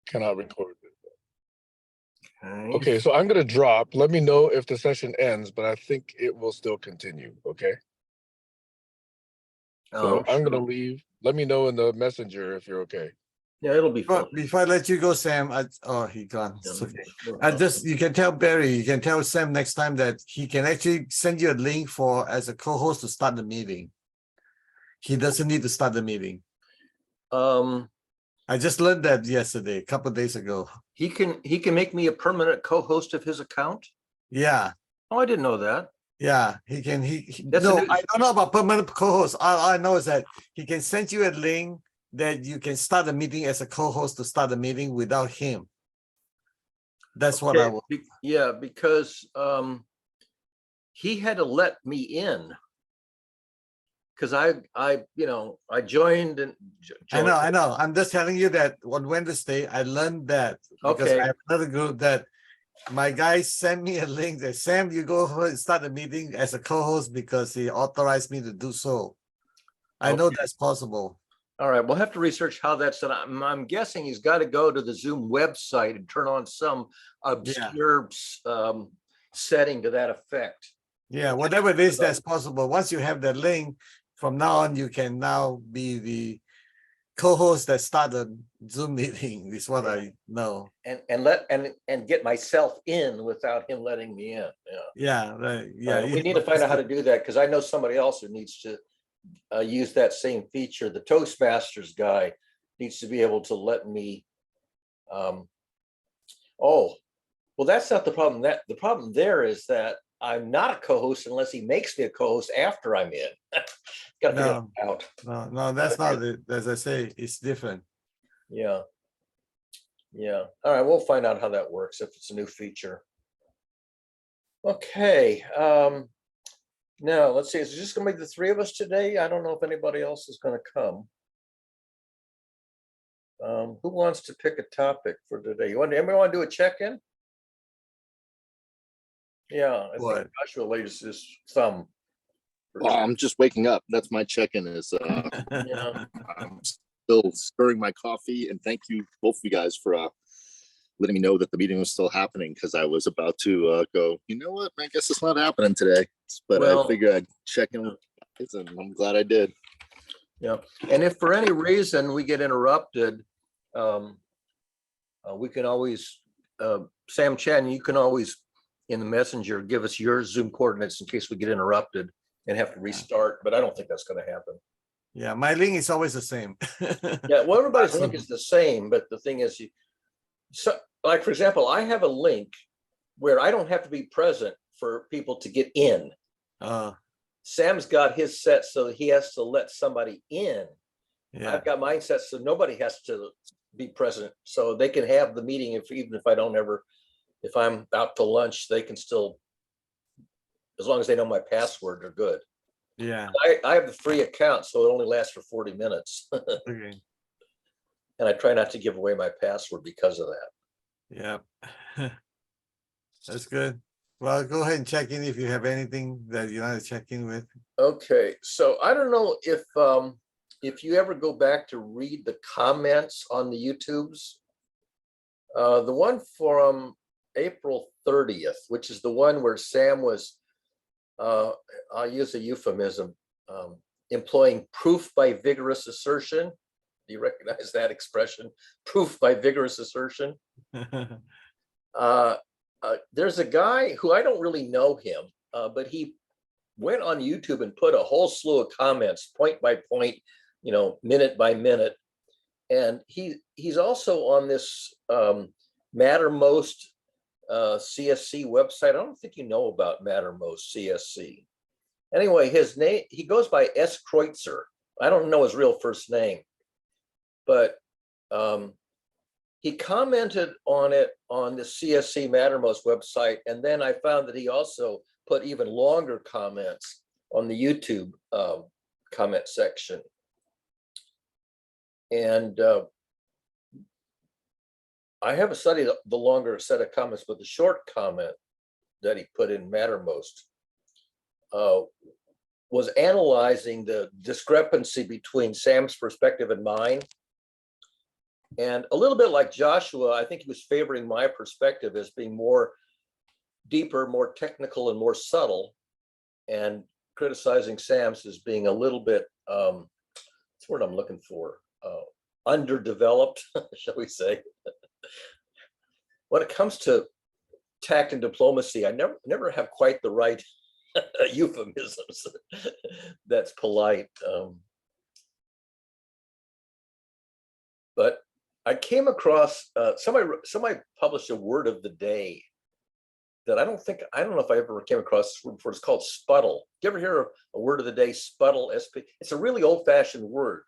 Cannot record. Okay. Okay, so I'm gonna drop. Let me know if the session ends, but I think it will still continue. Okay. So I'm gonna leave. Let me know in the messenger if you're okay. Yeah, it'll be fun. But before I let you go, Sam, he gone. It's okay. You can tell Barry, you can tell Sam next time that he can actually send you a link as a co-host to start the meeting. He doesn't need to start the meeting. I just learned that yesterday, a couple of days ago. He can make me a permanent co-host of his account. Yeah. Oh, I didn't know that. Yeah, he can. I don't know about permanent co-host. All I know is that he can send you a link that you can start the meeting as a co-host to start the meeting without him. That's what I will. Yeah, because he had to let me in. Because I joined and I know. I'm just telling you that on Wednesday I learned that because I have another group that my guy sent me a link that Sam, you go and start the meeting as a co-host because he authorized me to do so. I know that's possible. All right, we'll have to research how that's done. I'm guessing he's got to go to the Zoom website and turn on some obscure setting to that effect. Yeah, whatever it is, that's possible. Once you have that link, from now on, you can now be the co-host that started Zoom meeting, is what I know. And get myself in without him letting me in. Yeah. We need to find out how to do that because I know somebody else who needs to use that same feature. The Toastmasters guy needs to be able to let me. Well, that's not the problem. The problem there is that I'm not a co-host unless he makes me a co-host after I'm in. Got to figure it out. No, that's not it. As I say, it's different. Yeah. All right, we'll find out how that works if it's a new feature. Okay. Now let's see. Is it just going to be the three of us today? I don't know if anybody else is going to come. Who wants to pick a topic for today? Anybody want to do a check-in? Yeah, I think Joshua lays his thumb. Well, I'm just waking up. That's my check-in. I'm still stirring my coffee, and thank you both of you guys for letting me know that the meeting was still happening because I was about to go. You know what? I guess it's not happening today, but I figured I'd check in with you guys, and I'm glad I did. Yeah, and if for any reason we get interrupted, we can always Sam Chan. You can always in the messenger give us your Zoom coordinates in case we get interrupted and have to restart, but I don't think that's going to happen. Yeah, my link is always the same. Yeah, well, everybody's link is the same, but the thing is, like for example, I have a link where I don't have to be present for people to get in. Sam's got his set so he has to let somebody in. Yeah. I've got mine set so nobody has to be present, so they can have the meeting even if I don't ever. If I'm out to lunch, they can still, as long as they know my password, they're good. Yeah. I have the free account, so it only lasts for 40 minutes. Okay. And I try not to give away my password because of that. Yeah. That's good. Well, go ahead and check in if you have anything that you want to check in with. Okay. So I don't know if you ever go back to read the comments on the YouTubes. The one from April 30th, which is the one where Sam was, I'll use a euphemism, employing proof by vigorous assertion. Do you recognize that expression? Proof by vigorous assertion. There's a guy who I don't really know him, but he went on YouTube and put a whole slew of comments, point by point, minute by minute. And he's also on this Mattermost CSC website. I don't think you know about Mattermost CSC. Anyway, his name, he goes by S. Kreutzer. I don't know his real first name, but he commented on it on the CSC Mattermost website. And then I found that he also put even longer comments on the YouTube comment section. And I haven't studied the longer set of comments, but the short comment that he put in Mattermost was analyzing the discrepancy between Sam's perspective and mine. And a little bit like Joshua, I think he was favoring my perspective as being more deeper, more technical, and more subtle, and criticizing Sam's as being a little bit, what's the word I'm looking for? Underdeveloped, shall we say. When it comes to tact and diplomacy, I never have quite the right euphemisms that's polite. But I came across somebody published a word of the day that I don't know if I ever came across this word before. It's called sputtle. Do you ever hear a word of the day, sputtle, SP? It's a really old-fashioned word.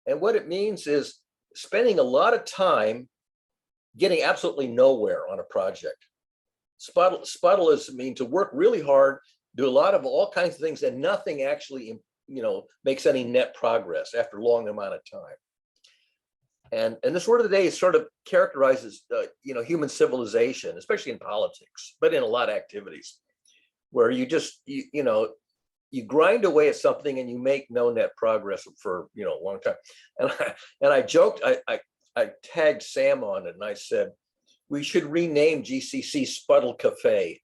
And what it means is spending a lot of time getting absolutely nowhere on a project. Sputtle is mean to work really hard, do a lot of all kinds of things, and nothing actually, makes any net progress after a long amount of time. And this word of the day sort of characterizes, human civilization, especially in politics, but in a lot of activities, where you just, you grind away at something and you make no net progress for, a long time. And I joked, I tagged Sam on it and I said, we should rename GCC Sputtle Cafe.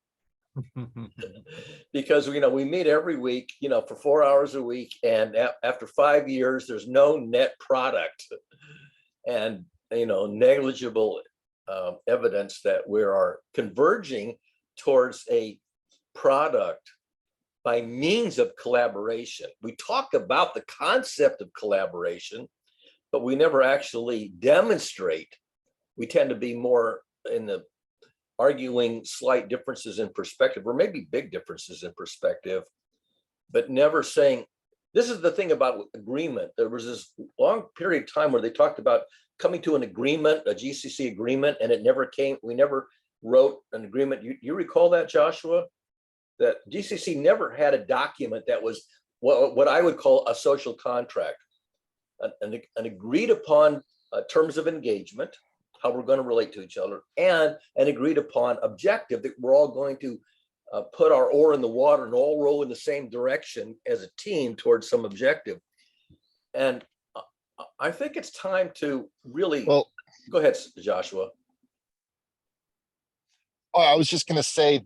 Because we meet every week, for 4 hours a week, and after 5 years, there's no net product and negligible evidence that we are converging towards a product by means of collaboration. We talk about the concept of collaboration, but we never actually demonstrate. We tend to be more in the arguing slight differences in perspective, or maybe big differences in perspective, but never saying, this is the thing about agreement. There was this long period of time where they talked about coming to an agreement, a GCC agreement, and it never came. We never wrote an agreement. You recall that, Joshua? That GCC never had a document that was what I would call a social contract, an agreed upon terms of engagement, how we're going to relate to each other, and an agreed upon objective that we're all going to put our oar in the water and all row in the same direction as a team towards some objective. And I think it's time to really, go ahead, Joshua. Oh, I was just going to say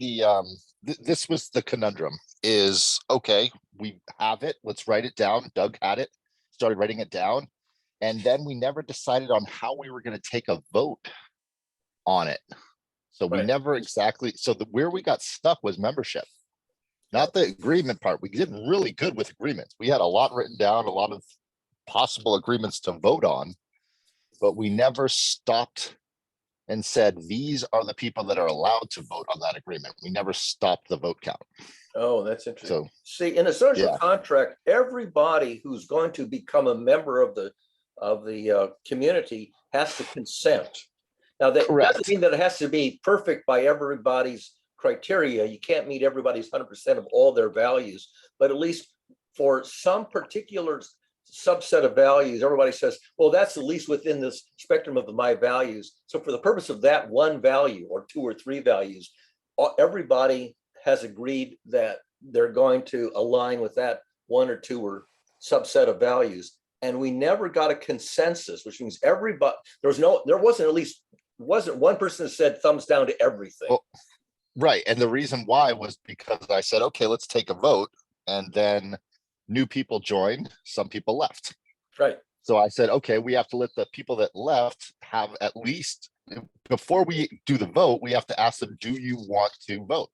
this was the conundrum is, okay, we have it. Let's write it down. Doug had it, started writing it down. And then we never decided on how we were going to take a vote on it. So we never exactly, where we got stuck was membership, not the agreement part. We did really good with agreements. We had a lot written down, a lot of possible agreements to vote on, but we never stopped and said, these are the people that are allowed to vote on that agreement. We never stopped the vote count. Oh, that's interesting. So, see, in a social contract, everybody who's going to become a member of the community has to consent. Now, that doesn't mean that it has to be perfect by everybody's criteria. You can't meet everybody's 100% of all their values, but at least for some particular subset of values, everybody says, well, that's at least within the spectrum of my values. So for the purpose of that one value or two or three values, everybody has agreed that they're going to align with that one or two or subset of values. And we never got a consensus, which means everybody, there wasn't one person that said thumbs down to everything. Well, right. And the reason why was because I said, okay, let's take a vote. And then new people joined, some people left. Right. So I said, okay, we have to let the people that left have at least, before we do the vote, we have to ask them, do you want to vote?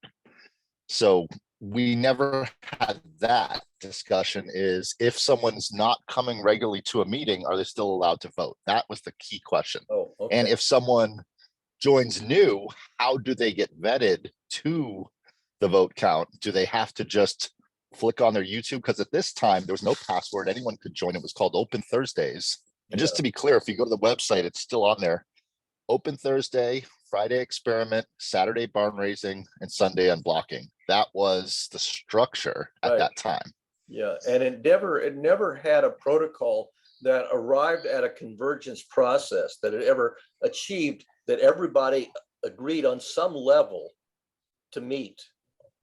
So we never had that discussion, is if someone's not coming regularly to a meeting, are they still allowed to vote? That was the key question. Oh, okay. And if someone joins new, how do they get vetted to the vote count? Do they have to just flick on their YouTube? Because at this time, there was no password. Anyone could join. It was called Open Thursdays. And just to be clear, if you go to the website, it's still on there. Open Thursday, Friday experiment, Saturday barn raising, and Sunday unblocking. That was the structure at that time. Yeah, and it never had a protocol that arrived at a convergence process, that it ever achieved that everybody agreed on some level to meet,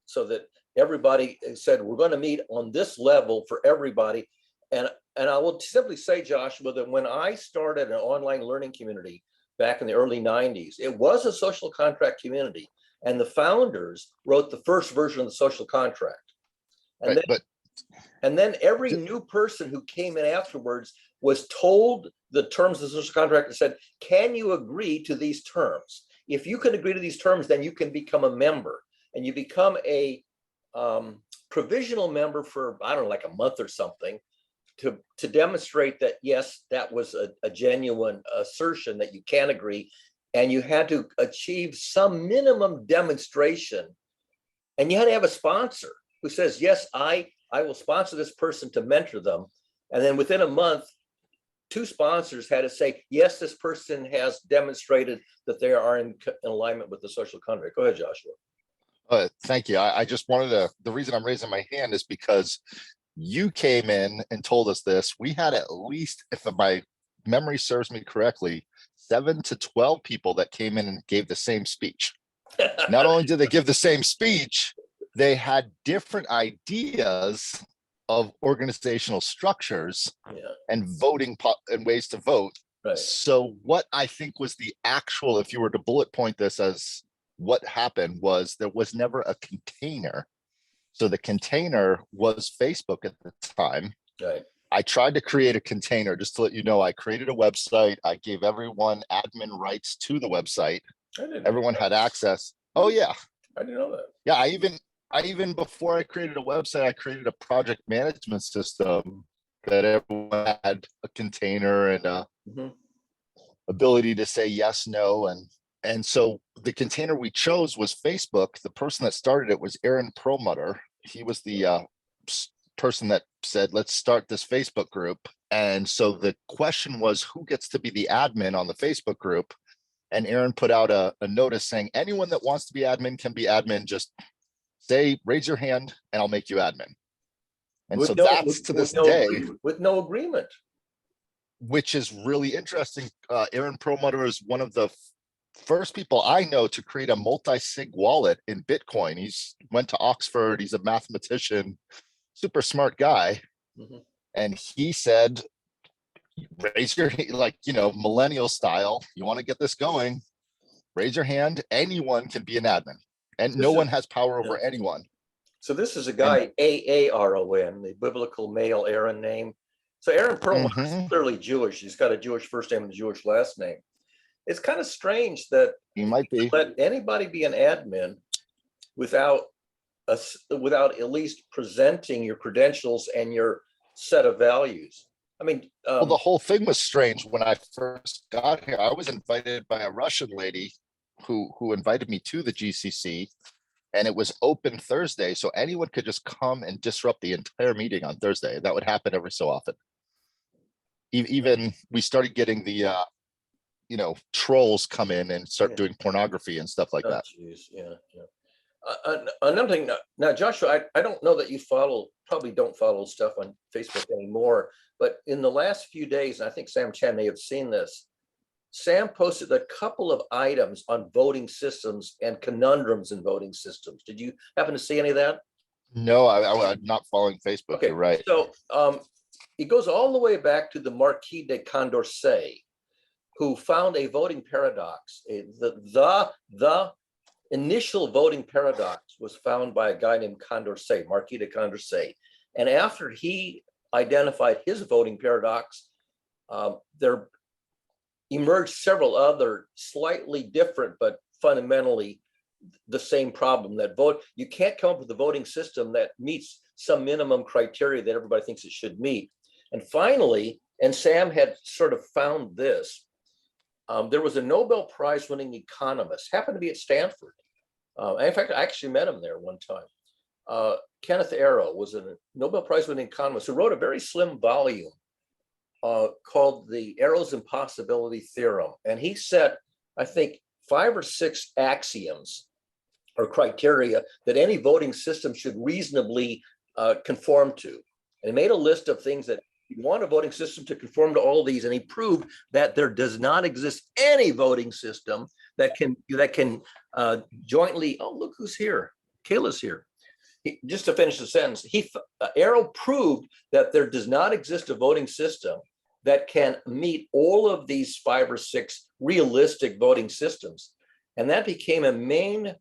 so that everybody said, we're going to meet on this level for everybody. And I will simply say, Joshua, that when I started an online learning community back in the early 90s, it was a social contract community. And the founders wrote the first version of the social contract. And Right, then every new person who came in afterwards was told the terms of the social contract and said, can you agree to these terms? If you can agree to these terms, then you can become a member, and you become a provisional member for, I don't know, like a month or something, to demonstrate that, yes, that was a genuine assertion that you can agree, and you had to achieve some minimum demonstration, and you had to have a sponsor who says, yes, I will sponsor this person to mentor them. And then within a month, 2 sponsors had to say, yes, this person has demonstrated that they are in alignment with the social contract. Go ahead, Joshua. Thank you. I just wanted to, the reason I'm raising my hand is because you came in and told us this. We had at least, if my memory serves me correctly, 7 to 12 people that came in and gave the same speech. Not only did they give the same speech, they had different ideas of organizational structures and voting and ways to vote. Right. So what I think was the actual, if you were to bullet point this as what happened, was there was never a container. So the container was Facebook at the time. Right. I tried to create a container, just to let you know. I created a website. I gave everyone admin rights to the website. Everyone had access. Oh yeah. I didn't know that. Yeah, I even before I created a website, I created a project management system that everyone had a container and ability to say yes, no, and so the container we chose was Facebook. The person that started it was Aaron Perlmutter. He was the person that said, let's start this Facebook group. And so the question was, who gets to be the admin on the Facebook group? And Aaron put out a notice saying, anyone that wants to be admin can be admin. Just say, raise your hand and I'll make you admin. And so that's to this day. With no agreement. Which is really interesting. Aaron Perlmutter is one of the first people I know to create a multi-sig wallet in Bitcoin. He's went to Oxford. He's a mathematician, super smart guy. And he said, raise your, like, millennial style. You want to get this going, raise your hand. Anyone can be an admin, and no one has power over anyone. So this is a guy, Aaron, the biblical male Aaron name. So Aaron Perlmutter is clearly Jewish. He's got a Jewish first name and a Jewish last name. It's kind of strange that he might be let anybody be an admin without at least presenting your credentials and your set of values. I mean, well, the whole thing was strange. When I first got here, I was invited by a Russian lady who invited me to the GCC, and it was open Thursday, so anyone could just come and disrupt the entire meeting on Thursday. That would happen every so often. Even we started getting the trolls come in and start doing pornography and stuff like that. Geez. Another thing now, Joshua, I don't know that you probably don't follow stuff on Facebook anymore, but in the last few days, and I think Sam Chan may have seen this, Sam posted a couple of items on voting systems and conundrums in voting systems. Did you happen to see any of that? No, I'm not following Facebook. Okay, you're right. So it goes all the way back to the Marquis de Condorcet, who found a voting paradox. The initial voting paradox was found by a guy named Condorcet, Marquis de Condorcet. And after he identified his voting paradox, there emerged several other slightly different, but fundamentally the same problem, that you can't come up with a voting system that meets some minimum criteria that everybody thinks it should meet. And finally, and Sam had sort of found this, there was a Nobel Prize winning economist, happened to be at Stanford. In fact, I actually met him there one time. Kenneth Arrow was a Nobel Prize winning economist who wrote a very slim volume called the Arrow's Impossibility Theorem. And he set, I think, 5 or 6 axioms or criteria that any voting system should reasonably conform to. And he made a list of things that you want a voting system to conform to all these, and he proved that there does not exist any voting system that can jointly, oh, look who's here. Kayla's here. just to finish the sentence, Arrow proved that there does not exist a voting system that can meet all of these 5 or 6 realistic voting systems. And that became a main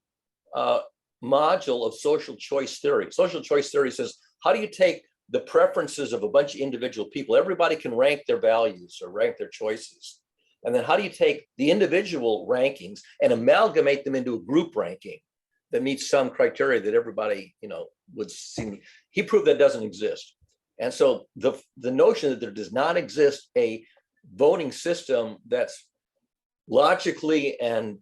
module of social choice theory. Social choice theory says, how do you take the preferences of a bunch of individual people? Everybody can rank their values or rank their choices. And then how do you take the individual rankings and amalgamate them into a group ranking that meets some criteria that everybody, would see? He proved that doesn't exist. And so the notion that there does not exist a voting system that's logically and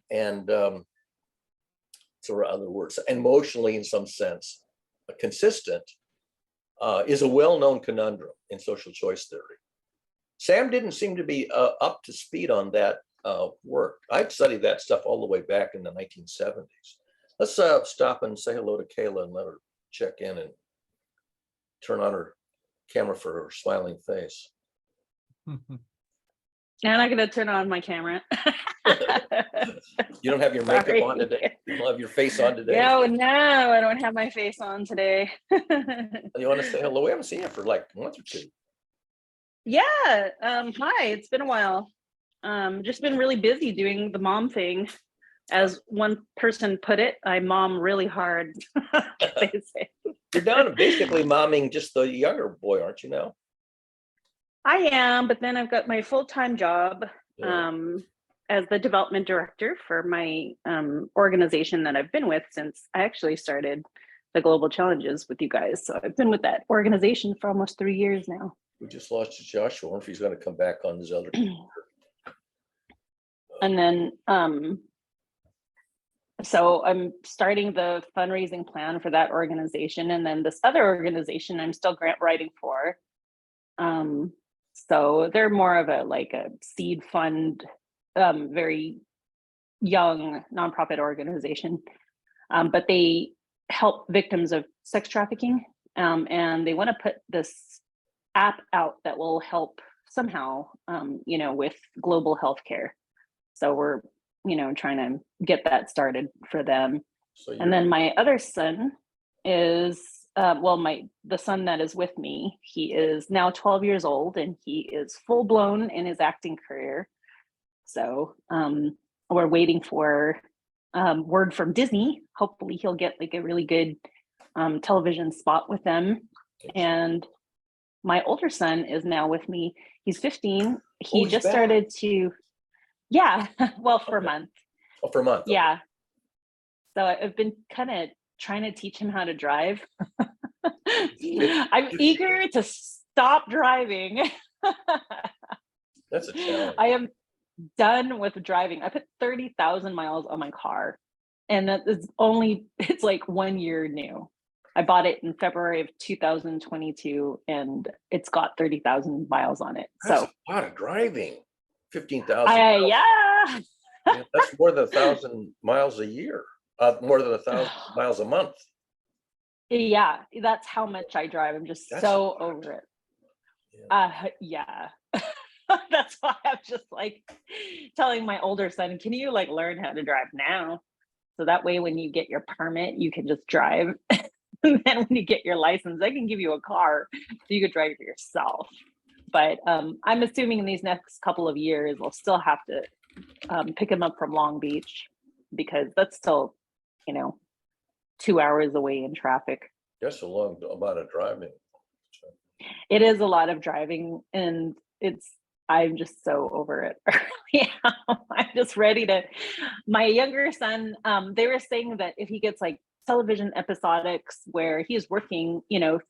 or other words, emotionally in some sense, consistent, is a well-known conundrum in social choice theory. Sam didn't seem to be up to speed on that work. I've studied that stuff all the way back in the 1970s. Let's stop and say hello to Kayla and let her check in and turn on her camera for her smiling face. I'm not going to turn on my camera. You don't have your makeup on today? You don't have your face on today? No, I don't have my face on today. You want to say hello? We haven't seen you for like a month or 2. Yeah. Hi, it's been a while. Just been really busy doing the mom thing. As one person put it, I mom really hard. They say. You're down to basically momming just the younger boy, aren't you now? I am, but then I've got my full-time job as the development director for my organization that I've been with since I actually started the Global Challenges with you guys. So I've been with that organization for almost 3 years now. We just lost Joshua. I wonder if he's going to come back on his other. And then, so I'm starting the fundraising plan for that organization. And then this other organization I'm still grant writing for. So they're more of a seed fund, very young nonprofit organization, but they help victims of sex trafficking. And they want to put this app out that will help somehow, with global healthcare. So we're, trying to get that started for them. And then my other son is, the son that is with me, he is now 12 years old and he is full blown in his acting career. So we're waiting for word from Disney. Hopefully he'll get like a really good television spot with them. And my older son is now with me. He's 15. He just started to, for a month. Oh, for a month. Yeah. So I've been kind of trying to teach him how to drive. I'm eager to stop driving. That's a challenge. I am done with driving. I put 30,000 miles on my car, and that is it's like 1 year new. I bought it in February of 2022 and it's got 30,000 miles on it. That's so a lot of driving. 15,000. Yeah. That's more than 1,000 miles a year. More than 1,000 miles a month. Yeah, that's how much I drive. I'm just so over it. Yeah. That's why I'm just like telling my older son, can you learn how to drive now? So that way when you get your permit, you can just drive. And then when you get your license, I can give you a car so you could drive it yourself. But I'm assuming in these next couple of years, we'll still have to pick him up from Long Beach because that's still, 2 hours away in traffic. That's a long amount of driving. It is a lot of driving, and I'm just so over it. Yeah, I'm just ready to. My younger son, they were saying that if he gets television episodics where he's working,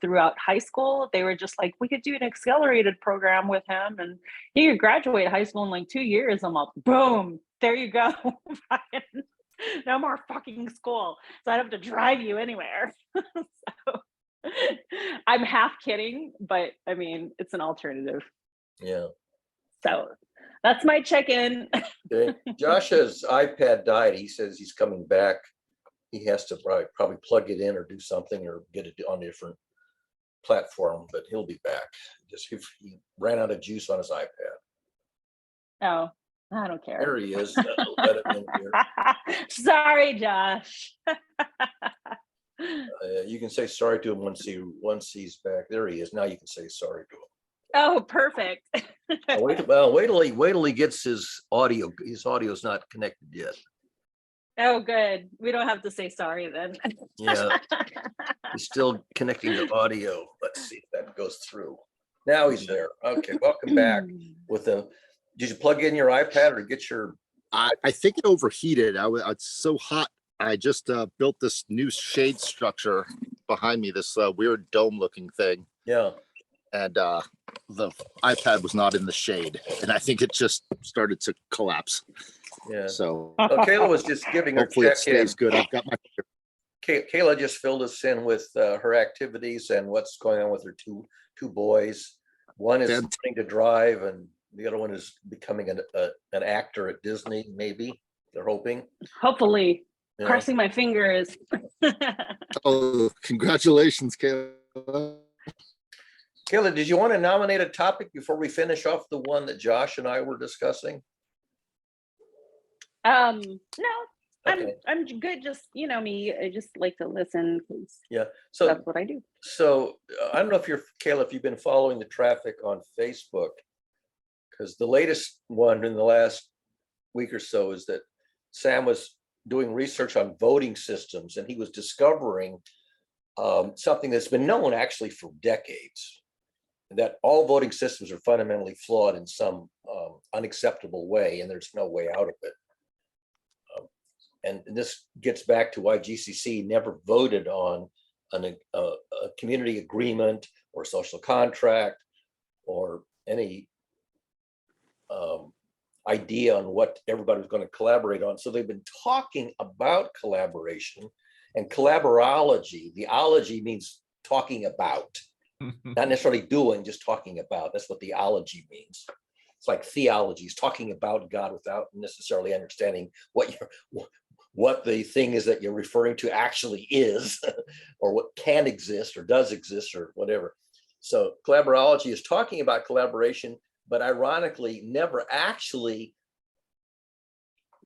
throughout high school, they were just like, we could do an accelerated program with him and he could graduate high school in 2 years. I'm like, boom, there you go. No more fucking school. So I don't have to drive you anywhere. So I'm half kidding, but I mean, it's an alternative. Yeah. So that's my check-in. Okay. Josh's iPad died. He says he's coming back. He has to probably plug it in or do something or get it on a different platform, but he'll be back. He ran out of juice on his iPad. Oh, I don't care. There he is. Let him in here. Sorry, Josh. You can say sorry to him once he's back. There he is. Now you can say sorry to him. Oh, perfect. Wait till he gets his audio. His audio's not connected yet. Oh, good. We don't have to say sorry then. Yeah, he's still connecting the audio. Let's see if that goes through. Now he's there. Okay, welcome back. Did you plug in your iPad or get your? I think it overheated. It's so hot. I just built this new shade structure behind me, this weird dome looking thing. Yeah. And the iPad was not in the shade. And I think it just started to collapse. Yeah. So Kayla was just giving her hopefully it check in. stays good. I've got my Kayla just filled us in with her activities and what's going on with her two boys. One is learning to drive, and the other one is becoming an actor at Disney. Maybe they're hoping. Hopefully, Yeah. crossing my fingers. Oh, congratulations, Kayla. Kayla, did you want to nominate a topic before we finish off the one that Josh and I were discussing? No, Okay. I'm good. Just, you know me, I just like to listen because Yeah. So that's what I do. So I don't know if Kayla, if you've been following the traffic on Facebook, because the latest one in the last week or so is that Sam was doing research on voting systems, and he was discovering something that's been known actually for decades, that all voting systems are fundamentally flawed in some unacceptable way, and there's no way out of it. And this gets back to why GCC never voted on a community agreement or social contract or any idea on what everybody was going to collaborate on. So they've been talking about collaboration and collaborology. The ology means talking about, not necessarily doing, just talking about. That's what theology means. It's like theology is talking about God without necessarily understanding what the thing is that you're referring to actually is, or what can exist or does exist or whatever. So collaborology is talking about collaboration, but ironically never actually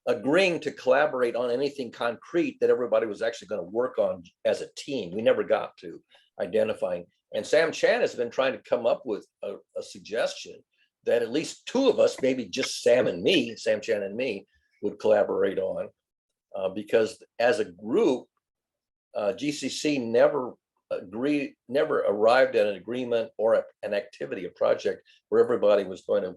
agreeing to collaborate on anything concrete that everybody was actually going to work on as a team. We never got to identifying. And Sam Chan has been trying to come up with a suggestion that at least two of us, maybe just Sam Chan and me, would collaborate on. Because as a group, GCC never arrived at an agreement or an activity, a project where everybody was going to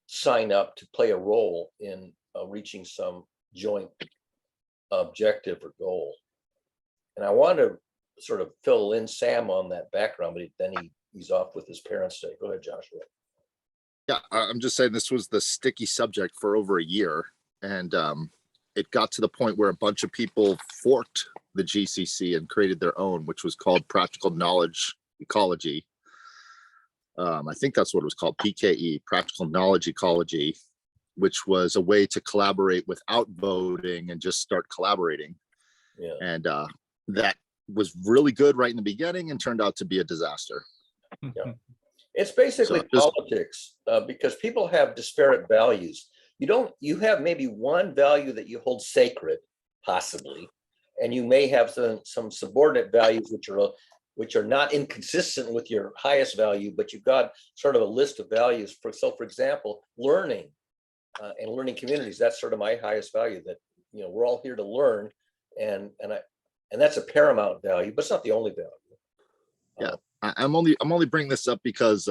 sign up to play a role in reaching some joint objective or goal. And I want to sort of fill in Sam on that background, but then he's off with his parents' day. Go ahead, Joshua. Yeah, I'm just saying this was the sticky subject for over a year. And it got to the point where a bunch of people forked the GCC and created their own, which was called Practical Knowledge Ecology. I think that's what it was called, PKE, Practical Knowledge Ecology, which was a way to collaborate without voting and just start collaborating. Yeah. And that was really good right in the beginning and turned out to be a disaster. Yeah. It's basically politics because people have disparate values. You have maybe one value that you hold sacred, possibly, and you may have some subordinate values which are not inconsistent with your highest value, but you've got sort of a list of values. For example, learning and learning communities. That's sort of my highest value. That we're all here to learn, and that's a paramount value, but it's not the only value. Yeah, I'm only bringing this up because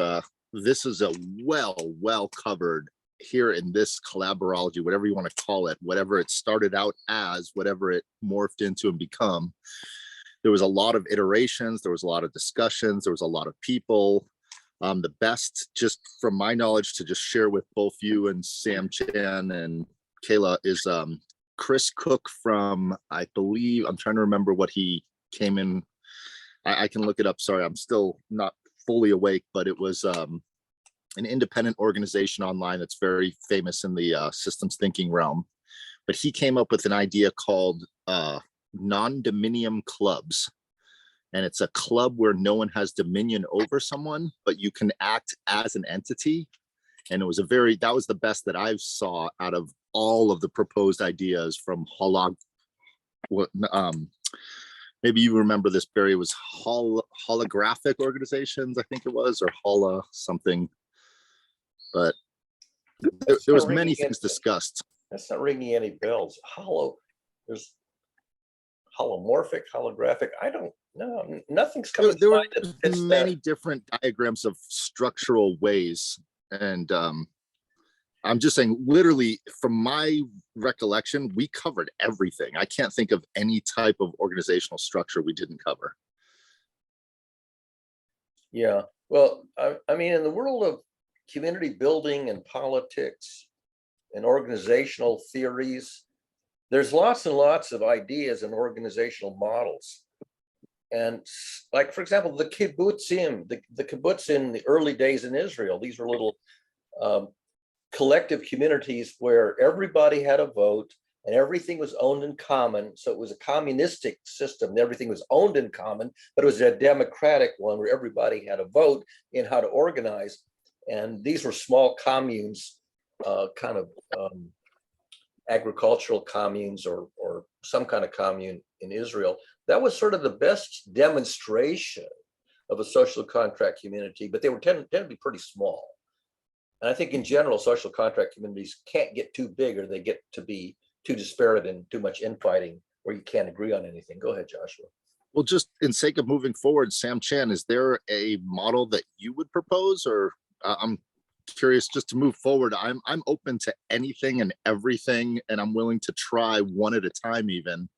this is a well covered here in this collaborology, whatever you want to call it, whatever it started out as, whatever it morphed into and become. There was a lot of iterations, there was a lot of discussions, there was a lot of people. The best, just from my knowledge, to just share with both you and Sam Chan and Kayla is Chris Cook from, I believe, I'm trying to remember what he came in. I can look it up. Sorry, I'm still not fully awake, but it was an independent organization online that's very famous in the systems thinking realm. But he came up with an idea called non-dominium clubs. And it's a club where no one has dominion over someone, but you can act as an entity. And it was that was the best that I saw out of all of the proposed ideas from maybe you remember this, Barry, it was holographic organizations, I think it was, or hola something. But there was many things discussed. That's not ringing any bells. There's holomorphic, holographic. I don't know. Nothing's coming. There were that fits many that. different diagrams of structural ways. And I'm just saying, literally, from my recollection, we covered everything. I can't think of any type of organizational structure we didn't cover. Yeah. Well, I mean, in the world of community building and politics and organizational theories, there's lots and lots of ideas and organizational models. And like, for example, the kibbutzim, the kibbutz in the early days in Israel, these were little collective communities where everybody had a vote and everything was owned in common. So it was a communistic system. Everything was owned in common, but it was a democratic one where everybody had a vote in how to organize. And these were small communes, kind of agricultural communes or some kind of commune in Israel. That was sort of the best demonstration of a social contract community, but they were tend to be pretty small. And I think in general, social contract communities can't get too big or they get to be too disparate and too much infighting where you can't agree on anything. Go ahead, Joshua. Well, just in sake of moving forward, Sam Chan, is there a model that you would propose? Or I'm curious, just to move forward, I'm open to anything and everything, and I'm willing to try one at a time even,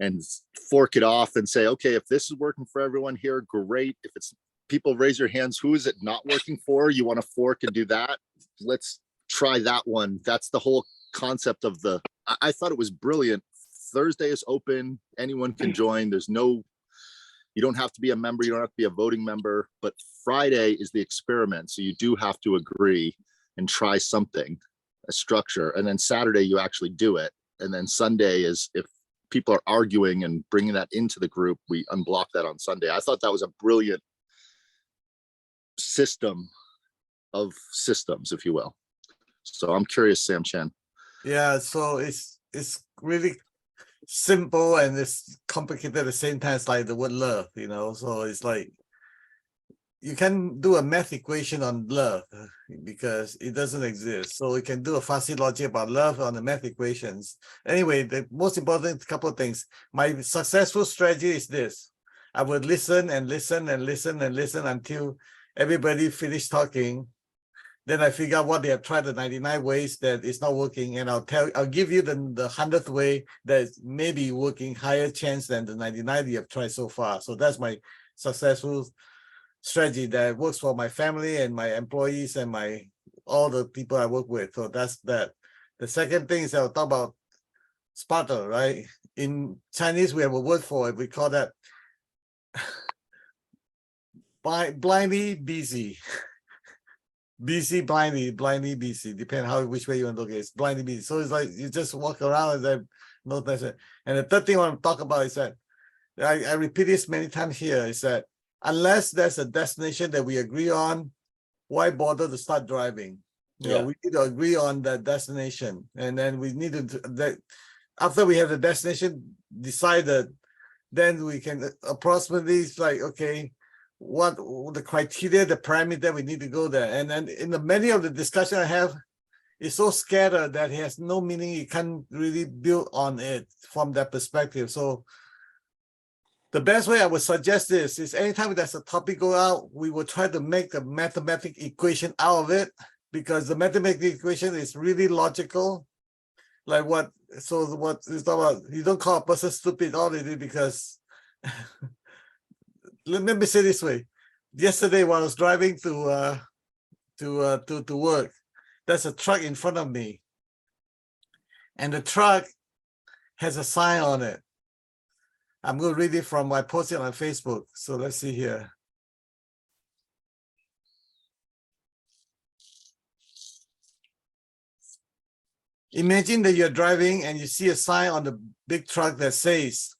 and fork it off and say, okay, if this is working for everyone here, great. If it's people, raise your hands. Who is it not working for? You want to fork and do that? Let's try that one. That's the whole concept of I thought it was brilliant. Thursday is open. Anyone can join. There's no, you don't have to be a member. You don't have to be a voting member, but Friday is the experiment. So you do have to agree and try something, a structure. And then Saturday you actually do it. And then Sunday is, if people are arguing and bringing that into the group, we unblock that on Sunday. I thought that was a brilliant system of systems, if you will. So I'm curious, Sam Chan. Yeah, so it's really simple and it's complicated at the same time. It's like the word love, you know. So it's like you can do a math equation on love because it doesn't exist. So we can do a fuzzy logic about love on the math equations. Anyway, the most important couple of things. My successful strategy is this: I would listen and listen and listen and listen until everybody finished talking. Then I figure out what they have tried the 99 ways that it's not working, and I'll give you the 100th way that may be working, higher chance than the 99 you have tried so far. So that's my successful strategy that works for my family and my employees and all the people I work with. So that's that. The second thing is I'll talk about Sparta, right? In Chinese, we have a word for it. We call that blindly busy. Busy, blindly busy, depend which way you want to look at it. It's blindly busy. So it's like you just walk around and then no pleasure. And the third thing I want to talk about is that I repeat this many times here, is that unless there's a destination that we agree on, why bother to start driving? You know, we need to agree on that destination. And then we need to, after we have the destination decided, then we can approximately, it's like, okay, what the criteria, the parameter we need to go there. And then in the many of the discussion I have, it's so scattered that it has no meaning. You can't really build on it from that perspective. So the best way I would suggest this is anytime there's a topic go out, we will try to make the mathematical equation out of it, because the mathematical equation is really logical. Like what it's about, you don't call a person stupid all they do because let me say this way. Yesterday when I was driving to work, there's a truck in front of me. And the truck has a sign on it. I'm going to read it from my posting on Facebook. So let's see here. Imagine that you're driving and you see a sign on the big truck that says,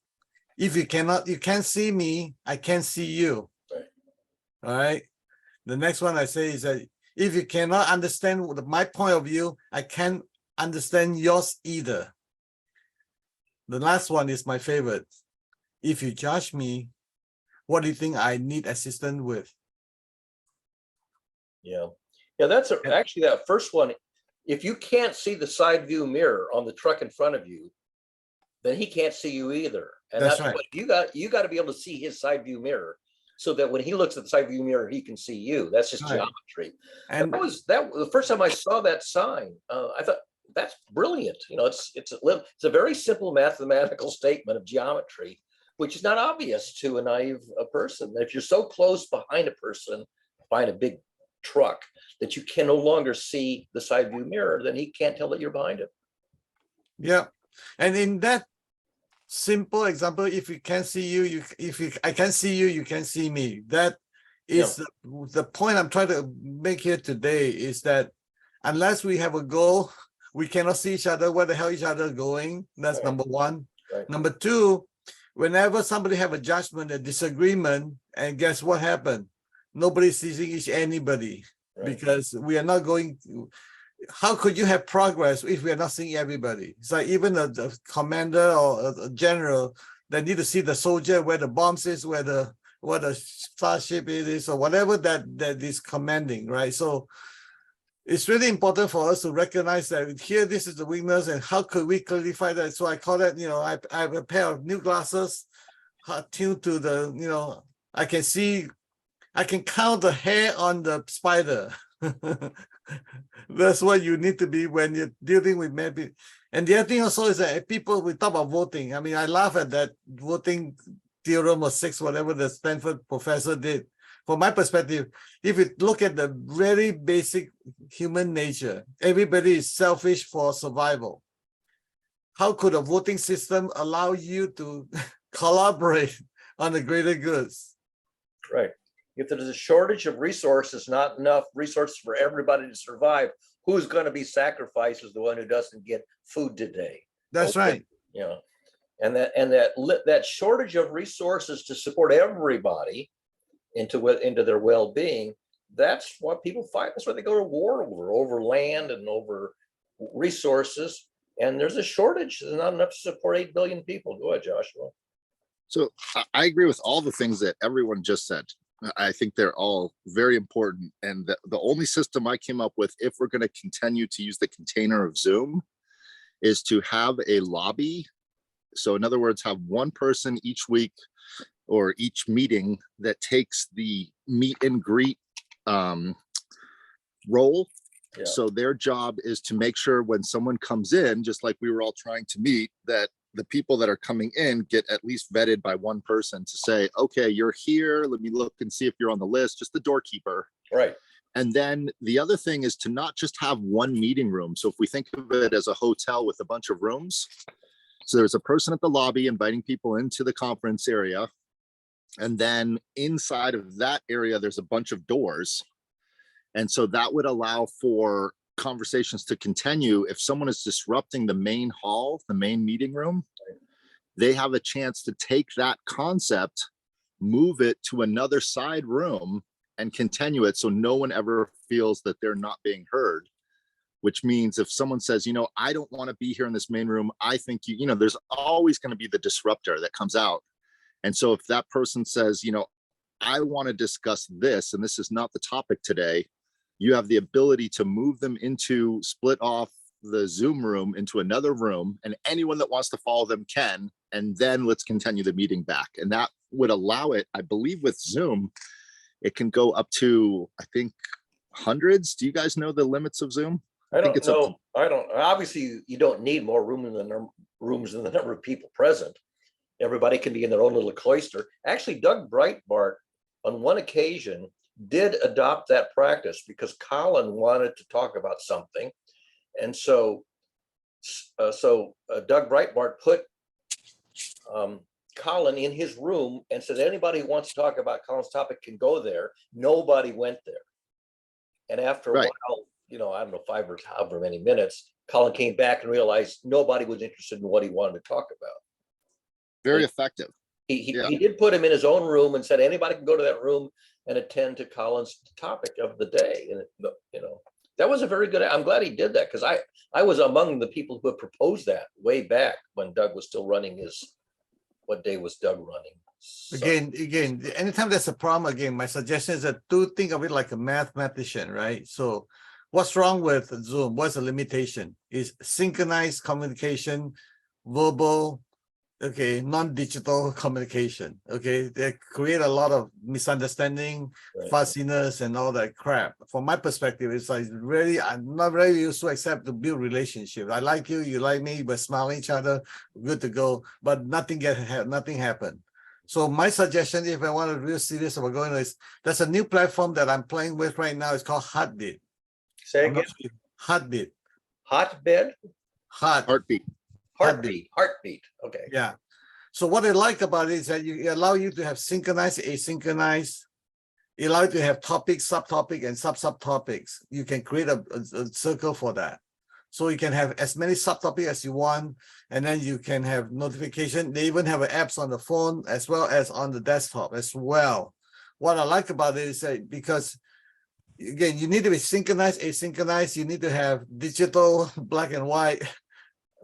if you can't see me, I can't see you. Right. All right. The next one I say is that if you cannot understand my point of view, I can't understand yours either. The last one is my favorite. if you judge me, what do you think I need assistance with? Yeah. Yeah, actually that first one. If you can't see the side view mirror on the truck in front of you, then he can't see you either. And That's that's right. what you got to be able to see his side view mirror so that when he looks at the side view mirror, he can see you. That's just Right. geometry. And That was the first time I saw that sign. I thought that's brilliant. You know, it's a very simple mathematical statement of geometry, which is not obvious to a naive person. If you're so close behind a person, behind a big truck, that you can no longer see the side view mirror, then he can't tell that you're behind him. yeah, and in that simple example, if we can see you, I can see you, you can see me. That is the point I'm trying to make here today, is that unless we have a goal, we cannot see each other, where the hell each other going. That's Right. number one. Right. Number two, whenever somebody have a judgment, a disagreement, and guess what happened? Nobody's seeing anybody, Right. because we are not going. How could you have progress if we are not seeing everybody? It's like even the commander or a general, they need to see the soldier, where the bombs is, where the starship is, or whatever that is commanding, right? So it's really important for us to recognize that here, this is the weakness, and how could we clarify that? So I call that, I have a pair of new glasses tuned to the, I can see, I can count the hair on the spider. That's what you need to be when you're dealing with maybe. And the other thing also is that we talk about voting. I mean, I laugh at that voting theorem or 6, whatever the Stanford professor did. From my perspective, if you look at the very basic human nature, everybody is selfish for survival. How could a voting system allow you to collaborate on the greater goods? Right. If there's a shortage of resources, not enough resources for everybody to survive, who's going to be sacrificed is the one who doesn't get food today. That's right. And that shortage of resources to support everybody into their well-being, that's what people fight. That's what they go to war over land and over resources. And there's a shortage. There's not enough to support 8 billion people. Go ahead, Joshua. So I agree with all the things that everyone just said. I think they're all very important. And the only system I came up with, if we're going to continue to use the container of Zoom, is to have a lobby. So in other words, have one person each week or each meeting that takes the meet and greet role. Yeah. So their job is to make sure when someone comes in, just like we were all trying to meet, that the people that are coming in get at least vetted by one person to say, okay, you're here. Let me look and see if you're on the list, just the doorkeeper. Right. And then the other thing is to not just have one meeting room. So if we think of it as a hotel with a bunch of rooms, so there's a person at the lobby inviting people into the conference area. And then inside of that area, there's a bunch of doors. And so that would allow for conversations to continue. If someone is disrupting the main hall, the main meeting room, they have a chance to take that concept, move it to another side room and continue it, so no one ever feels that they're not being heard. Which means if someone says, I don't want to be here in this main room, I think there's always going to be the disruptor that comes out. And so if that person says, I want to discuss this, and this is not the topic today, you have the ability to move them split off the Zoom room into another room, and anyone that wants to follow them can, and then let's continue the meeting back. And that would allow it, I believe with Zoom, it can go up to, I think, hundreds. Do you guys know the limits of Zoom? I don't know. I don't. Obviously, you don't need more rooms than the number of people present. Everybody can be in their own little cloister. Actually, Doug Breitbart, on one occasion, did adopt that practice because Colin wanted to talk about something. And so Doug Breitbart put Colin in his room and said, anybody who wants to talk about Colin's topic can go there. Nobody went there. And after a while, I don't know, 5 or however many minutes, Colin came back and realized nobody was interested in what he wanted to talk about. Very effective. He did put him in his own room and said, anybody can go to that room and attend to Colin's topic of the day. And, that was a very good, I'm glad he did that, because I was among the people who had proposed that way back when Doug was still running his what day was Doug running? Again, anytime there's a problem, again, my suggestion is that to think of it like a mathematician, right? So what's wrong with Zoom? What's the limitation? Is synchronized communication, verbal, okay, non-digital communication, okay? They create a lot of misunderstanding, Right. fussiness, and all that crap. From my perspective, it's like really, I'm not very useful except to build relationships. I like you, you like me, we're smiling each other, good to go, but nothing happened. So my suggestion, if I want to be real serious about going, is there's a new platform that I'm playing with right now. It's called Heartbeat. Say I'm again. not sure. Heartbeat. Hotbed? Heartbeat. Heartbeat. Okay. Yeah. So what I like about it is that it allow you to have synchronized, asynchronized. It allows you to have topics, subtopic, and subtopics. You can create a circle for that. So you can have as many subtopics as you want, and then you can have notification. They even have apps on the phone as well as on the desktop as well. What I like about it is that because again, you need to be synchronized, asynchronized. You need to have digital, black and white,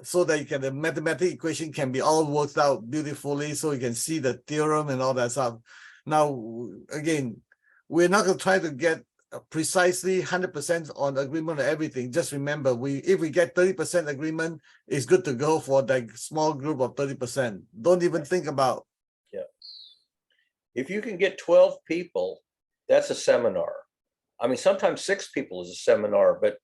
so that you can the mathematical equation can be all worked out beautifully, so you can see the theorem and all that stuff. Now, again, we're not going to try to get precisely 100% on agreement on everything. Just remember, if we get 30% agreement, it's good to go for that small group of 30%. Don't even think about. Yeah. If you can get 12 people, that's a seminar. I mean, sometimes 6 people is a seminar, but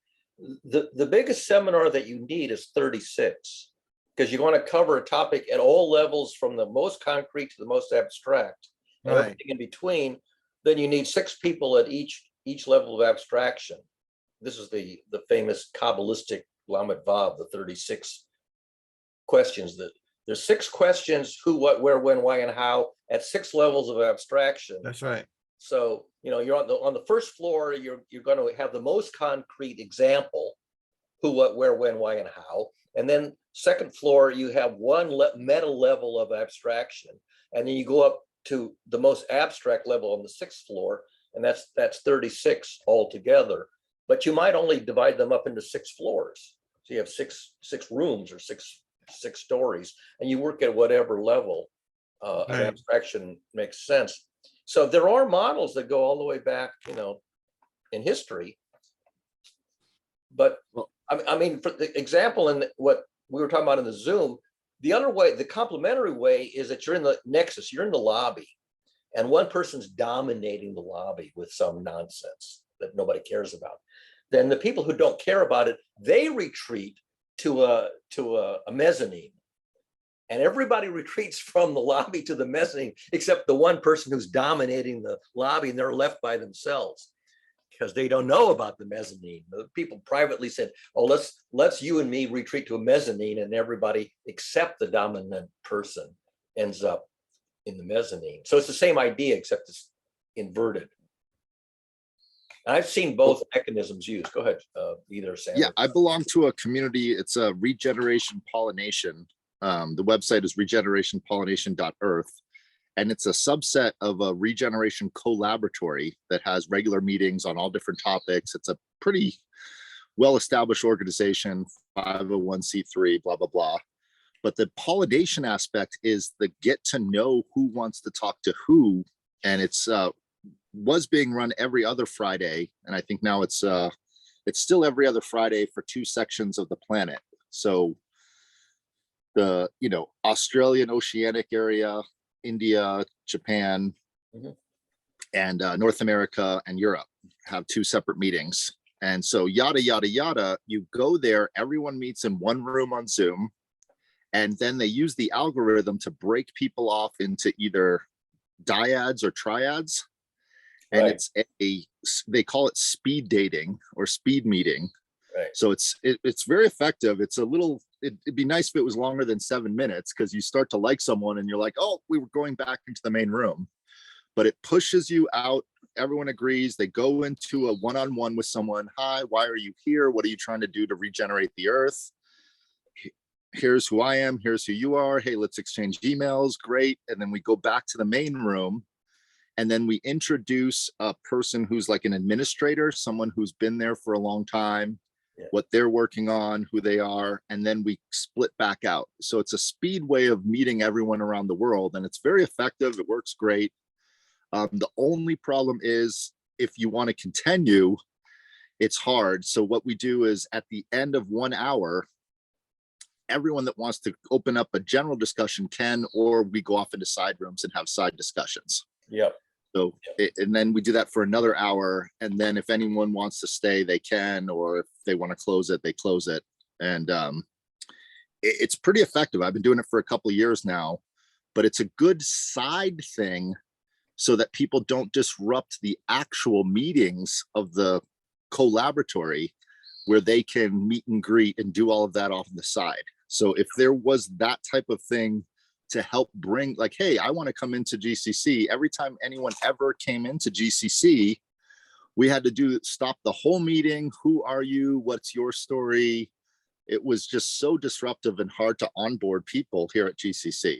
the biggest seminar that you need is 36, because you want to cover a topic at all levels, from the most concrete to the most abstract, and Right. everything in between. Then you need 6 people at each level of abstraction. This is the famous Kabbalistic Lamed Vav, the 36 questions. That there's 6 questions: who, what, where, when, why, and how, at 6 levels of abstraction. That's right. So, you know, you're on the first floor, you're going to have the most concrete example: who, what, where, when, why, and how. And then second floor, you have one meta level of abstraction. And then you go up to the most abstract level on the 6th floor, and that's 36 altogether. But you might only divide them up into 6 floors. So you have six rooms or six stories, and you work at whatever level of Right. abstraction makes sense. So there are models that go all the way back, you know, in history. But Well- I mean, for the example, in what we were talking about in the Zoom, the other way, the complementary way, is that you're in the nexus, you're in the lobby, and one person's dominating the lobby with some nonsense that nobody cares about. Then the people who don't care about it, they retreat to a mezzanine. And everybody retreats from the lobby to the mezzanine, except the one person who's dominating the lobby, and they're left by themselves because they don't know about the mezzanine. The people privately said, "Oh, let's you and me retreat to a mezzanine," and everybody except the dominant person ends up in the mezzanine. So it's the same idea, except it's inverted. And I've seen both mechanisms used. Go ahead, either Sam. Yeah, I belong to a community. It's a regeneration pollination. The website is regenerationpollination.earth, and it's a subset of a regeneration collaboratory that has regular meetings on all different topics. It's a pretty well-established organization, 501c3, blah, blah, blah. But the pollination aspect is the get to know who wants to talk to who. And it's was being run every other Friday. And I think now it's still every other Friday for 2 sections of the planet. So the, you know, Australian oceanic area, India, Japan, and North America and Europe have 2 separate meetings. And so yada, yada, yada, you go there, everyone meets in one room on Zoom. And then they use the algorithm to break people off into either dyads or triads. And Right. they call it speed dating or speed meeting. Right. So it's very effective. It's a little, it'd be nice if it was longer than 7 minutes, because you start to like someone and you're like, oh, we were going back into the main room. But it pushes you out. Everyone agrees. They go into a one-on-one with someone. Hi, why are you here? What are you trying to do to regenerate the earth? Here's who I am. Here's who you are. Hey, let's exchange emails. Great. And then we go back to the main room. And then we introduce a person who's like an administrator, someone who's been there for a long time. what they're working on, who they are, and then we split back out. So it's a speed way of meeting everyone around the world, and it's very effective. It works great. The only problem is if you want to continue, it's hard. So what we do is at the end of 1 hour, everyone that wants to open up a general discussion can, or we go off into side rooms and have side discussions. Yep. So, and then we do that for another hour. And then if anyone wants to stay, they can, or if they want to close it, they close it. And it's pretty effective. I've been doing it for a couple of years now, but it's a good side thing so that people don't disrupt the actual meetings of the co-laboratory where they can meet and greet and do all of that off on the side. So if there was that type of thing to help bring, like, hey, I want to come into GCC. Every time anyone ever came into GCC, we had to stop the whole meeting. Who are you? What's your story? It was just so disruptive and hard to onboard people here at GCC.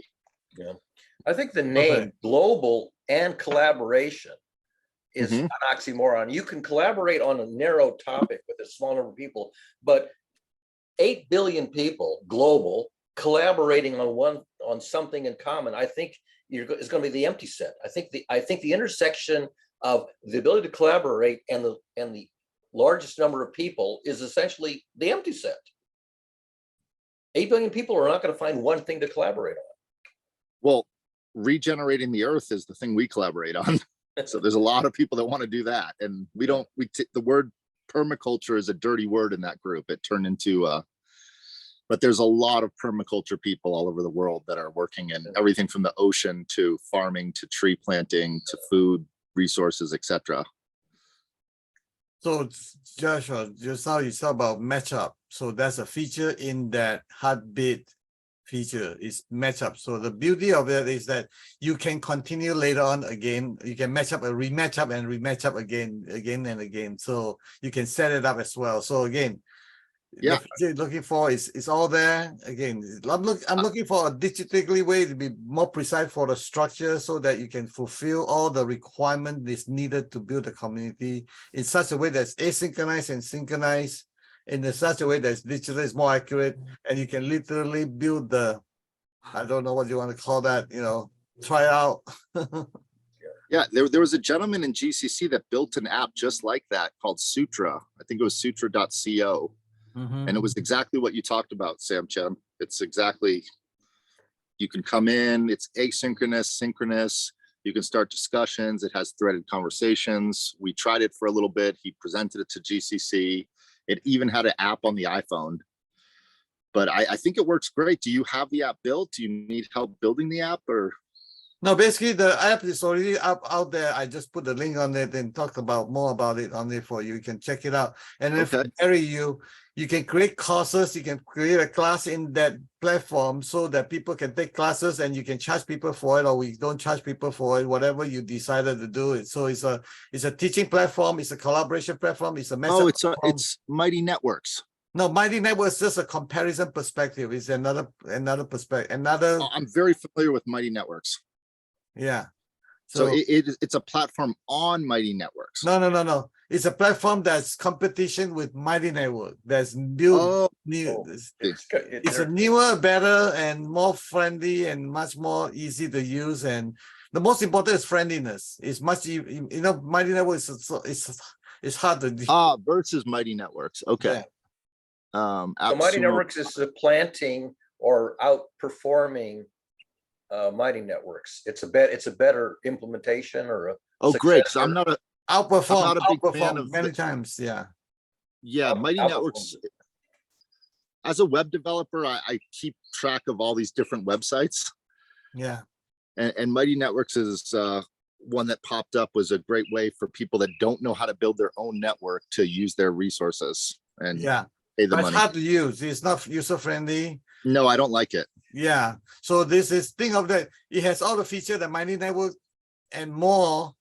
Yeah. I think the name global and collaboration is an oxymoron. You can collaborate on a narrow topic with a small number of people, but 8 billion people global collaborating on something in common, I think it's going to be the empty set. I think the intersection of the ability to collaborate and the largest number of people is essentially the empty set. 8 billion people are not going to find one thing to collaborate on. Well, regenerating the earth is the thing we collaborate on. So there's a lot of people that want to do that, and the word permaculture is a dirty word in that group. It turned into but there's a lot of permaculture people all over the world that are working in everything from the ocean to farming to tree planting to food resources, etc. So Joshua, just now you talk about matchup. So that's a feature in that heartbeat feature is matchup. So the beauty of it is that you can continue later on again. You can match up and rematch up and rematch up again and again. So you can set it up as well. So again, the feature you're looking for is all there. Again, I'm looking for a digitally way to be more precise for the structure so that you can fulfill all the requirement that's needed to build a community in such a way that's asynchronous and synchronized, in such a way that's digital is more accurate, and you can literally build the, I don't know what you want to call that, try out. Yeah, there was a gentleman in GCC that built an app just like that called Sutra. I think it was sutra.co. And it was exactly what you talked about, Sam Chem. It's exactly, you can come in, it's asynchronous, synchronous. You can start discussions. It has threaded conversations. We tried it for a little bit. He presented it to GCC. It even had an app on the iPhone. But I think it works great. Do you have the app built? Do you need help building the app, or? No, basically the app is already out there. I just put the link on it and talk about more about it on there for you. You can check it out. And if you can create courses, you can create a class in that platform so that people can take classes and you can charge people for it, or we don't charge people for it, whatever you decided to do it. So it's a teaching platform, it's a collaboration platform, it's a message. It's Mighty Networks. No, Mighty Networks is just a comparison perspective. It's another perspective. I'm very familiar with Mighty Networks. Yeah. So it's a platform on Mighty Networks. No. It's a platform that's competition with Mighty Network. That's new. It's a newer, better, and more friendly, and much more easy to use. And the most important is friendliness. It's much, Mighty Networks it's hard to versus Mighty Networks. Okay. Yeah. So Mighty Networks is supplanting or outperforming Mighty Networks. It's a better implementation or a great. Because I'm not a big fan of many times. Yeah, Mighty Networks. As a web developer, I keep track of all these different websites. Yeah. And Mighty Networks is one that popped up, was a great way for people that don't know how to build their own network to use their resources and pay the money. It's hard to use. It's not user friendly. No, I don't like it. Yeah. So this is think of that. It has all the features that Mighty Network and more,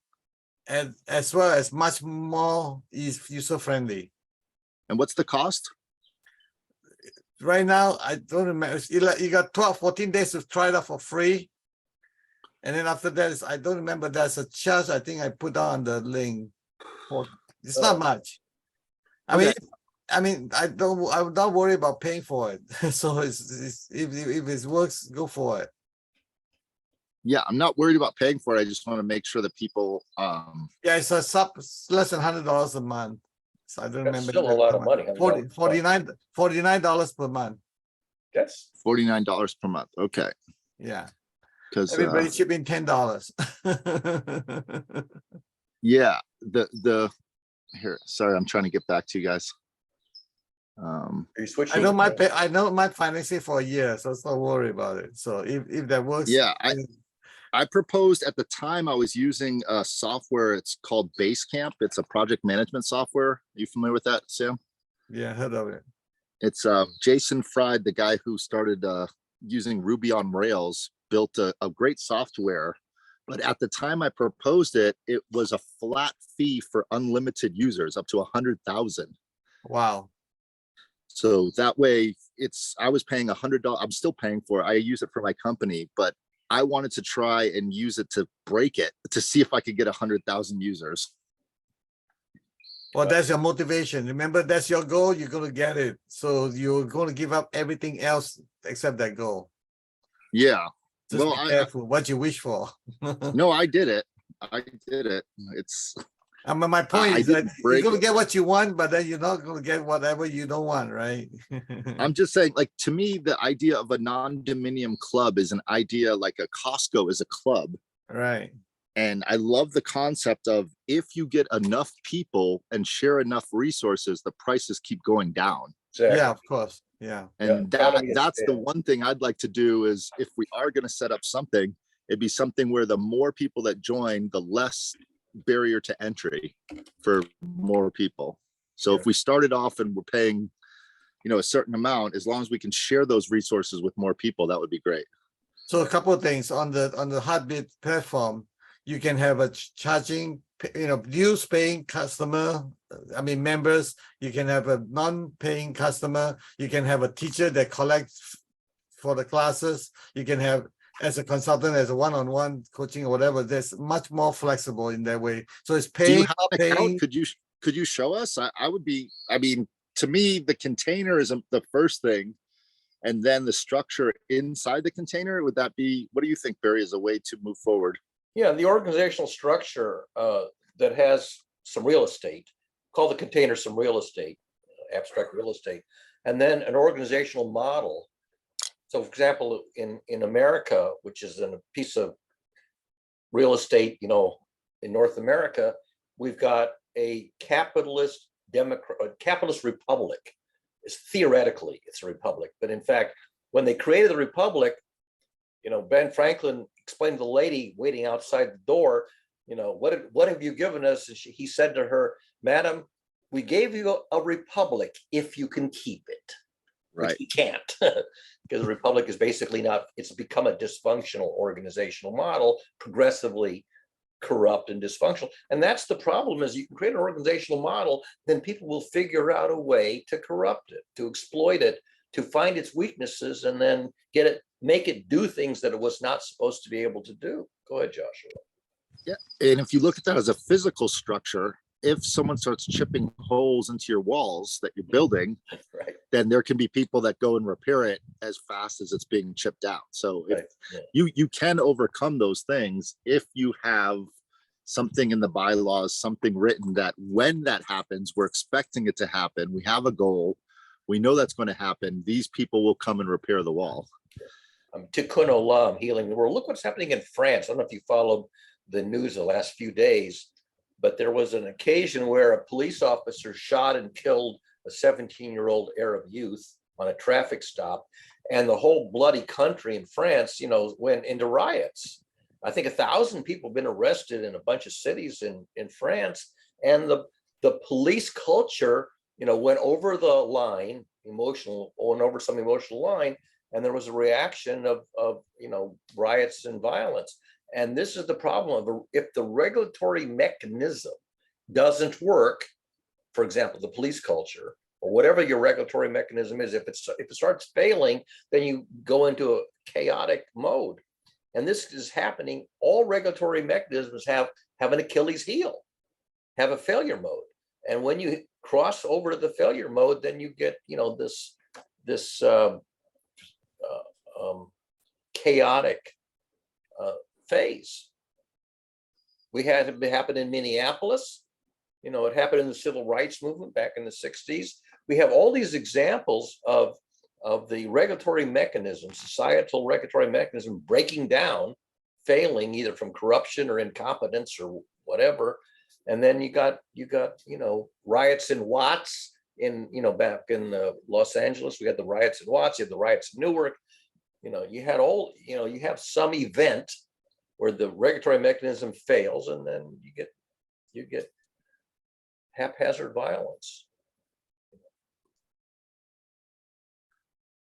and as well as much more is user friendly. And what's the cost? Right now, I don't remember. You got 14 days to try it out for free. And then after that, I don't remember. There's a charge. I think I put on the link. It's not much. I mean, I mean, I'm not worried about paying for it. So it's if it works, go for it. Yeah, I'm not worried about paying for it. I just want to make sure that people, Yeah, it's a less than $100 a month. So I don't That's remember. still a lot of money. I mean, $49 per month. That's $49 per month. Okay. Yeah. Because Everybody shipping $10. yeah, here, sorry, I'm trying to get back to you guys. are you switching? I know my financing for a year, so let's not worry about it. So if that works, Yeah, I proposed at the time I was using a software. It's called Basecamp. It's a project management software. Are you familiar with that, Sam? yeah, heard of it. It's Jason Fried, the guy who started using Ruby on Rails, built a great software. But at the time I proposed it, it was a flat fee for unlimited users up to 100,000. Wow. So that way I was paying $100. I'm still paying for it. I use it for my company, but I wanted to try and use it to break it to see if I could get 100,000 users. Well, that's your motivation. Remember, that's your goal. You're going to get it. So you're going to give up everything else except that goal. Yeah. Just well, be careful what you wish for. No, I did it. I did it. It's. My point is that you're going to get what you want, but then you're not going to get whatever you don't want, right? I'm just saying, like, to me, the idea of a non-dominium club is an idea like a Costco is a club. Right. And I love the concept of if you get enough people and share enough resources, the prices keep going down. Exactly. Yeah, of course. Yeah. And that's the one thing I'd like to do is if we are going to set up something, it'd be something where the more people that join, the less barrier to entry for more people. So if we started off and we're paying, a certain amount, as long as we can share those resources with more people, that would be great. So a couple of things on the Heartbeat platform, you can have a charging, dues paying customer, members. You can have a non-paying customer. You can have a teacher that collects for the classes. You can have as a consultant, as a one-on-one coaching or whatever. There's much more flexible in that way. So it's paying. Do you have an account? Could you show us? I would be. To me, the container is the first thing, and then the structure inside the container. Would that be? What do you think, Barry, is a way to move forward? Yeah, the organizational structure that has some real estate, call the container some real estate, abstract real estate, and then an organizational model. So, for example, in America, which is in a piece of real estate, in North America, we've got a capitalist republic. Theoretically, it's a republic, but in fact, when they created the republic, Ben Franklin explained to the lady waiting outside the door, what have you given us? And he said to her, "Madam, we gave you a republic if you can keep it." Right. Which we can't, because the republic is basically it's become a dysfunctional organizational model, progressively corrupt and dysfunctional. And that's the problem, is you can create an organizational model, then people will figure out a way to corrupt it, to exploit it, to find its weaknesses, and then make it do things that it was not supposed to be able to do. Go ahead, Joshua. Yeah, and if you look at that as a physical structure, if someone starts chipping holes into your walls that you're building, right, then there can be people that go and repair it as fast as it's being chipped out. So you can overcome those things if you have something in the bylaws, something written that when that happens, we're expecting it to happen. We have a goal. We know that's going to happen. These people will come and repair the wall. Tikkun Olam, healing the world. Look what's happening in France. I don't know if you followed the news the last few days, but there was an occasion where a police officer shot and killed a 17-year-old Arab youth on a traffic stop, and the whole bloody country in France, went into riots. I think 1,000 people have been arrested in a bunch of cities in France, and the police culture, went over the line, went over some emotional line, and there was a reaction of riots and violence. And this is the problem of if the regulatory mechanism doesn't work, for example, the police culture or whatever your regulatory mechanism is, if it starts failing, then you go into a chaotic mode. And this is happening. All regulatory mechanisms have an Achilles heel, have a failure mode. And when you cross over to the failure mode, then you get, this chaotic phase. We had it happen in Minneapolis. It happened in the civil rights movement back in the 60s. We have all these examples of the regulatory mechanism, societal regulatory mechanism breaking down, failing either from corruption or incompetence or whatever. And then you got riots in Watts back in Los Angeles. We had the riots in Watts, you had the riots in Newark. You had you have some event where the regulatory mechanism fails, and then you get haphazard violence.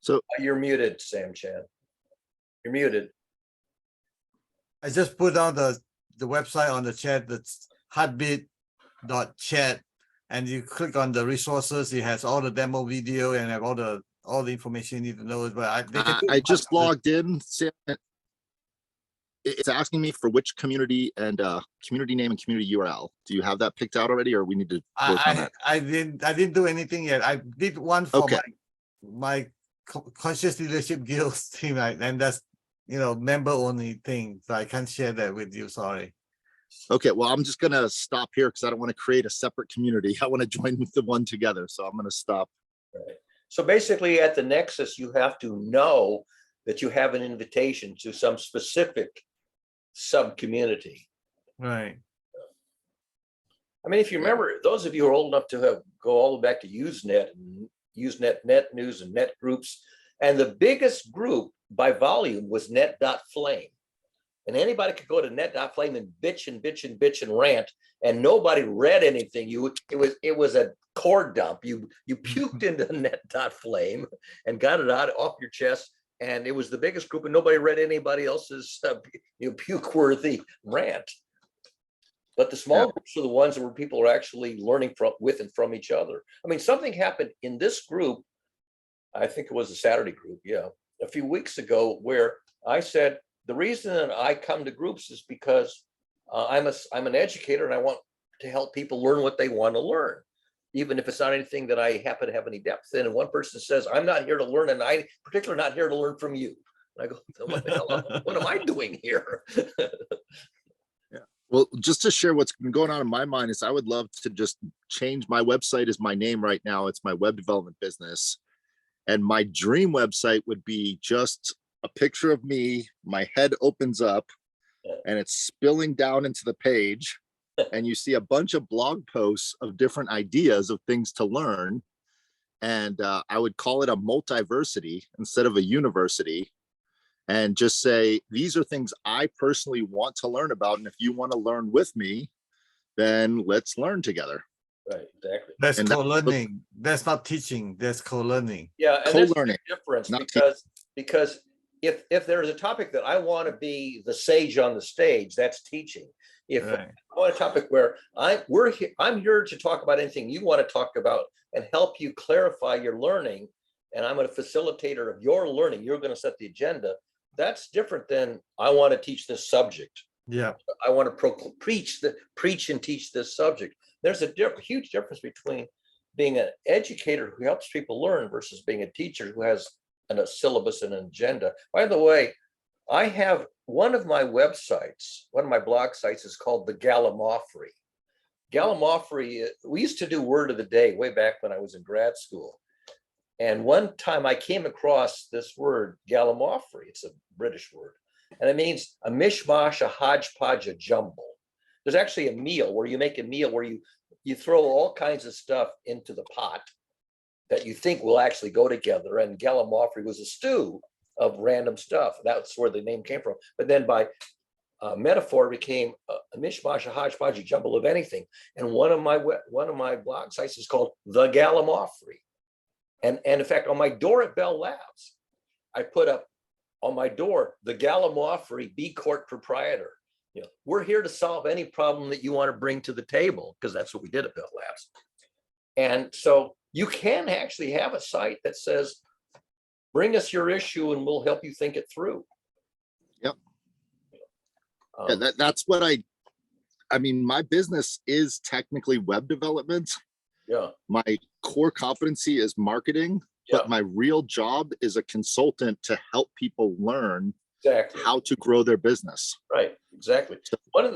So You're muted, Sam Chan. You're muted. I just put down the website on the chat. That's heartbeat.chat, and you click on the resources. It has all the demo video and have all the information you need to know. But I just logged in. Sam, it's asking me for which community and community name and community URL. Do you have that picked out already, or we need to work on that? I didn't do anything yet. I did one for Okay. my Conscious Leadership Guild team, and that's member only thing. So I can't share that with you. Sorry. Okay, well, I'm just gonna stop here because I don't want to create a separate community. I want to join with the one together. So I'm gonna stop. Right. So basically at the Nexus, you have to know that you have an invitation to some specific sub-community. Right. I mean, if you remember, those of you who are old enough to go all the way back to Usenet, and Usenet, Net News, and Net Groups, and the biggest group by volume was Net.Flame. And anybody could go to Net.Flame and bitch and bitch and bitch and rant, and nobody read anything. It was a core dump. You puked into Net.Flame and got it out off your chest, and it was the biggest group, and nobody read anybody else's puke-worthy rant. But the small groups are the ones where people are actually learning with and from each other. I mean, something happened in this group, I think it was a Saturday group, a few weeks ago, where I said, the reason that I come to groups is because I'm an educator and I want to help people learn what they want to learn, even if it's not anything that I happen to have any depth in. And one person says, I'm not here to learn, and I particularly not here to learn from you. And I go, what am I doing here? Well, just to share what's been going on in my mind is I would love to just change my website is my name right now. It's my web development business. And my dream website would be just a picture of me, my head opens up and it's spilling down into the page. And you see a bunch of blog posts of different ideas of things to learn. And I would call it a multiversity instead of a university. And just say, these are things I personally want to learn about. And if you want to learn with me, then let's learn together. Right, exactly. That's co-learning. That's not teaching. That's co-learning. Yeah, and co-learning, there's a difference not because if there's a topic that I want to be the sage on the stage, that's teaching. If I want a topic where I'm here to talk about anything you want to talk about and help you clarify your learning, and I'm a facilitator of your learning, you're going to set the agenda. That's different than I want to teach this subject. Yeah, I want to preach and teach this subject. There's a huge difference between being an educator who helps people learn versus being a teacher who has a syllabus and an agenda. By the way, I have one of my websites, one of my blog sites is called the Gallimaufry. Gallimaufry, we used to do word of the day way back when I was in grad school. And one time I came across this word, Gallimaufry. It's a British word. And it means a mishmash, a hodgepodge, a jumble. There's actually a meal where you make a meal where you throw all kinds of stuff into the pot that you think will actually go together. And Gallimaufry was a stew of random stuff. That's where the name came from. But then by metaphor, it became a mishmash, a hodgepodge, a jumble of anything. And one of my blog sites is called the Gallimaufry. And in fact, on my door at Bell Labs, I put up on my door, the Gallimaufry B Kort proprietor. We're here to solve any problem that you want to bring to the table, because that's what we did at Bell Labs. And so you can actually have a site that says, bring us your issue and we'll help you think it through. Yep. That's what I mean, my business is technically web development, Yeah. My core competency is marketing, Yeah. but my real job is a consultant to help people learn Exactly. how to grow their business. Right. Exactly.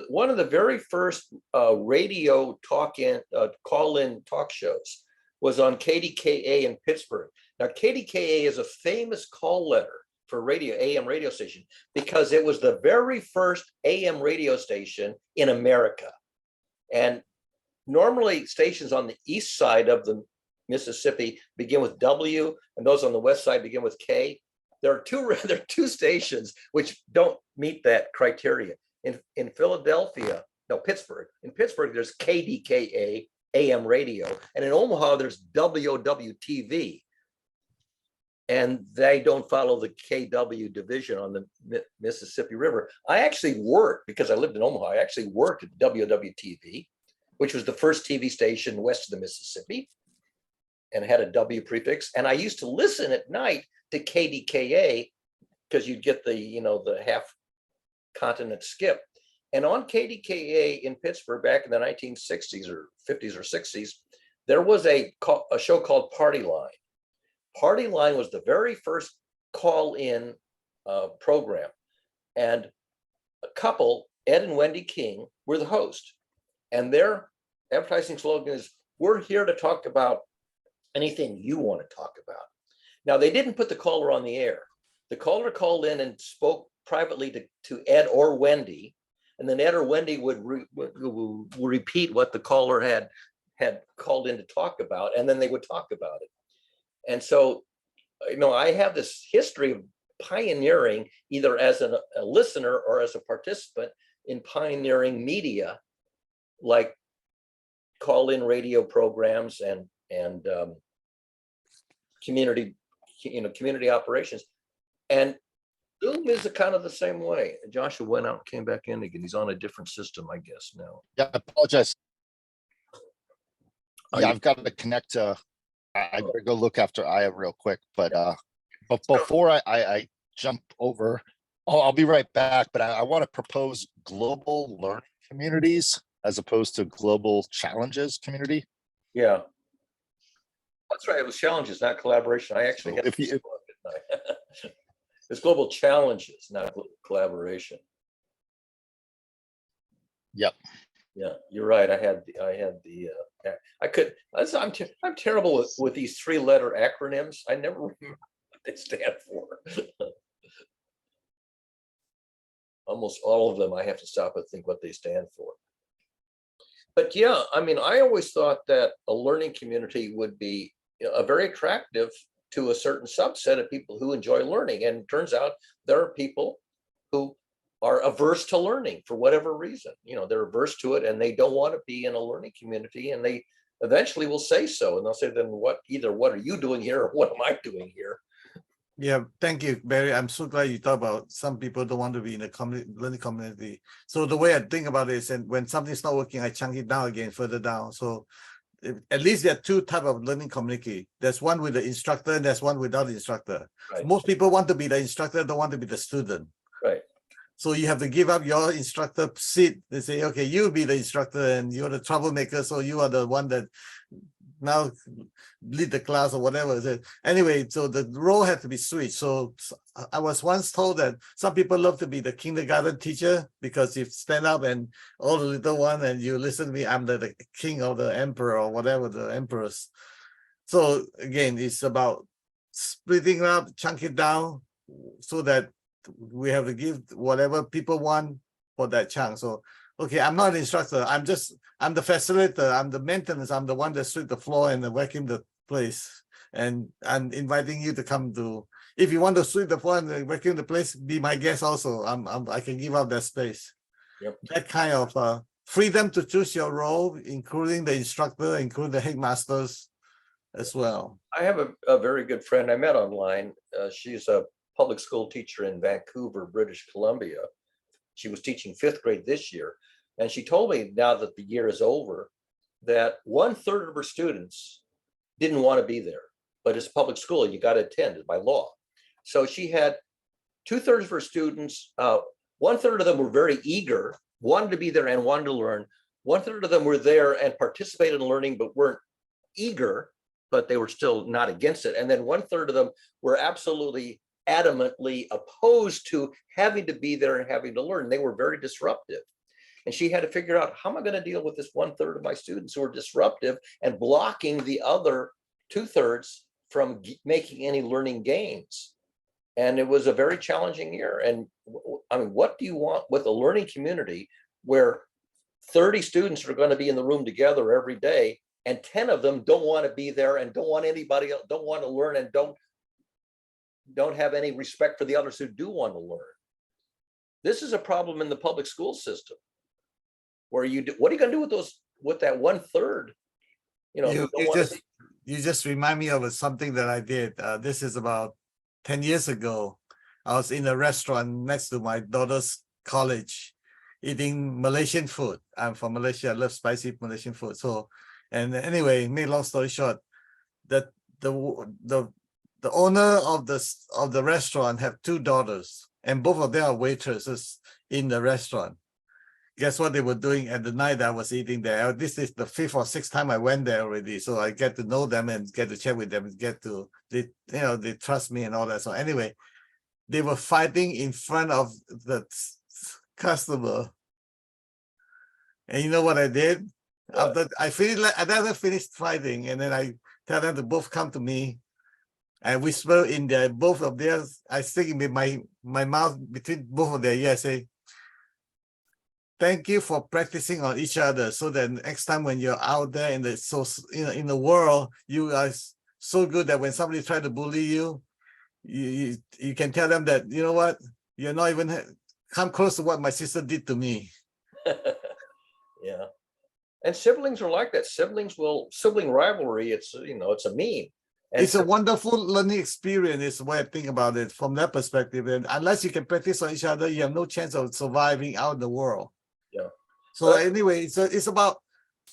One of the very first radio call-in talk shows was on KDKA in Pittsburgh. Now, KDKA is a famous call letter for AM radio station, because it was the very first AM radio station in America. And normally stations on the east side of the Mississippi begin with W, and those on the west side begin with K. There are two stations which don't meet that criteria. In Philadelphia, no, Pittsburgh. In Pittsburgh, there's KDKA AM radio, and in Omaha, there's WOWTV. And they don't follow the KW division on the Mississippi River. I actually worked, because I lived in Omaha, I actually worked at WWTV, which was the first TV station west of the Mississippi, and had a W prefix. And I used to listen at night to KDKA, because you'd get the half continent skip. And on KDKA in Pittsburgh back in the 1960s or 50s or 60s, there was a show called Party Line. Party Line was the very first call-in program. And a couple, Ed and Wendy King, were the host. And their advertising slogan is, "We're here to talk about anything you want to talk about." Now, they didn't put the caller on the air. The caller called in and spoke privately to Ed or Wendy, and then Ed or Wendy would repeat what the caller had called in to talk about, and then they would talk about it. And so, I have this history of pioneering, either as a listener or as a participant in pioneering media, like call-in radio programs and community operations. And Zoom is kind of the same way. Joshua went out and came back in again. He's on a different system, I guess, now. Yeah, I apologize. Yeah, I've got to connect to, I better go look after Aya real quick, but before I jump over, I'll be right back, but I want to propose global learning communities as opposed to global challenges community. Yeah. That's right. It was challenges, not collaboration. I actually had it's global challenges, not collaboration. Yep. Yeah, you're right. I'm terrible with these 3-letter acronyms. I never remember what they stand for. Almost all of them, I have to stop and think what they stand for. But yeah, I always thought that a learning community would be very attractive to a certain subset of people who enjoy learning. And it turns out there are people who are averse to learning for whatever reason. They're averse to it and they don't want to be in a learning community, and they eventually will say so. And they'll say, then what are you doing here, or what am I doing here? Yeah, thank you, Barry. I'm so glad you talk about some people don't want to be in a learning community. So the way I think about it is, and when something's not working, I chunk it down again, further down. So at least there are two types of learning community. There's one with the instructor and there's one without the instructor. Right. Most people want to be the instructor, don't want to be the student. Right. So you have to give up your instructor seat. They say, okay, you be the instructor and you're the troublemaker, so you are the one that now lead the class or whatever. Anyway, so the role had to be switched. So I was once told that some people love to be the kindergarten teacher, because you stand up and all the little one and you listen to me, I'm the king or the emperor or whatever, the empress. So again, it's about splitting up, chunk it down, so that we have to give whatever people want for that chunk. So okay, I'm not an instructor. I'm the facilitator. I'm the maintenance. I'm the one that sweep the floor and vacuum the place. And I'm inviting you to come to, if you want to sweep the floor and vacuum the place, be my guest also. I can give up that space. Yep. That kind of freedom to choose your role, including the instructor, including the headmasters as well. I have a very good friend I met online. She's a public school teacher in Vancouver, British Columbia. She was teaching 5th grade this year. And she told me, now that the year is over, that 1/3 of her students didn't want to be there. But it's a public school, you got to attend it by law. So she had 2/3 of her students, 1/3 of them were very eager, wanted to be there and wanted to learn. 1/3 of them were there and participated in learning, but weren't eager, but they were still not against it. And then 1/3 of them were absolutely adamantly opposed to having to be there and having to learn. They were very disruptive. And she had to figure out, how am I going to deal with this 1/3 of my students who are disruptive and blocking the other 2/3 from making any learning gains? And it was a very challenging year. And I mean, what do you want with a learning community where 30 students are going to be in the room together every day, and 10 of them don't want to be there and don't want anybody else, don't want to learn, and don't have any respect for the others who do want to learn? This is a problem in the public school system, where what are you going to do with with that 1/3? You know, you just remind me of something that I did. This is about 10 years ago. I was in a restaurant next to my daughter's college, eating Malaysian food. I'm from Malaysia. I love spicy Malaysian food. So, and anyway, make long story short, that the owner of the restaurant have 2 daughters, and both of them are waitresses in the restaurant. Guess what they were doing at the night I was eating there? This is the 5th or 6th time I went there already. So I get to know them and get to chat with them and they trust me and all that. So anyway, they were fighting in front of the customer. And you know what I did? What? After I finished fighting, and then I tell them to both come to me. I whisper in their, both of theirs, I stick in my mouth between both of their ears, say, thank you for practicing on each other, so that next time when you're out there in the world, you are so good that when somebody tries to bully you, you can tell them that, you know what, you're not even come close to what my sister did to me. Yeah. And siblings are like that. Sibling rivalry, it's a meme. And it's a wonderful learning experience, is the way I think about it from that perspective. And unless you can practice on each other, you have no chance of surviving out in the world. Yeah. So anyway, so it's about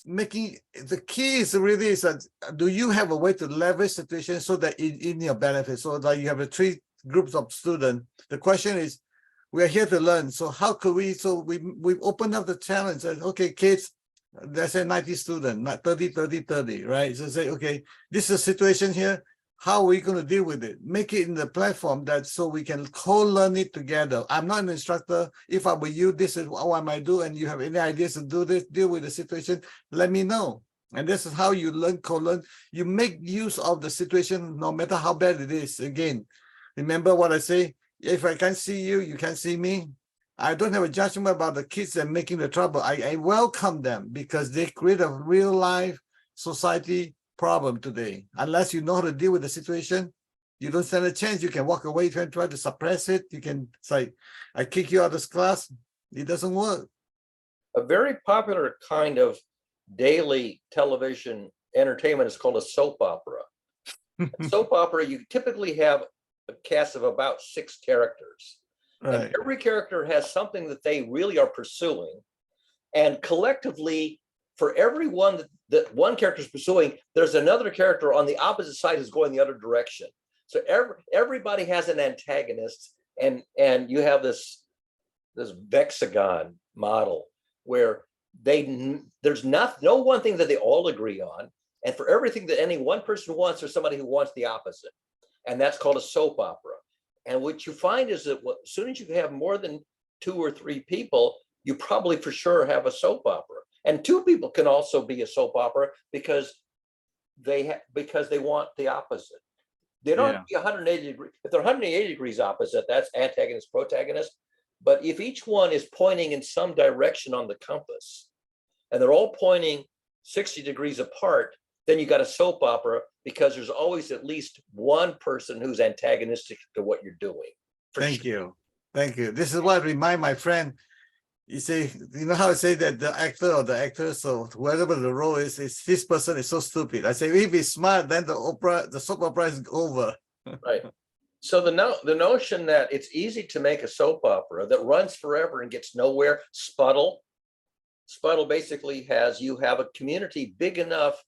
making, the key is really do you have a way to leverage situations so that in your benefit? So like you have the 3 groups of students. The question is, we are here to learn. So how could we, so we open up the challenge and, okay, kids, let's say 90 students, not 30, right? So say, okay, this is a situation here. How are we going to deal with it? Make it in the platform that so we can co-learn it together. I'm not an instructor. If I were you, this is what I might do, and you have any ideas to do this, deal with the situation, let me know. And this is how you learn, co-learn. You make use of the situation, no matter how bad it is. Again, remember what I say, if I can't see you, you can't see me. I don't have a judgment about the kids that making the trouble. I welcome them because they create a real life society problem today. Unless you know how to deal with the situation, you don't stand a chance. You can walk away and try to suppress it. You can say, I kick you out of this class. It doesn't work. A very popular kind of daily television entertainment is called a soap opera. A soap opera, you typically have a cast of about 6 characters. Right. And every character has something that they really are pursuing. And collectively, for every one that one character is pursuing, there's another character on the opposite side who's going the other direction. So everybody has an antagonist, and you have this vexagon model where there's no one thing that they all agree on, and for everything that any one person wants, there's somebody who wants the opposite, and that's called a soap opera. And what you find is that as soon as you have more than 2 or 3 people, you probably for sure have a soap opera. And 2 people can also be a soap opera because they want the opposite. They don't have to be 180 degrees. If they're 180 degrees opposite, that's antagonist, protagonist. But if each one is pointing in some direction on the compass, and they're all pointing 60 degrees apart, then you got a soap opera, because there's always at least one person who's antagonistic to what you're doing. Thank you. This is what I remind my friend. You say, you know how I say that the actor or the actress or whatever the role is this person is so stupid. I say, if he's smart, then the soap opera is over. Right. So the notion that it's easy to make a soap opera that runs forever and gets nowhere, Sputtle basically you have a community big enough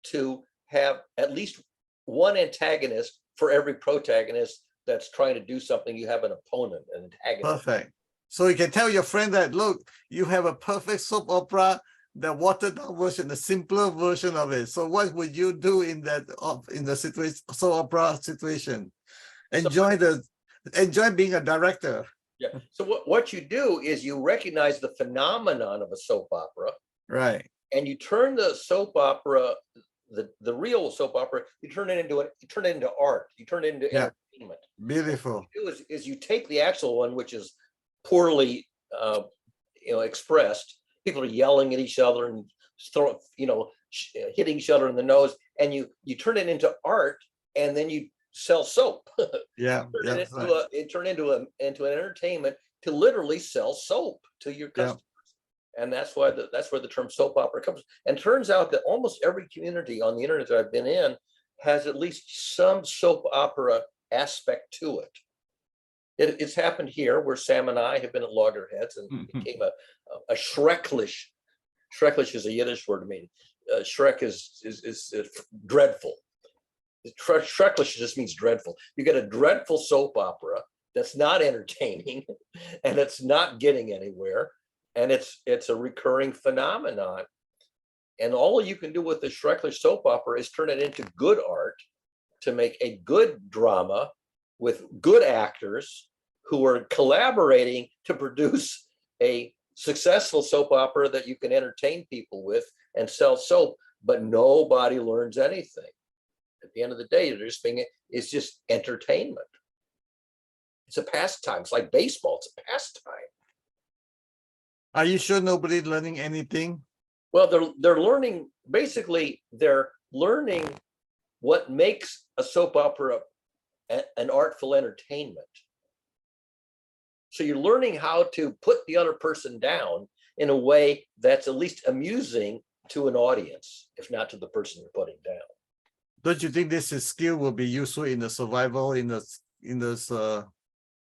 to have at least one antagonist for every protagonist that's trying to do something. You have an opponent, an antagonist. Perfect. So you can tell your friend that, look, you have a perfect soap opera the watered down version, the simpler version of it. So what would you do in that in the situation, soap opera situation? Enjoy being a director. Yeah. So what you do is you recognize the phenomenon of a soap opera, Right. and you turn the soap opera, the real soap opera, you turn it into art. You turn it into entertainment. Beautiful. What you do is you take the actual one, which is poorly expressed. People are yelling at each other and hitting each other in the nose, and you turn it into art, and then you sell soap. Yeah. It turned into an entertainment to literally sell soap to your customers. And that's where the term soap opera comes. And turns out that almost every community on the internet that I've been in has at least some soap opera aspect to it. It's happened here where Sam and I have been at Loggerheads and became a Shreklish. Shreklish is a Yiddish word to mean. Shrek is dreadful. Shreklish just means dreadful. You get a dreadful soap opera that's not entertaining and it's not getting anywhere, and it's a recurring phenomenon. And all you can do with the Shreklish soap opera is turn it into good art, to make a good drama with good actors who are collaborating to produce a successful soap opera that you can entertain people with and sell soap, but nobody learns anything. At the end of the day, it's just entertainment. It's a pastime. It's like baseball. It's a pastime. Are you sure nobody's learning anything? Well, they're learning, basically, they're learning what makes a soap opera an artful entertainment. So you're learning how to put the other person down in a way that's at least amusing to an audience, if not to the person you're putting down. Don't you think this skill will be useful in the survival in this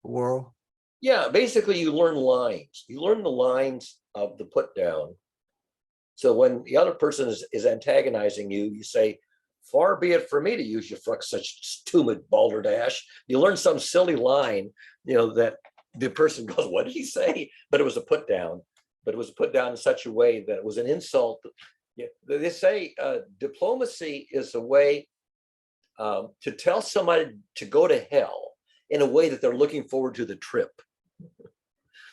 world? Yeah, basically you learn lines. You learn the lines of the put down. So when the other person is antagonizing you, you say, "Far be it for me to use you for such tumid balderdash." You learn some silly line, that the person goes, "What did he say?" But it was a put down. But it was put down in such a way that it was an insult. They say diplomacy is a way to tell somebody to go to hell in a way that they're looking forward to the trip.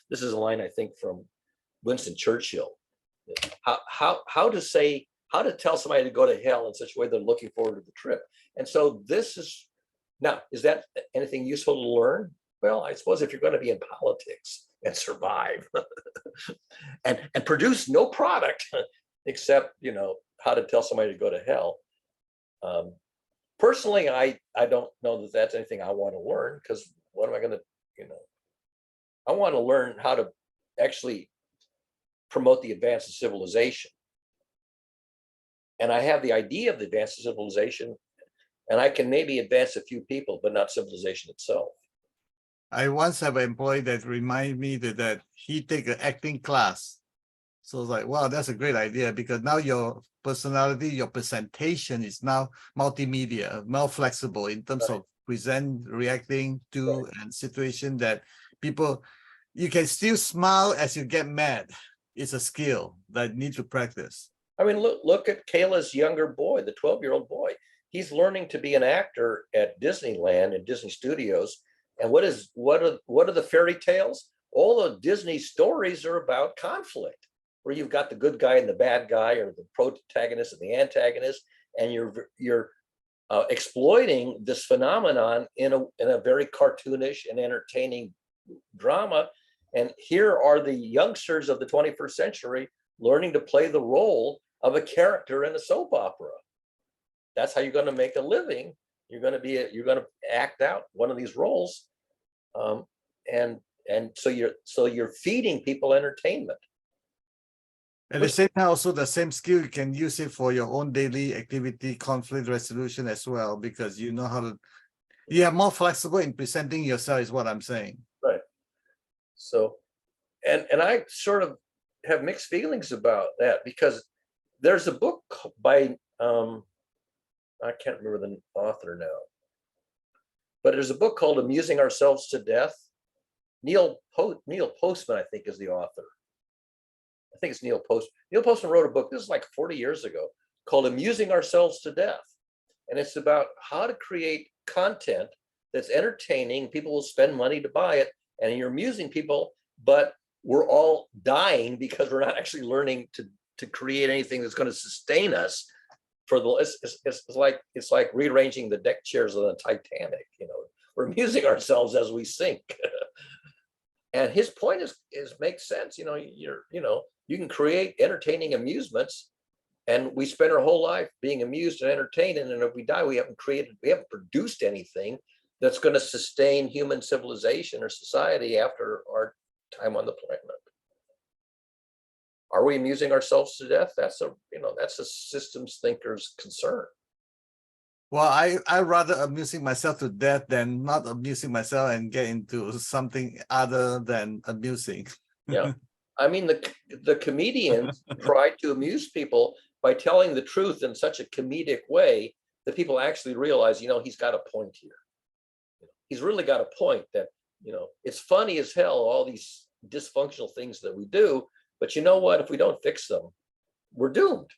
This is a line, I think, from Winston Churchill. How to tell somebody to go to hell in such a way they're looking forward to the trip. And so is that anything useful to learn? Well, I suppose if you're going to be in politics and survive and produce no product except, how to tell somebody to go to hell. Personally, I don't know that that's anything I want to learn, because what am I going to, I want to learn how to actually promote the advance of civilization. And I have the idea of the advance of civilization, and I can maybe advance a few people, but not civilization itself. I once have an employee that reminded me that he take an acting class. So it's like, wow, that's a great idea, because now your personality, your presentation is now multimedia, more flexible in terms of reacting to and situation that you can still smile as you get mad. It's a skill that you need to practice. I mean, look at Kayla's younger boy, the 12-year-old boy. He's learning to be an actor at Disneyland and Disney Studios. And what are the fairy tales? All the Disney stories are about conflict, where you've got the good guy and the bad guy, or the protagonist and the antagonist, and you're exploiting this phenomenon in a very cartoonish and entertaining drama. And here are the youngsters of the 21st century learning to play the role of a character in a soap opera. That's how you're going to make a living. You're going to act out one of these roles, and so you're feeding people entertainment. At the same time, also the same skill, you can use it for your own daily activity, conflict resolution as well, because you are more flexible in presenting yourself, is what I'm saying. Right. So, and I sort of have mixed feelings about that, because there's a book by, I can't remember the author now, but there's a book called Amusing Ourselves to Death. Neil Postman, I think, is the author. I think it's Neil Post. Neil Postman wrote a book, this is like 40 years ago, called Amusing Ourselves to Death. And it's about how to create content that's entertaining. People will spend money to buy it, and you're amusing people, but we're all dying because we're not actually learning to create anything that's going to sustain us for the, it's like rearranging the deck chairs on the Titanic, you know, we're amusing ourselves as we sink. And his point is makes sense. You know, you can create entertaining amusements, and we spend our whole life being amused and entertained. And if we die, we haven't produced anything that's going to sustain human civilization or society after our time on the planet. Are we amusing ourselves to death? That's a systems thinker's concern. Well, I rather amusing myself to death than not amusing myself and get into something other than amusing. Yeah. I mean, the comedians try to amuse people by telling the truth in such a comedic way that people actually realize, you know, he's got a point here. He's really got a point that, you know, it's funny as hell, all these dysfunctional things that we do, but you know what? If we don't fix them, we're doomed.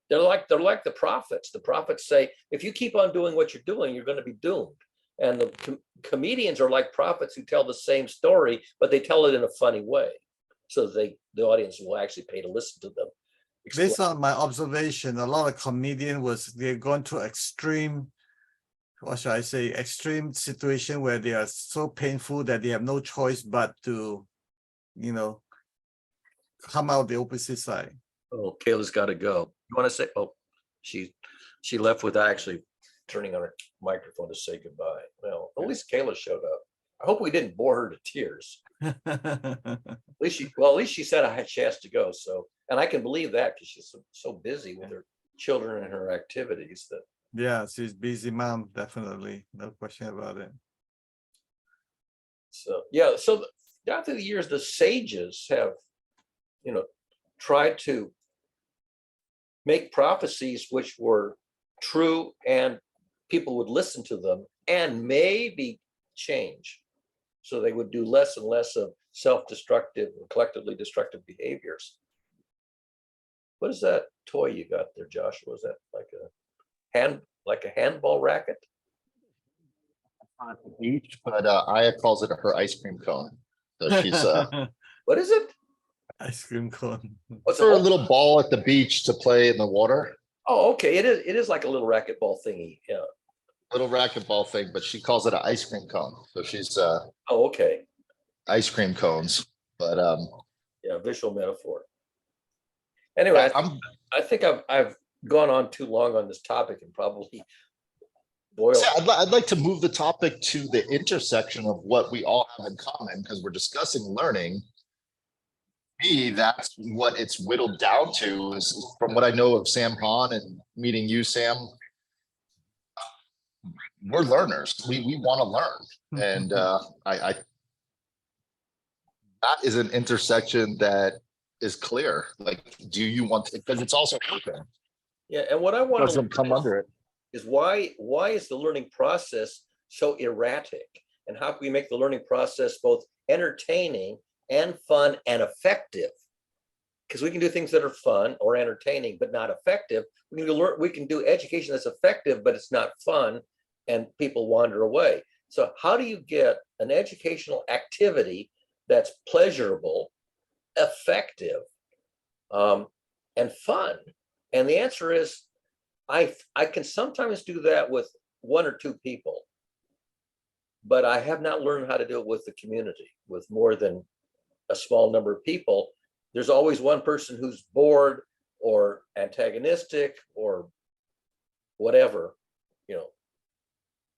They're like the prophets. The prophets say, if you keep on doing what you're doing, you're going to be doomed. And the comedians are like prophets who tell the same story, but they tell it in a funny way, so that the audience will actually pay to listen to them. Based on my observation, a lot of comedians they're going to extreme, what should I say, extreme situation where they are so painful that they have no choice but to, you know, come out the opposite side. Oh, Kayla's got to go. You want to say? Oh, she left without actually turning on her microphone to say goodbye. Well, at least Kayla showed up. I hope we didn't bore her to tears. At least she said she has to go. So, and I can believe that because she's so busy with her children and her activities that. Yeah, she's busy mom, definitely, no question about it. So yeah, so down through the years, the sages have, you know, tried to make prophecies which were true and people would listen to them and maybe change. So they would do less and less of self-destructive and collectively destructive behaviors. What is that toy you got there, Joshua? Is that like a handball racket? On the beach, but Aya calls it her ice cream cone. So she's What is it? Ice cream cone. What's for a little ball at the beach to play in the water. Oh, okay. It is like a little racquetball thingy. Yeah. Little racquetball thing, but she calls it an ice cream cone. So she's Oh, okay. ice cream cones. But Yeah, visual metaphor. Anyway, I think I've gone on too long on this topic and probably boiled. I'd like to move the topic to the intersection of what we all have in common, because we're discussing learning. Me, that's what it's whittled down to, is from what I know of Sam Hahn and meeting you, Sam. We're learners. We want to learn, and I that is an intersection that is clear. Like, do you want to? Because it's also open. Yeah, and what I want Doesn't come under it. is why is the learning process so erratic, and how can we make the learning process both entertaining and fun and effective? Because we can do things that are fun or entertaining but not effective. We can do education that's effective but it's not fun, and people wander away. So how do you get an educational activity that's pleasurable, effective, and fun? And the answer is, I can sometimes do that with one or two people, but I have not learned how to do it with the community, with more than a small number of people. There's always one person who's bored or antagonistic or whatever, you know.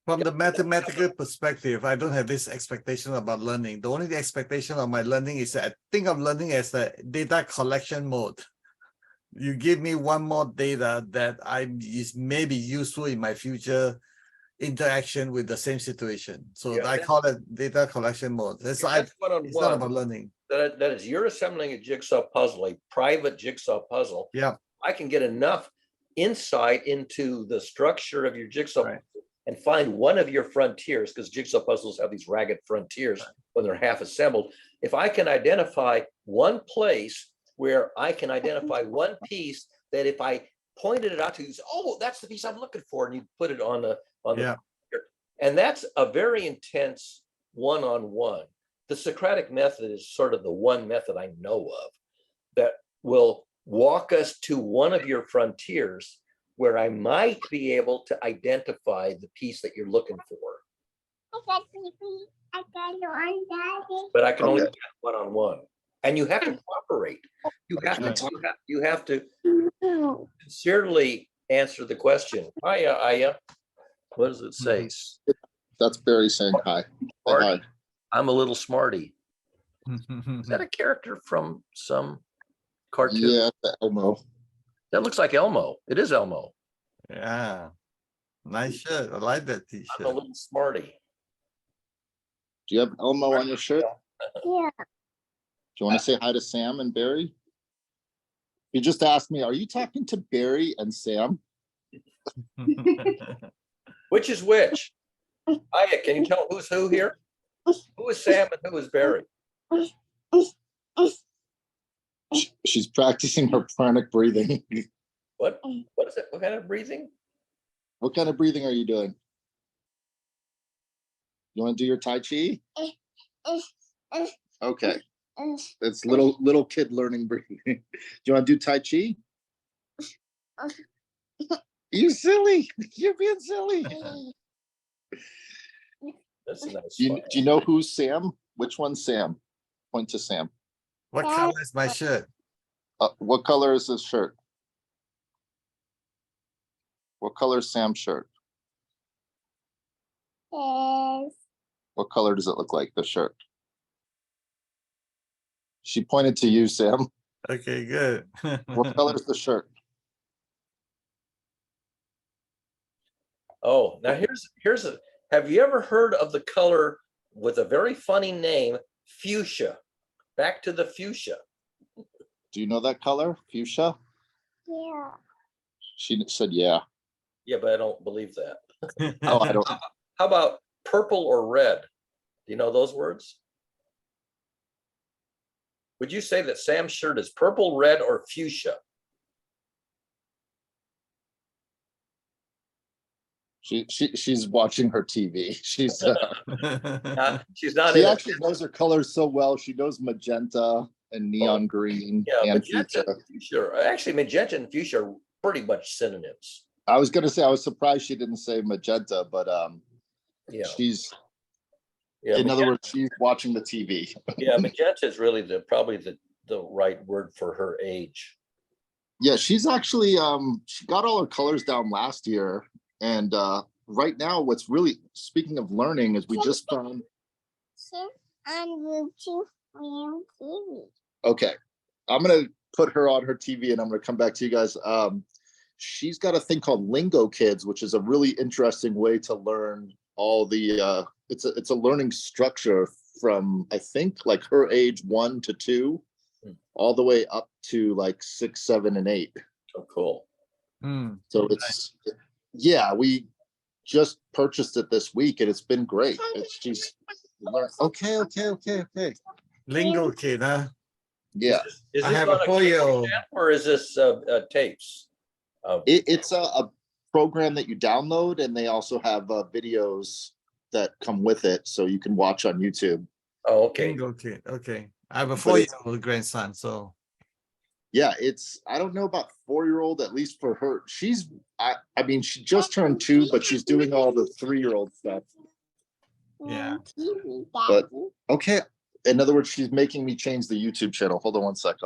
From the mathematical perspective, I don't have this expectation about learning. The only expectation of my learning is that I think of learning as a data collection mode. You give me one more data that is maybe useful in my future interaction with the same situation. So Yeah, I call it data collection mode. It's that's it's not about learning. That is, you're assembling a jigsaw puzzle, a private jigsaw puzzle. Yeah. I can get enough insight into the structure of your jigsaw Right. and find one of your frontiers, because jigsaw puzzles have these ragged frontiers when they're half assembled. If I can identify one place where I can identify one piece that if I pointed it out to you, oh, that's the piece I'm looking for, and you put it on the and that's a very intense one-on-one. The Socratic method is sort of the one method I know of that will walk us to one of your frontiers where I might be able to identify the piece that you're looking for. But I can only do one-on-one. And you have to cooperate. You have to sincerely answer the question. Hiya, Aya. What does it say? That's Barry saying hi. Hi. I'm a little smarty. Is that a character from some cartoon? Yeah, Elmo. That looks like Elmo. It is Elmo. Yeah. Nice shirt. I like that I'm a t-shirt. little smarty. Do you have Elmo on your shirt? Yeah. Do you want to say hi to Sam and Barry? You just asked me, are you talking to Barry and Sam? Which is which? Aya, can you tell who's who here? Who is Sam and who is Barry? She's practicing her pranic breathing. What is it? What kind of breathing? What kind of breathing are you doing? You want to do your Tai Chi? Okay. It's little kid learning breathing. Do you want to do Tai Chi? You silly. You're being silly. That's a nice Do smile. you know who's Sam? Which one's Sam? Point to Sam. What color is my shirt? What color is his shirt? What color is Sam's shirt? What color does it look like, the shirt? She pointed to you, Sam. Okay, good. What color is the shirt? Oh, now here's a. Have you ever heard of the color with a very funny name, fuchsia? Back to the fuchsia. Do you know that color, fuchsia? Yeah. She said, yeah. Yeah, but I don't believe that. Oh, I don't. How about purple or red? Do you know those words? Would you say that Sam's shirt is purple, red, or fuchsia? She's watching her TV. She's She's not. she in actually knows her colors so well. She knows magenta and neon green Yeah, and magenta fuchsia. and fuchsia. Actually, magenta and fuchsia are pretty much synonyms. I was gonna say I was surprised she didn't say magenta, but Yeah. she's Yeah. in other words, she's watching the TV. Yeah, magenta is really probably the right word for her age. Yeah, she's actually she got all her colors down last year. And right now, what's really, speaking of learning, is we just found. Okay, I'm gonna put her on her TV, and I'm gonna come back to you guys. She's got a thing called Lingo Kids, which is a really interesting way to learn all the. It's a learning structure from, I think, like her age 1 to 2, all the way up to like 6, 7, and 8. Oh, cool. So it's. Yeah, we just purchased it this week and it's been great. It's just okay. Lingo kid, huh? Yeah. Is I this have on a 4-year-old. or is this tapes? It's a program that you download, and they also have videos that come with it, so you can watch on YouTube. Oh, okay. Lingo kid. Okay. I have a 4-year-old grandson, so. Yeah, I don't know about 4-year-old, at least for her. I mean, she just turned 2, but she's doing all the 3-year-old stuff. Yeah. But okay. In other words, she's making me change the YouTube channel. Hold on one sec.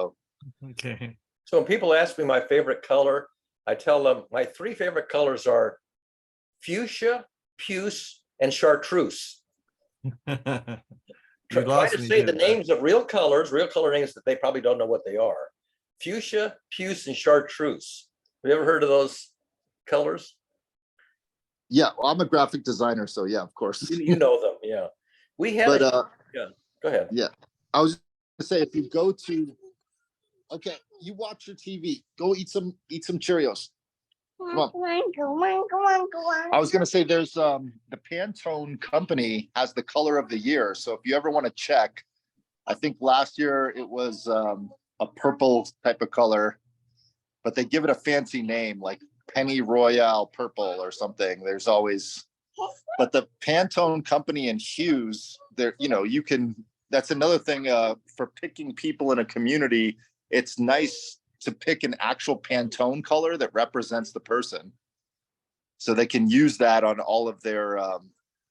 Okay. So when people ask me my favorite color, I tell them my 3 favorite colors are fuchsia, puce, and chartreuse. Try to say the names of real color names that they probably don't know what they are. Fuchsia, puce, and chartreuse. Have you ever heard of those colors? Yeah, well, I'm a graphic designer, so yeah, of course. You know them, yeah. We had. But yeah, go ahead. Yeah, I was gonna say, if you go to, okay, you watch your TV, go eat some Cheerios. I was gonna say there's the Pantone company has the color of the year. So if you ever want to check, I think last year it was a purple type of color, but they give it a fancy name like Penny Royale Purple or something. There's always, but the Pantone company and hues, there, you can, that's another thing for picking people in a community. It's nice to pick an actual Pantone color that represents the person. So they can use that on all of their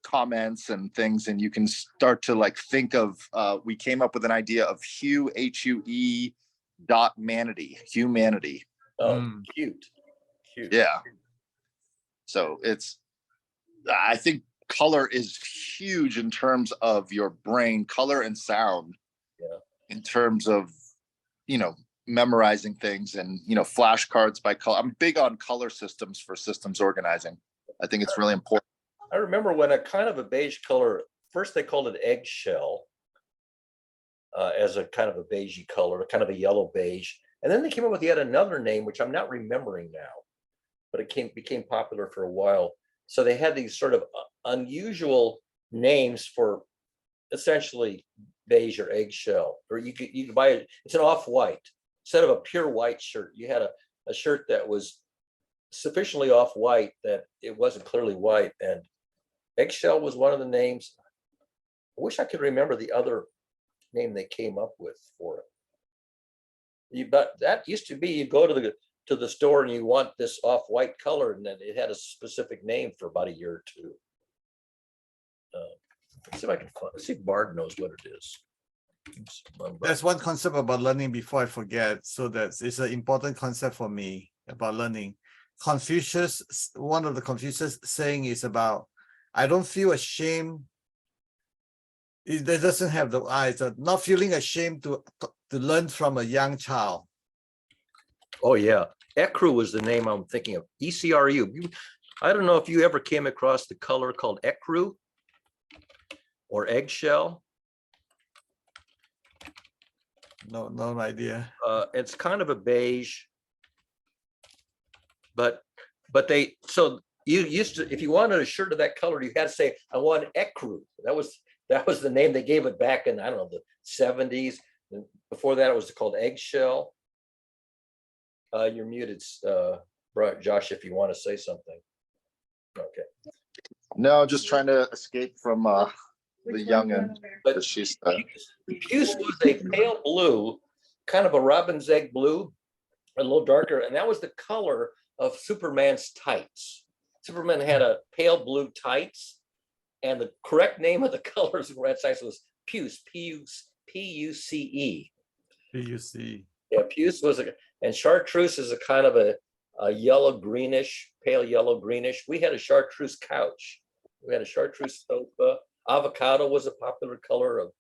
comments and things. And you can start to like think of, we came up with an idea of hue, H-U-E humanity. Oh, cute. Yeah. So I think color is huge in terms of your brain, color and sound. Yeah. In terms of, memorizing things and, flashcards by color. I'm big on color systems for systems organizing. I think it's really important. I remember when a kind of a beige color, first they called it Eggshell as a kind of a beigey color, kind of a yellow beige. And then they came up with yet another name, which I'm not remembering now, but it became popular for a while. So they had these sort of unusual names for essentially beige or eggshell, or you could buy it. It's an off-white. Instead of a pure white shirt, you had a shirt that was sufficiently off-white that it wasn't clearly white. And Eggshell was one of the names. I wish I could remember the other name they came up with for it. But that used to be, you go to the store and you want this off-white color, and then it had a specific name for about a year or two. Let's see if I can find, let's see if Bard knows what it is. There's one concept about learning before I forget. So it's an important concept for me about learning. Confucius, one of the Confucius saying is about, I don't feel ashamed. It doesn't have the eyes, not feeling ashamed to learn from a young child. Oh yeah, Ecru was the name I'm thinking of. ECRU. I don't know if you ever came across the color called Ecru or Eggshell. No idea. It's kind of a beige, but so you used to, if you wanted a shirt of that color, you had to say, I want Ecru. That was the name they gave it back in, I don't know, the 70s. And before that, it was called Eggshell. You're muted, Josh, if you want to say something. Okay. No, just trying to escape from the youngin. But she's Puce was a pale blue, kind of a robin's egg blue, a little darker, and that was the color of Superman's tights. Superman had a pale blue tights, and the correct name of the color of Superman's tights was Puce, P-U-C-E. P-U-C. Yeah, Puce was and chartreuse is a kind of a yellow greenish, pale yellow greenish. We had a chartreuse couch. We had a chartreuse sofa. Avocado was a popular color of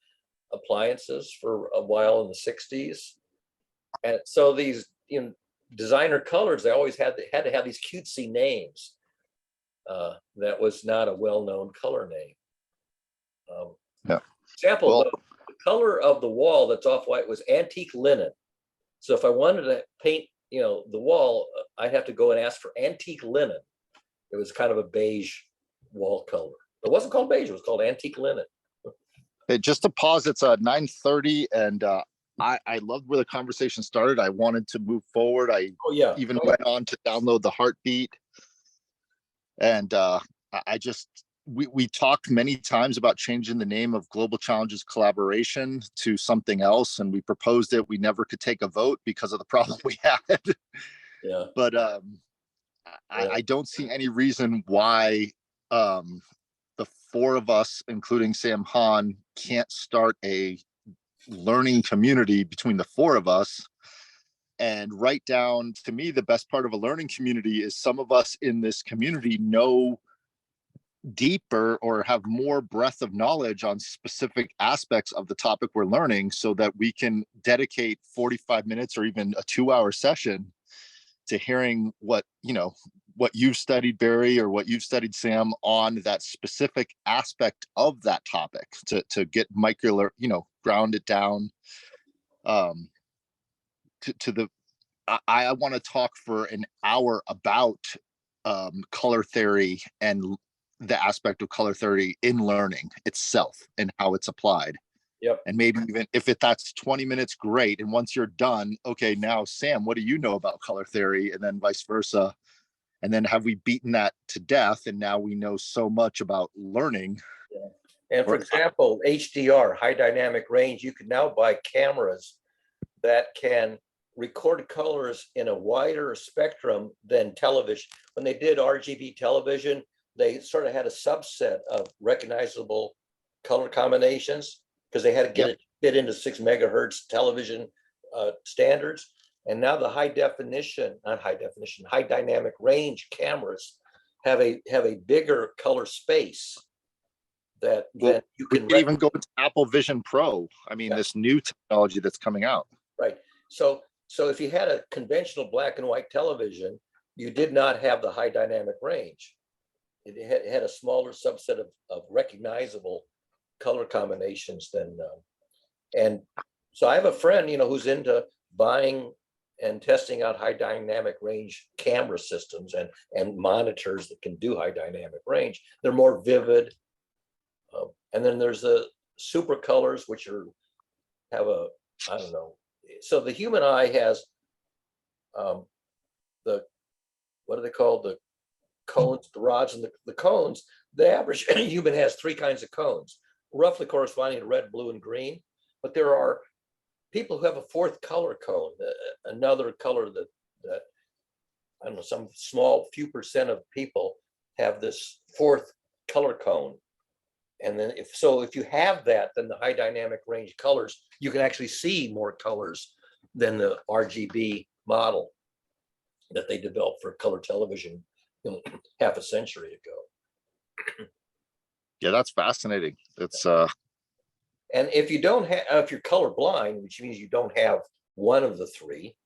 appliances for a while in the 60s. And so these designer colors, they always had to have these cutesy names. That was not a well-known color name. Yeah. Example, Well, the color of the wall that's off-white was antique linen. So if I wanted to paint, the wall, I'd have to go and ask for antique linen. It was kind of a beige wall color. It wasn't called beige, it was called antique linen. Hey, just to pause, it's 9:30, and I loved where the conversation started. I wanted to move forward. I even went on to download the heartbeat. And we talked many times about changing the name of Global Challenges Collaboration to something else, and we proposed it. We never could take a vote because of the problem we had. Yeah. But I don't see any reason why the four of us, including Sam Hahn, can't start a learning community between the four of us and write down. To me, the best part of a learning community is some of us in this community know deeper or have more breadth of knowledge on specific aspects of the topic we're learning, so that we can dedicate 45 minutes or even a 2-hour session to hearing what you've studied, Barry, or what you've studied, Sam, on that specific aspect of that topic, to get ground it down to the I want to talk for an hour about color theory and the aspect of color theory in learning itself and how it's applied. Yep. And maybe even if that's 20 minutes, great. And once you're done, okay, now Sam, what do you know about color theory? And then vice versa. And then have we beaten that to death? And now we know so much about learning. Yeah. And for example, HDR, high dynamic range, you can now buy cameras that can record colors in a wider spectrum than television. When they did RGB television, they sort of had a subset of recognizable color combinations because they had to get it fit into 6 megahertz television standards. And now the high dynamic range cameras have a bigger color space that you can even go into Apple Vision Pro. I mean, this new technology that's coming out. Right. So if you had a conventional black and white television, you did not have the high dynamic range. It had a smaller subset of recognizable color combinations than, and so I have a friend, who's into buying and testing out high dynamic range camera systems and monitors that can do high dynamic range. They're more vivid. And then there's the super colors, which have a, I don't know. So the human eye has what are they called? The cones, the rods and the cones. The average human has 3 kinds of cones, roughly corresponding to red, blue, and green. But there are people who have a 4th color cone, another color that I don't know, some small few percent of people have this 4th color cone. And then if you have that, then the high dynamic range colors, you can actually see more colors than the RGB model that they developed for color television half a century ago. Yeah, that's fascinating. It's and if you don't have, if you're colorblind, which means you don't have one of the 3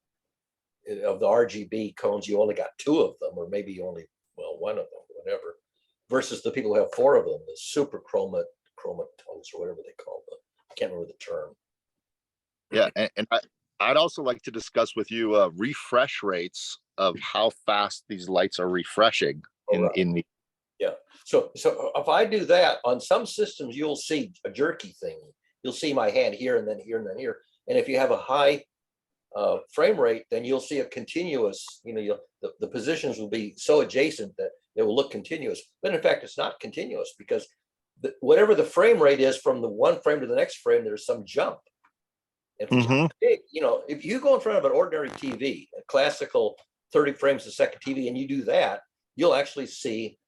of the RGB cones, you only got 2 of them, or maybe only, one of them, whatever, versus the people who have 4 of them, the super chromatones or whatever they call them. I can't remember the term. Yeah, and I'd also like to discuss with you refresh rates of how fast these lights are refreshing in the. Yeah. So if I do that on some systems, you'll see a jerky thing. You'll see my hand here and then here and then here. And if you have a high frame rate, then you'll see a continuous. The positions will be so adjacent that it will look continuous. But in fact, it's not continuous because whatever the frame rate is from the one frame to the next frame, there's some jump. If you go in front of an ordinary TV, a classical 30 frames a second TV, and you do that, you'll actually see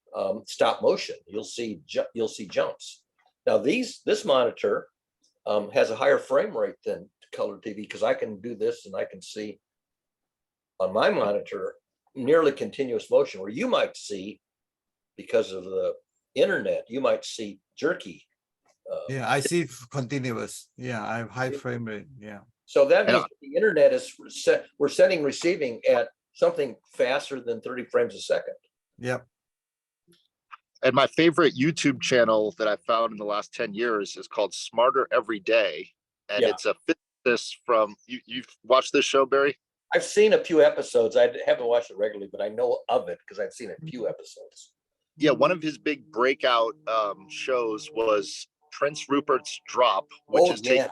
stop motion. You'll see jumps. Now this monitor has a higher frame rate than color TV because I can do this and I can see on my monitor nearly continuous motion, where you might see, because of the internet, you might see jerky. Yeah, I see continuous. Yeah, I have high frame rate. Yeah. So that means the internet is we're setting receiving at something faster than 30 frames a second. Yep. And my favorite YouTube channel that I found in the last 10 years is called Smarter Every Day. And it's a physicist from, you've watched this show, Barry? I've seen a few episodes. I haven't watched it regularly, but I know of it because I've seen a few episodes. Yeah, one of his big breakout shows was Prince Rupert's Drop, which is taking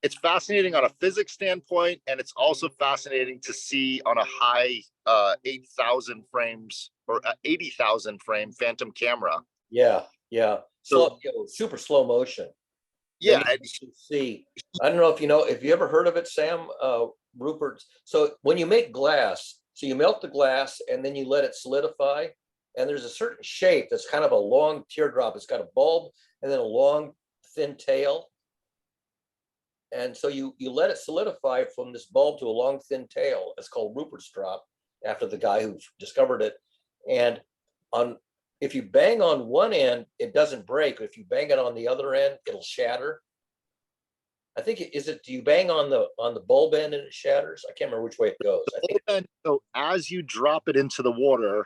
it's fascinating on a physics standpoint, and it's also fascinating to see on a high 8,000 frames or 80,000 frame phantom camera. Yeah. Super slow motion. Yeah, you can see. I don't know if you ever heard of it, Sam. Rupert's. So when you make glass, so you melt the glass and then you let it solidify, and there's a certain shape that's kind of a long teardrop. It's got a bulb and then a long thin tail. And so you let it solidify from this bulb to a long thin tail. It's called Rupert's drop, after the guy who discovered it. And if you bang on one end, it doesn't break. If you bang it on the other end, it'll shatter. I think do you bang on the bulb end and it shatters? I can't remember which way it goes. So as you drop it into the water,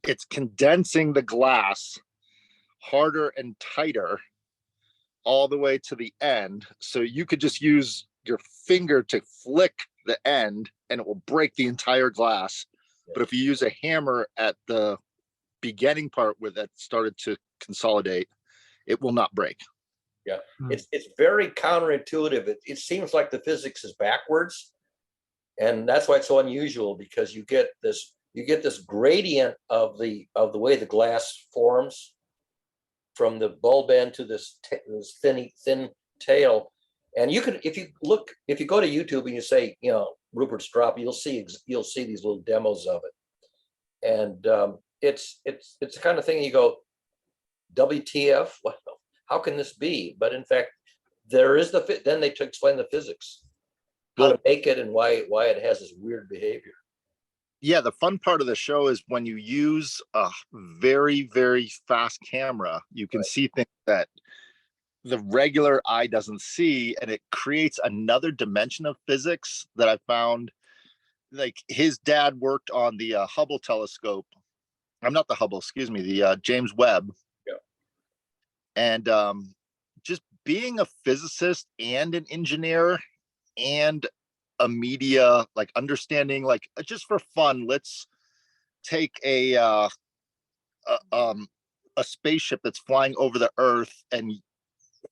it's condensing the glass harder and tighter all the way to the end. So you could just use your finger to flick the end and it will break the entire glass. But if you use a hammer at the beginning part where that started to consolidate, it will not break. Yeah, it's very counterintuitive. It seems like the physics is backwards, and that's why it's so unusual, because you get this gradient of the way the glass forms from the bulb end to this thin tail. And you can, if you go to YouTube and you say, Rupert's drop, you'll see these little demos of it, and it's the kind of thing you go, WTF? Well, how can this be? But in fact, there is then they explain the physics, how to make it and why it has this weird behavior. Yeah, the fun part of the show is when you use a very, very fast camera, you can see things that the regular eye doesn't see, and it creates another dimension of physics that I found. Like, his dad worked on the Hubble telescope. I'm not the Hubble, excuse me, the James Webb. Yeah. And just being a physicist and an engineer and a media, like, understanding, like, just for fun, let's take a spaceship that's flying over the Earth and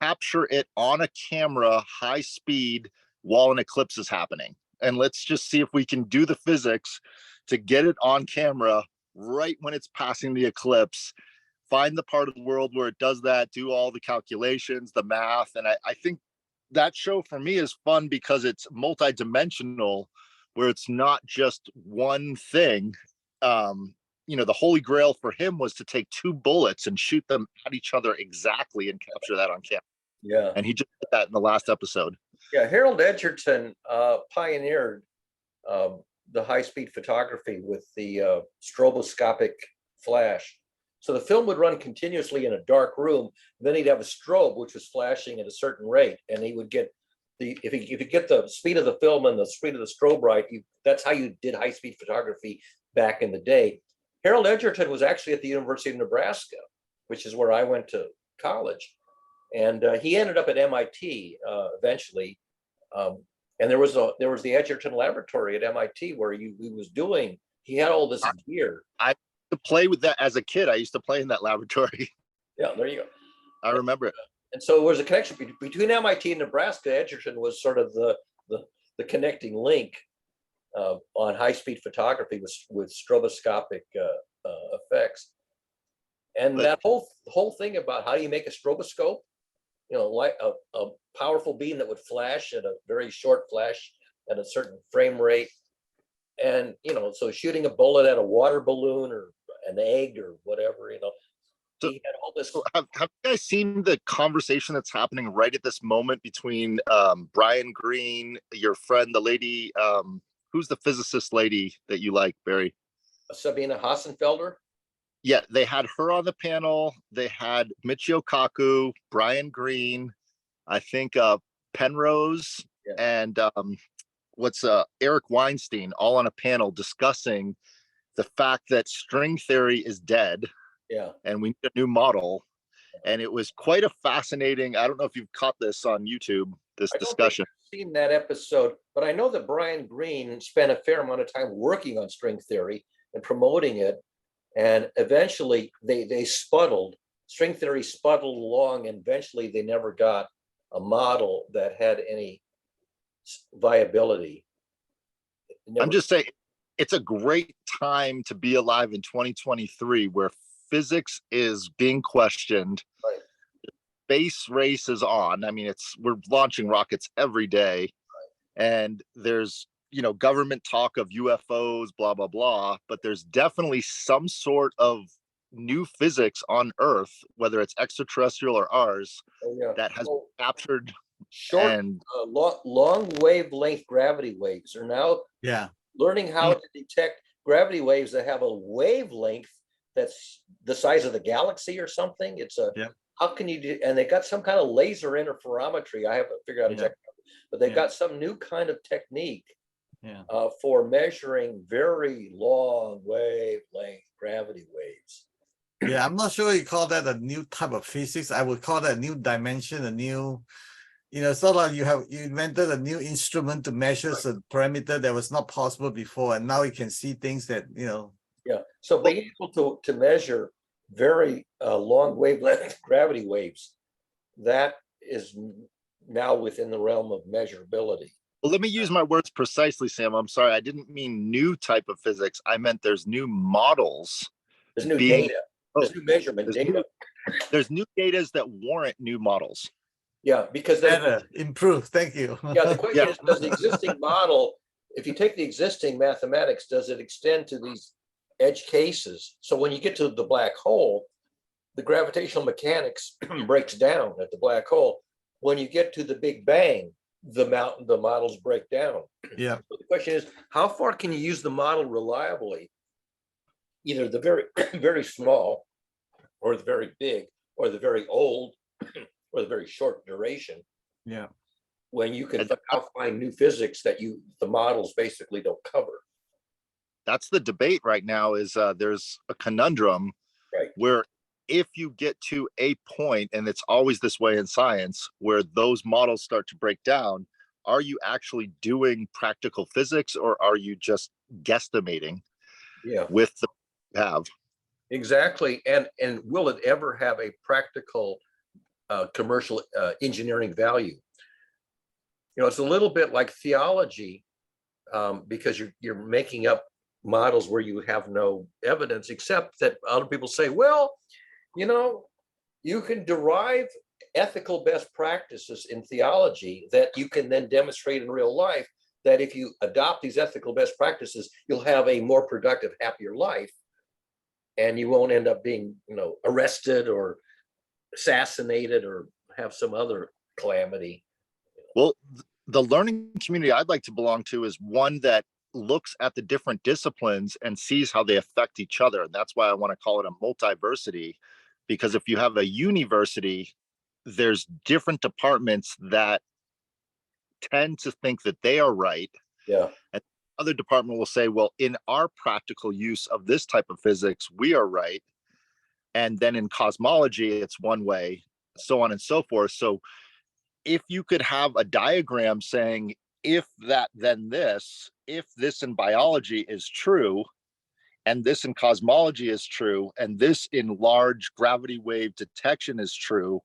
capture it on a camera, high speed, while an eclipse is happening. And let's just see if we can do the physics to get it on camera right when it's passing the eclipse, find the part of the world where it does that, do all the calculations, the math. And I think that show for me is fun because it's multi-dimensional, where it's not just one thing. The holy grail for him was to take two bullets and shoot them at each other exactly and capture that on camera. Yeah. And he just did that in the last episode. Yeah, Harold Edgerton pioneered the high-speed photography with the stroboscopic flash. So the film would run continuously in a dark room. Then he'd have a strobe, which was flashing at a certain rate, and he would get if you get the speed of the film and the speed of the strobe right, that's how you did high-speed photography back in the day. Harold Edgerton was actually at the University of Nebraska, which is where I went to college, and he ended up at MIT eventually. And there was the Edgerton Laboratory at MIT where he had all this gear. I used to play with that as a kid. I used to play in that laboratory. Yeah, there you go. I remember it. And so there was a connection between MIT and Nebraska. Edgerton was sort of the connecting link on high-speed photography with stroboscopic effects. And that whole thing about how do you make a stroboscope, like a powerful beam that would flash at a very short flash at a certain frame rate. And, so shooting a bullet at a water balloon or an egg or whatever, So, he had all this. have you guys seen the conversation that's happening right at this moment between Brian Greene, your friend, the lady, who's the physicist lady that you like, Barry? Sabina Hassenfelder? Yeah, they had her on the panel. They had Michio Kaku, Brian Greene, I think Penrose, and Eric Weinstein, all on a panel discussing the fact that string theory is dead. Yeah. And we need a new model. And it was quite a fascinating, I don't know if you've caught this on YouTube, this discussion. I've seen that episode, but I know that Brian Greene spent a fair amount of time working on string theory and promoting it. And eventually they spuddled. String theory spuddled along, and eventually they never got a model that had any viability. I'm just saying, it's a great time to be alive in 2023, where physics is being questioned. Right. Space race is on. I mean, we're launching rockets every day, right. And there's government talk of UFOs, blah blah blah. But there's definitely some sort of new physics on Earth, whether it's extraterrestrial or ours, that has captured short and long wavelength gravity waves are now learning how to detect gravity waves that have a wavelength that's the size of the galaxy or something. How can you do? And they got some kind of laser interferometry. I haven't figured out exactly, but they've got some new kind of technique for measuring very long wavelength gravity waves. I'm not sure you call that a new type of physics. I would call that a new dimension, a new, sort of you invented a new instrument to measure some parameter that was not possible before, and now you can see things that Yeah. So being able to measure very long wavelength gravity waves, that is now within the realm of measurability. Well, let me use my words precisely, Sam. I'm sorry. I didn't mean new type of physics. I meant there's new models. There's new being- data. There's new measurement data. There's new data that warrant new models. Yeah, because better improve. Thank you. yeah, the question is, does the existing model, if you take the existing mathematics, does it extend to these edge cases? So when you get to the black hole, the gravitational mechanics breaks down at the black hole. When you get to the Big Bang, the models break down. Yeah. So the question is, how far can you use the model reliably? Either the very, very small, or the very big, or the very old, or the very short duration. Yeah. When you can find new physics that the models basically don't cover. That's the debate right now. Is there's a conundrum, right, where if you get to a point, and it's always this way in science, where those models start to break down, are you actually doing practical physics, or are you just guesstimating? Yeah, with the have exactly. And will it ever have a practical commercial engineering value? It's a little bit like theology, because you're making up models where you have no evidence, except that other people say, well, you can derive ethical best practices in theology that you can then demonstrate in real life, that if you adopt these ethical best practices, you'll have a more productive, happier life, and you won't end up being, arrested or assassinated or have some other calamity. Well, the learning community I'd like to belong to is one that looks at the different disciplines and sees how they affect each other. And that's why I want to call it a multiversity, because if you have a university, there's different departments that tend to think that they are right. Yeah. And other department will say, well, in our practical use of this type of physics, we are right. And then in cosmology, it's one way, so on and so forth. So if you could have a diagram saying, if that, then this, if this in biology is true, and this in cosmology is true, and this in large gravity wave detection is true.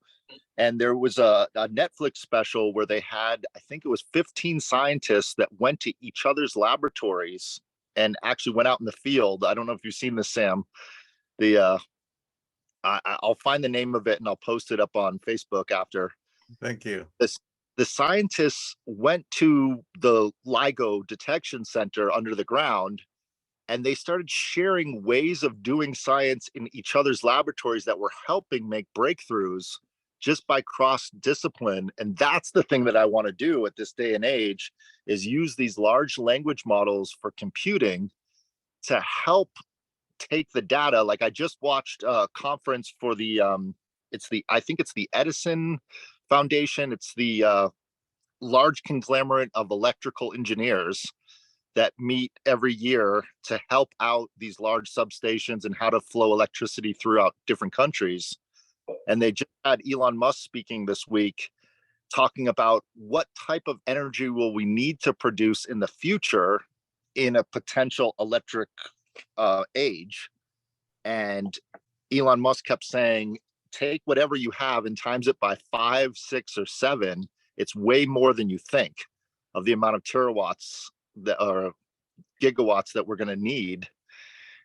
And there was a Netflix special where they had, I think it was 15 scientists that went to each other's laboratories and actually went out in the field. I don't know if you've seen this, Sam. I'll find the name of it and I'll post it up on Facebook after. Thank you. The scientists went to the LIGO detection center under the ground, and they started sharing ways of doing science in each other's laboratories that were helping make breakthroughs just by cross discipline. And that's the thing that I want to do at this day and age, is use these large language models for computing to help take the data. Like I just watched a conference for I think it's the Edison Foundation. It's the large conglomerate of electrical engineers that meet every year to help out these large substations and how to flow electricity throughout different countries. And they just had Elon Musk speaking this week, talking about what type of energy will we need to produce in the future in a potential electric age. And Elon Musk kept saying, take whatever you have and times it by 5, 6, or 7. It's way more than you think of the amount of terawatts that are gigawatts that we're going to need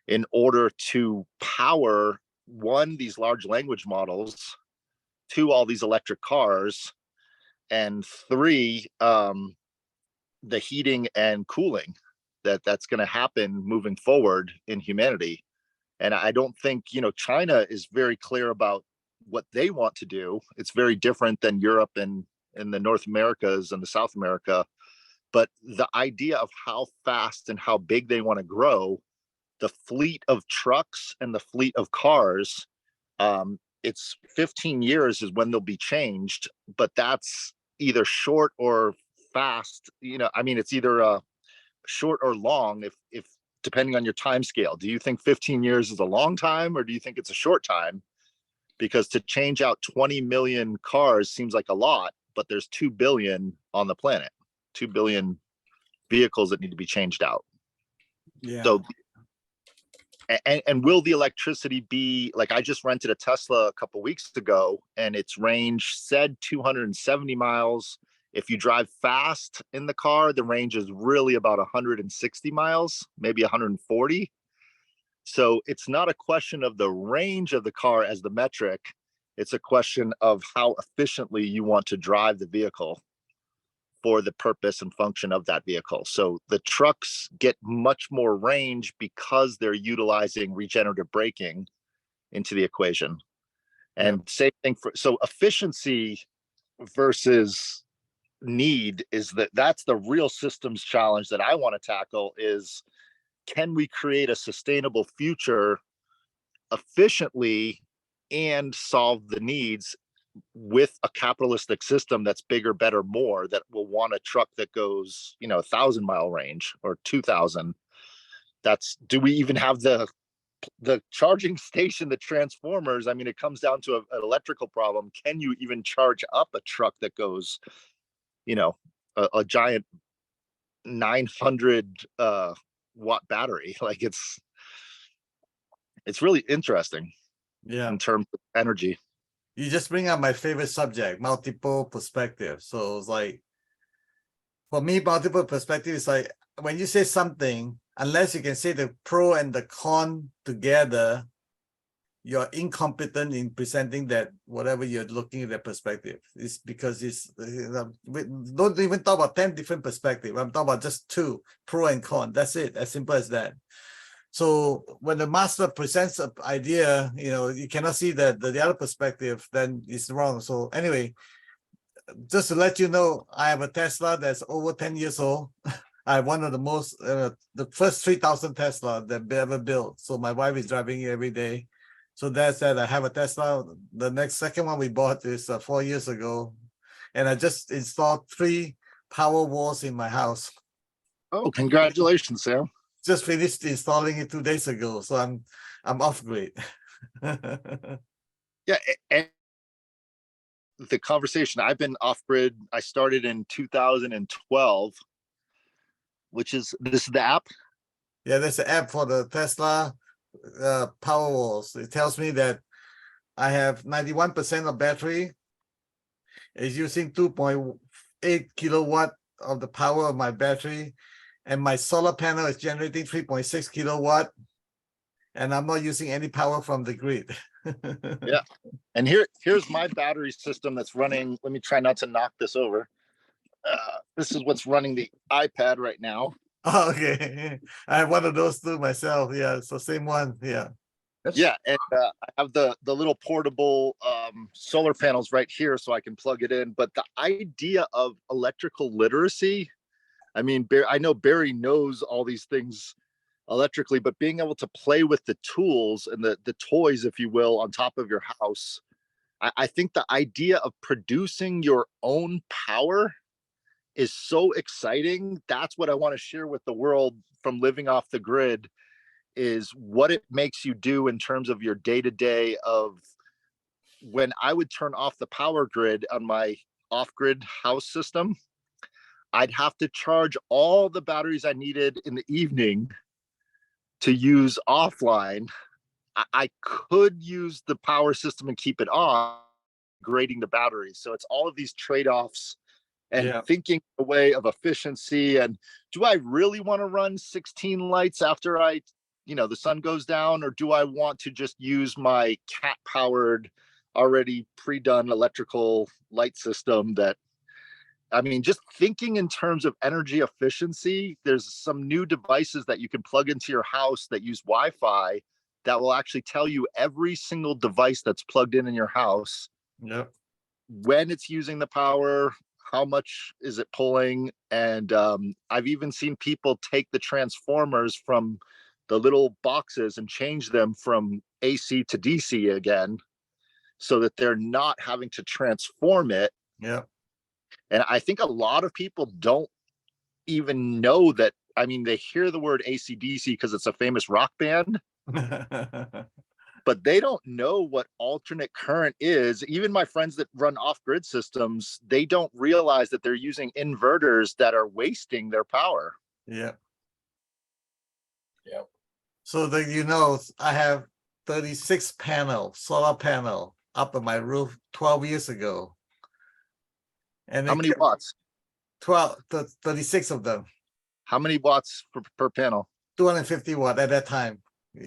in order to power, 1, these large language models, 2, all these electric cars, and 3, the heating and cooling that's going to happen moving forward in humanity. And I don't think, China is very clear about what they want to do. It's very different than Europe and the North Americas and the South America. But the idea of how fast and how big they want to grow, the fleet of trucks and the fleet of cars, it's 15 years is when they'll be changed, but that's either short or fast. It's either short or long, if depending on your time scale. Do you think 15 years is a long time, or do you think it's a short time? because to change out 20 million cars seems like a lot, but there's 2 billion on the planet, 2 billion vehicles that need to be changed out. Yeah. So, and will the electricity be like, I just rented a Tesla a couple weeks ago and its range said 270 miles. If you drive fast in the car, the range is really about 160 miles, maybe 140. So it's not a question of the range of the car as the metric. It's a question of how efficiently you want to drive the vehicle for the purpose and function of that vehicle. So the trucks get much more range because they're utilizing regenerative braking into the equation. And same thing for, so efficiency versus need is that's the real systems challenge that I want to tackle is, can we create a sustainable future efficiently and solve the needs with a capitalistic system that's bigger, better, more, that will want a truck that goes, 1,000-mile range or 2,000. Do we even have the charging station, the transformers? I mean, it comes down to an electrical problem. Can you even charge up a truck that goes, a giant 900 watt battery? Like it's really interesting in terms of energy. You just bring up my favorite subject, multiple perspectives. So it's like, for me, multiple perspective is like, when you say something, unless you can say the pro and the con together, you're incompetent in presenting that whatever you're looking at the perspective. It's because we don't even talk about 10 different perspectives. I'm talking about just 2, pro and con. That's it, as simple as that. So when the master presents an idea, you cannot see that the other perspective, then it's wrong. So anyway, just to let you know, I have a Tesla that's over 10 years old. I have one of the most, the first 3,000 Tesla that ever built. So my wife is driving it every day. So that's that. I have a Tesla. The second one we bought is 4 years ago. And I just installed 3 power walls in my house. Oh, congratulations, Sam. Just finished installing it 2 days ago, so I'm off grid. Yeah, and the conversation, I've been off grid. I started in 2012, this is the app. Yeah, there's an app for the Tesla power walls. It tells me that I have 91% of battery. It's using 2.8 kilowatt of the power of my battery. And my solar panel is generating 3.6 kilowatt, and I'm not using any power from the grid. Yeah, and here's my battery system that's running. Let me try not to knock this over. This is what's running the iPad right now. Oh, okay, I have one of those too myself. Yeah, so same one. Yeah. Yeah, and I have the little portable solar panels right here, so I can plug it in. But the idea of electrical literacy, I mean, I know Barry knows all these things electrically, but being able to play with the tools and the toys, if you will, on top of your house, I think the idea of producing your own power is so exciting. That's what I want to share with the world from living off the grid, is what it makes you do in terms of your day-to-day of when I would turn off the power grid on my off-grid house system. I'd have to charge all the batteries I needed in the evening to use offline. I could use the power system and keep it on, grading the batteries. So it's all of these trade-offs and thinking the way of efficiency. And do I really want to run 16 lights after the sun goes down, or do I want to just use my cat-powered, already pre-done electrical light system that, I mean, just thinking in terms of energy efficiency, there's some new devices that you can plug into your house that use Wi-Fi that will actually tell you every single device that's plugged in your house, when it's using the power, how much is it pulling. And I've even seen people take the transformers from the little boxes and change them from AC to DC again, so that they're not having to transform it. And I think a lot of people don't even know that. I mean, they hear the word AC/DC because it's a famous rock band, but they don't know what alternate current is. Even my friends that run off-grid systems, they don't realize that they're using inverters that are wasting their power. Yeah. Yeah. So that you know, I have 36 solar panel up on my roof 12 years ago. And How many watts? 36 of them. How many watts per panel? 250 watt at that time.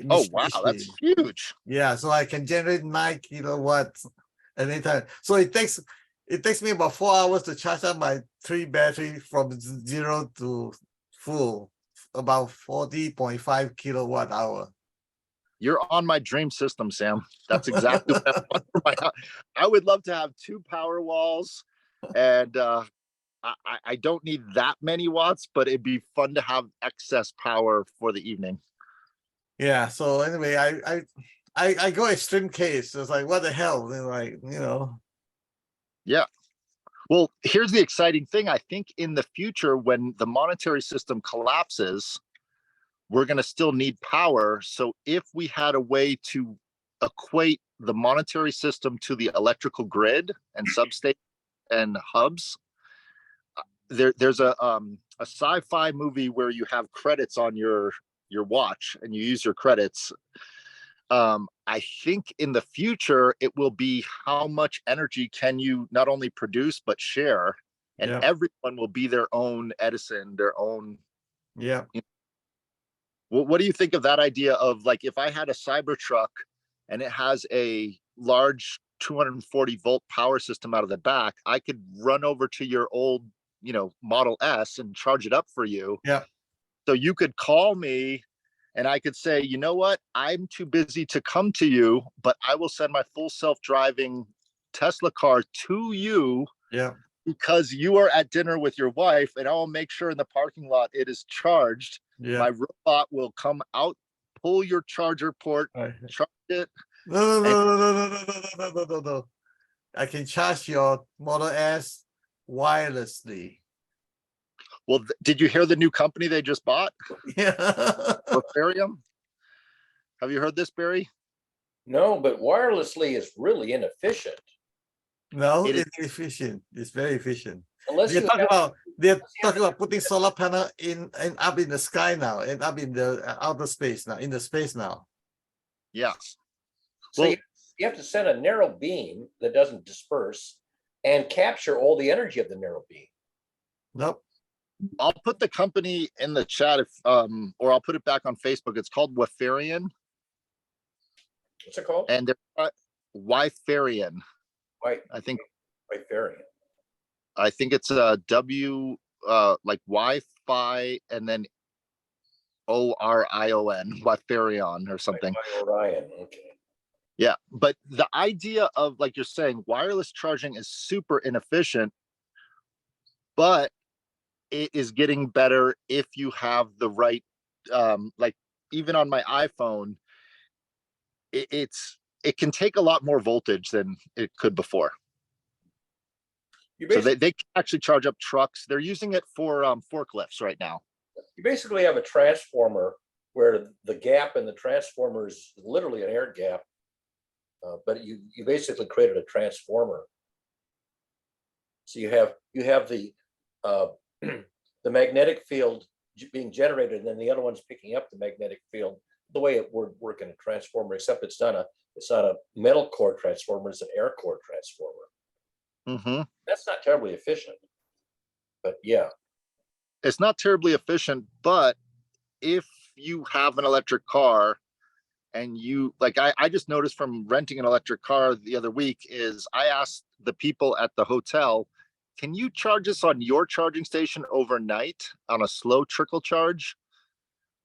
Oh, wow, that's huge. Yeah, so I can generate 9 kilowatts at any time. So it takes me about 4 hours to charge up my 3 battery from 0 to full, about 40.5 kilowatt hour. You're on my dream system, Sam. That's exactly what I want for my house. I would love to have 2 power walls, and I don't need that many watts, but it'd be fun to have excess power for the evening. Yeah. So anyway, I go extreme case. It's like, what the hell? They're like, Yeah. Well, here's the exciting thing. I think in the future, when the monetary system collapses, we're going to still need power. So if we had a way to equate the monetary system to the electrical grid and substation and hubs, there's a sci-fi movie where you have credits on your watch and you use your credits. I think in the future it will be how much energy can you not only produce but share, and everyone will be their own Edison, their own. Yeah. What do you think of that idea of, like, if I had a Cybertruck and it has a large 240 volt power system out of the back, I could run over to your old, Model S and charge it up for you. Yeah. So you could call me and I could say, you know what, I'm too busy to come to you, but I will send my full self-driving Tesla car to you. Yeah. Because you are at dinner with your wife, and I will make sure in the parking lot it is charged. Yeah. My robot will come out, pull your charger port, charge it. No. I can charge your Model S wirelessly. Well, did you hear the new company they just bought? Yeah. Ethereum? Have you heard this, Barry? No, but wirelessly is really inefficient. No, It is- it's efficient. It's very efficient. Unless They're you talking have, about putting solar panel in and up in the sky now, and up in the outer space now, in the space now. Yeah. so Well, you have to send a narrow beam that doesn't disperse and capture all the energy of the narrow beam. Nope. I'll put the company in the chat or I'll put it back on Facebook. It's called Wifarian, What's it called? and they're Wifarian. White, I think variant. it's a W like Wi-Fi and then ORION, Wifarion or something. Orion. Okay. Yeah, but the idea of, like you're saying, wireless charging is super inefficient, but it is getting better if you have the right, like even on my iPhone, it can take a lot more voltage than it could before. So they can actually charge up trucks. They're using it for forklifts right now. You basically have a transformer where the gap in the transformer is literally an air gap, but you basically created a transformer. So you have the the magnetic field being generated, and then the other one's picking up the magnetic field. The way it would work in a transformer, except it's not a metal core transformer; it's an air core transformer. Mm-hmm. That's not terribly efficient, but yeah. It's not terribly efficient, but if you have an electric car and you, like, I just noticed from renting an electric car the other week, is I asked the people at the hotel, can you charge us on your charging station overnight on a slow trickle charge?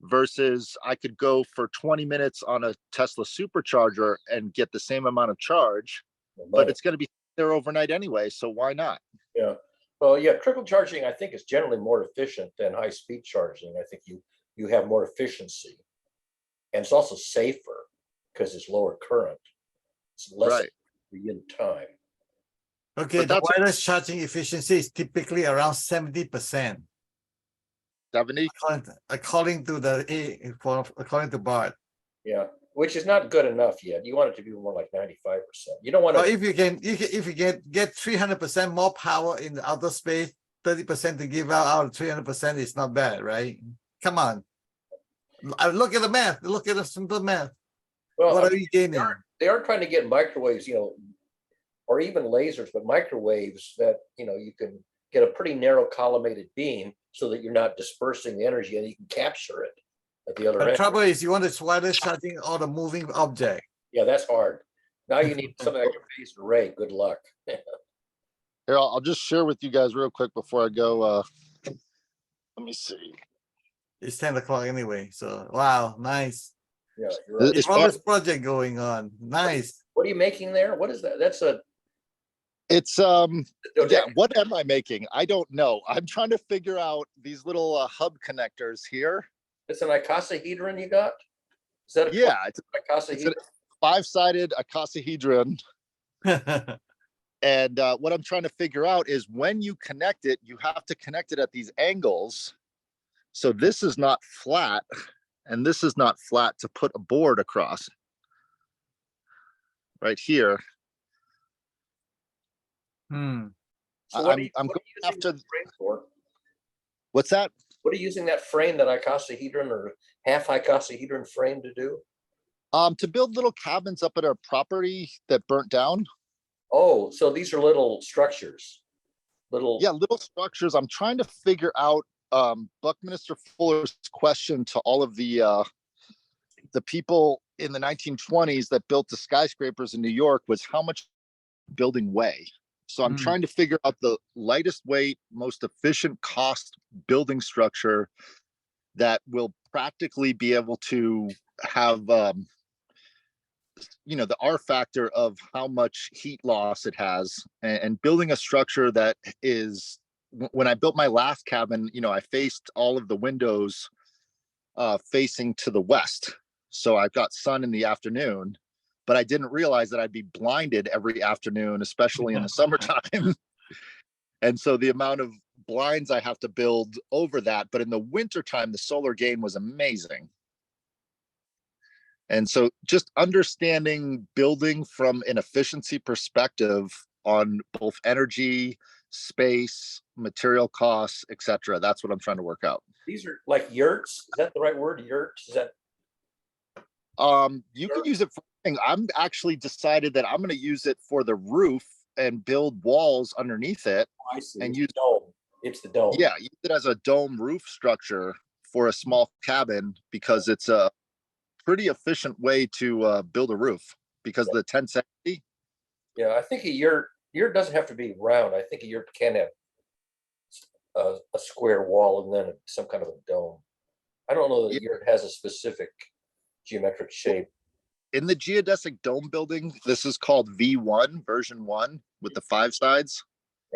Versus I could go for 20 minutes on a Tesla supercharger and get the same amount of charge, but it's going to be there overnight anyway. So why not? Yeah. Well, yeah, trickle charging, I think, is generally more efficient than high speed charging. I think you have more efficiency, and it's also safer because it's lower current. It's less in time. Okay, the wireless charging efficiency is typically around 70%. 70? According to Bart. Yeah. which is not good enough yet. You want it to be more like 95%. You don't want But to, if you can, if you get 300% more power in the outer space, 30% to give out of 300% is not bad, right? Come on. Look at the math. Look at the simple math. well, What I are mean, you gaining? they are trying to get microwaves, or even lasers, but microwaves that, you can get a pretty narrow collimated beam so that you're not dispersing the energy and you can capture it at the other The end. trouble is you want to wireless charging all the moving object. Yeah, that's hard. Now you need something like a phased array. Good luck. Here, I'll just share with you guys real quick before I go. Let me see. It's 10 o'clock anyway. So wow, nice. Yeah, you're right. All this project going on. Nice. What are you making there? What is that? That's a It's yeah, what am I making? I don't know. I'm trying to figure out these little hub connectors here. It's an icosahedron you got? Is that a Yeah, it's icosahedron? a 5-sided icosahedron. And what I'm trying to figure out is when you connect it, you have to connect it at these angles. So this is not flat, and this is not flat to put a board across. Right here. Hmm. So what are you I'm what are going you using after. that frame for? What's that? What are you using that frame, that icosahedron or half icosahedron frame to do? To build little cabins up at our property that burnt down. Oh, so these are little structures. Little Structures. I'm trying to figure out Buckminster Fuller's question to all of the people in the 1920s that built the skyscrapers in New York was how much building weigh. So I'm trying to figure out the lightest weight, most efficient cost building structure that will practically be able to have the R factor of how much heat loss it has, and building a structure that is, when I built my last cabin, I faced all of the windows facing to the west. So I've got sun in the afternoon, but I didn't realize that I'd be blinded every afternoon, especially in the summertime. And so the amount of blinds I have to build over that, but in the wintertime, the solar gain was amazing. And so just understanding building from an efficiency perspective on both energy, space, material costs, etc. That's what I'm trying to work out. These are like yurts. Is that the right word? Yurts? Is that? You can use it for anything. I'm actually decided that I'm going to use it for the roof and build walls underneath it. I see. And it's use the dome. It's the dome. Yeah, use it as a dome roof structure for a small cabin because it's a pretty efficient way to build a roof because the 1070. Yeah, I think a yurt doesn't have to be round. I think a yurt can have a square wall and then some kind of a dome. I don't know that a yurt has a specific geometric shape. In the geodesic dome building, this is called V1, version 1, with the 5 sides.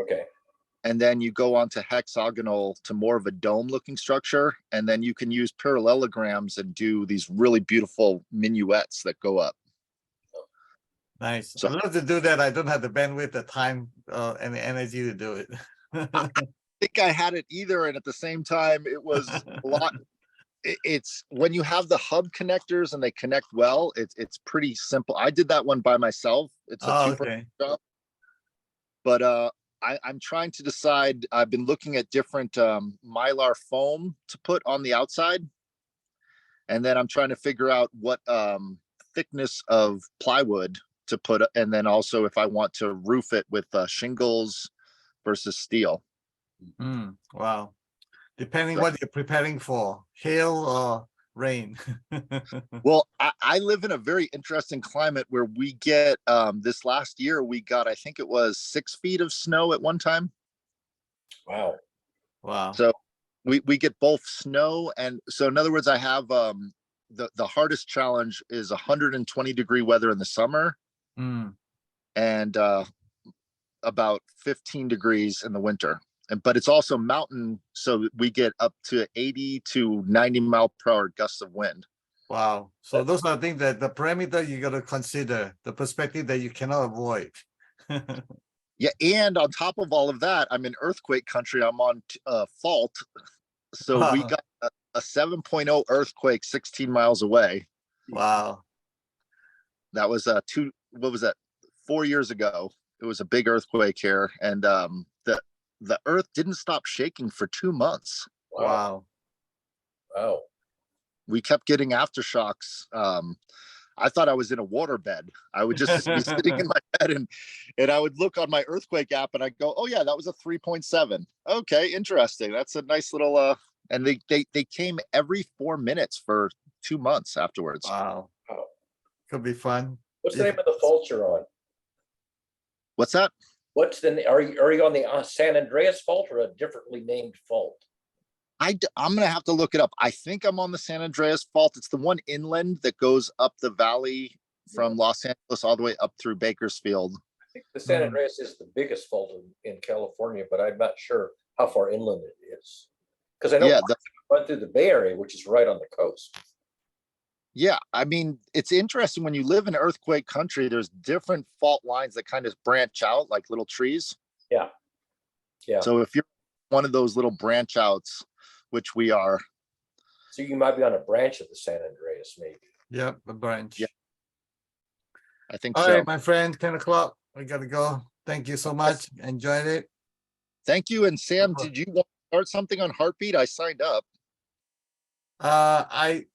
Okay. And then you go on to hexagonal to more of a dome looking structure. And then you can use parallelograms and do these really beautiful minuets that go up. Nice. So, I'd love to do that. I don't have the bandwidth, the time, and the energy to do it. I think I had it either. And at the same time, it was a lot. It's when you have the hub connectors and they connect well, it's pretty simple. I did that one by myself. It's a okay. job. But I'm trying to decide. I've been looking at different mylar foam to put on the outside. And then I'm trying to figure out what thickness of plywood to put. And then also if I want to roof it with shingles versus steel. Wow. Depending what you're preparing for, hail or rain. Well, I live in a very interesting climate where we get this last year we got, I think it was 6 feet of snow at one time. Wow. So we get both snow and so in other words, I have the hardest challenge is 120-degree weather in the summer and about 15 degrees in the winter. But it's also mountain, so we get up to 80 to 90 mile per hour gusts of wind. Wow. So those are things that the parameter you got to consider, the perspective that you cannot avoid. Yeah, and on top of all of that, I'm in earthquake country. I'm on fault. So we got a 7.0 earthquake 16 miles away. Wow. That was what was that? 4 years ago. It was a big earthquake here, and the earth didn't stop shaking for 2 months. Wow. Wow. We kept getting aftershocks. I thought I was in a waterbed. I would just be sitting in my bed and I would look on my earthquake app and I go, oh yeah, that was a 3.7. Okay, interesting. That's a nice little and they came every 4 minutes for 2 months afterwards. Wow. Wow. Could be fun. What's the name of the fault you're on? What's that? Are you on the San Andreas fault or a differently named fault? I'm gonna have to look it up. I think I'm on the San Andreas fault. It's the one inland that goes up the valley from Los Angeles all the way up through Bakersfield. I think the San Andreas is the biggest fault in California, but I'm not sure how far inland it is. Because I know run through the Bay Area, which is right on the coast. Yeah, I mean, it's interesting when you live in earthquake country, there's different fault lines that kind of branch out like little trees. Yeah. Yeah. So if you're one of those little branch outs, which we are. So you might be on a branch of the San Andreas, maybe. Yep, a branch. Yeah. I think All so. right, my friend, 10 o'clock. We gotta go. Thank you so much. Enjoyed it. Thank you. And Sam, did you want to start something on Heartbeat? I signed up. I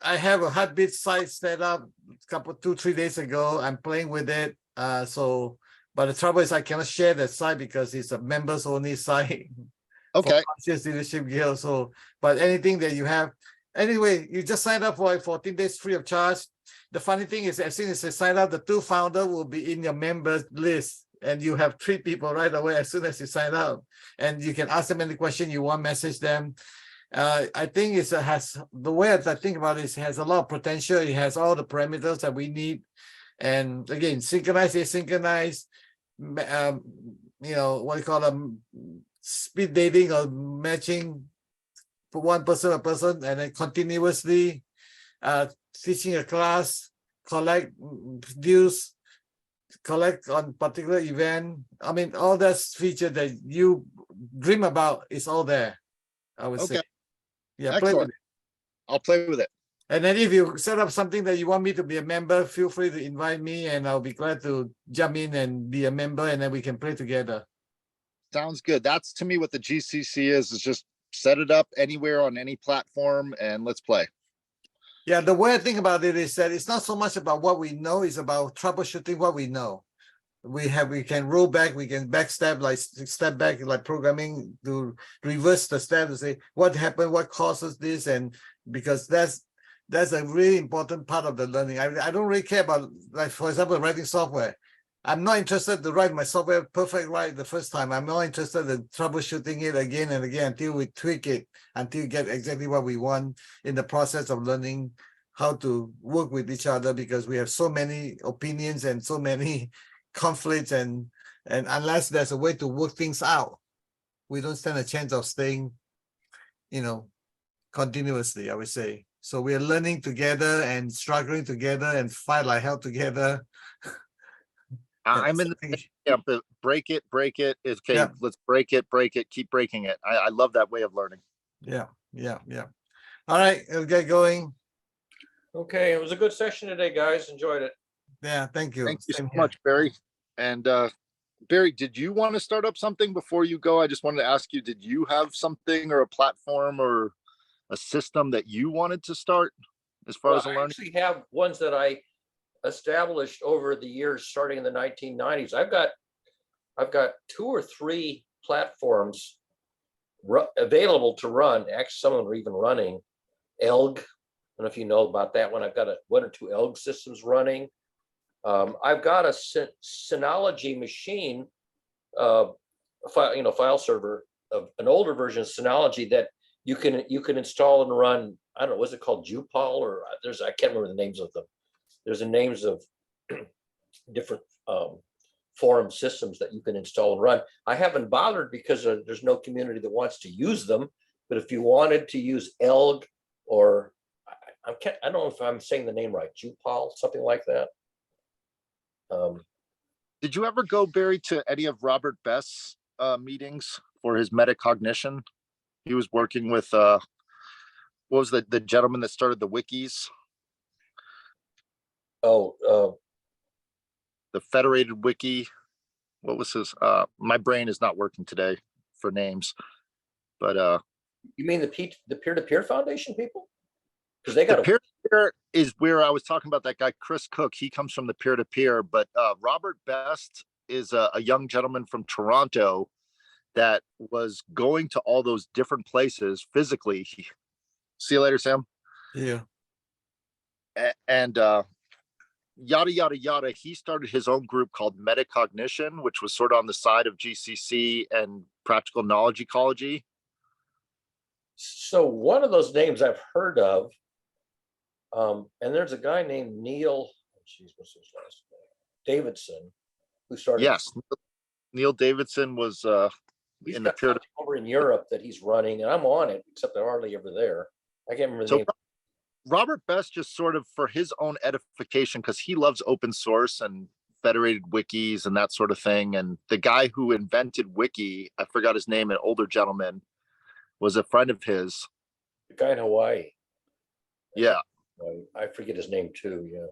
have a Heartbeat site set up a couple 2-3 days ago. I'm playing with it. But the trouble is I cannot share that site because it's a members only site. Okay. Conscious Leadership Guild. So, but anything that you have, anyway, you just sign up for 14 days free of charge. The funny thing is, as soon as you sign up, the 2 founders will be in your members list, and you have 3 people right away as soon as you sign up, and you can ask them any question you want, message them. I think it has the way I think about it has a lot of potential. It has all the parameters that we need, and again, synchronized, asynchronized. You know what you call them. Speed dating or matching for one person a person, and then continuously teaching a class, collect dues, collect on particular event. I mean, all that feature that you dream about is all there, I would say. Yeah, play with it. I'll play with it. And then if you set up something that you want me to be a member, feel free to invite me and I'll be glad to jump in and be a member, and then we can play together. Sounds good. That's to me what the GCC is just set it up anywhere on any platform and let's play. Yeah, the way I think about it is that it's not so much about what we know, it's about troubleshooting what we know. We can roll back, we can backstep, like step back, like programming to reverse the step to say what happened, what causes this, and because that's a really important part of the learning. I don't really care about, like, for example, writing software. I'm not interested to write my software perfect right the first time. I'm more interested in troubleshooting it again and again until we tweak it, until we get exactly what we want in the process of learning how to work with each other, because we have so many opinions and so many conflicts, and unless there's a way to work things out, we don't stand a chance of staying, continuously, I would say. So we are learning together and struggling together and fight like hell together. I'm in the camp, but break it. Okay, yeah. Let's break it, keep breaking it. I love that way of learning. Yeah. All right, we'll get going. Okay, it was a good session today, guys. Enjoyed it. Yeah, thank you. Thank you so much, Barry. And Barry, did you want to start up something before you go? I just wanted to ask you, did you have something or a platform or a system that you wanted to start as far as the learning? I actually have ones that I established over the years, starting in the 1990s. I've got 2 or 3 platforms available to run. Actually, some of them are even running. Elg, I don't know if you know about that one. I've got 1 or 2 Elg systems running. I've got a Synology machine, file server of an older version of Synology that you can install and run. I don't know, was it called Jupal or I can't remember the names of them. There's the names of different forum systems that you can install and run. I haven't bothered because there's no community that wants to use them. But if you wanted to use Elg, or I don't know if I'm saying the name right, Jupal, something like that. Did you ever go, Barry, to any of Robert Best's meetings for his metacognition? He was working with what was the gentleman that started the wikis? Oh, The Federated Wiki. What was his? My brain is not working today for names, but you mean the peer-to-peer foundation people? Because they the got a peer-to-peer is where I was talking about that guy, Chris Cook. He comes from the peer-to-peer, but Robert Best is a young gentleman from Toronto that was going to all those different places physically. See you later, Sam. Yeah. And yada, yada, yada. He started his own group called Metacognition, which was sort of on the side of GCC and practical knowledge ecology. So one of those names I've heard of, and there's a guy named Neil, what's his last name? Davidson, who started. Yes, Neil Davidson was he's in got the peer. something over in Europe that he's running, and I'm on it, except I'm hardly ever there. I can't remember the So name. Robert Best, just sort of for his own edification, because he loves open source and federated wikis and that sort of thing. And the guy who invented Wiki, I forgot his name, an older gentleman, was a friend of his. The guy in Hawaii. Yeah. I forget his name too. Yeah.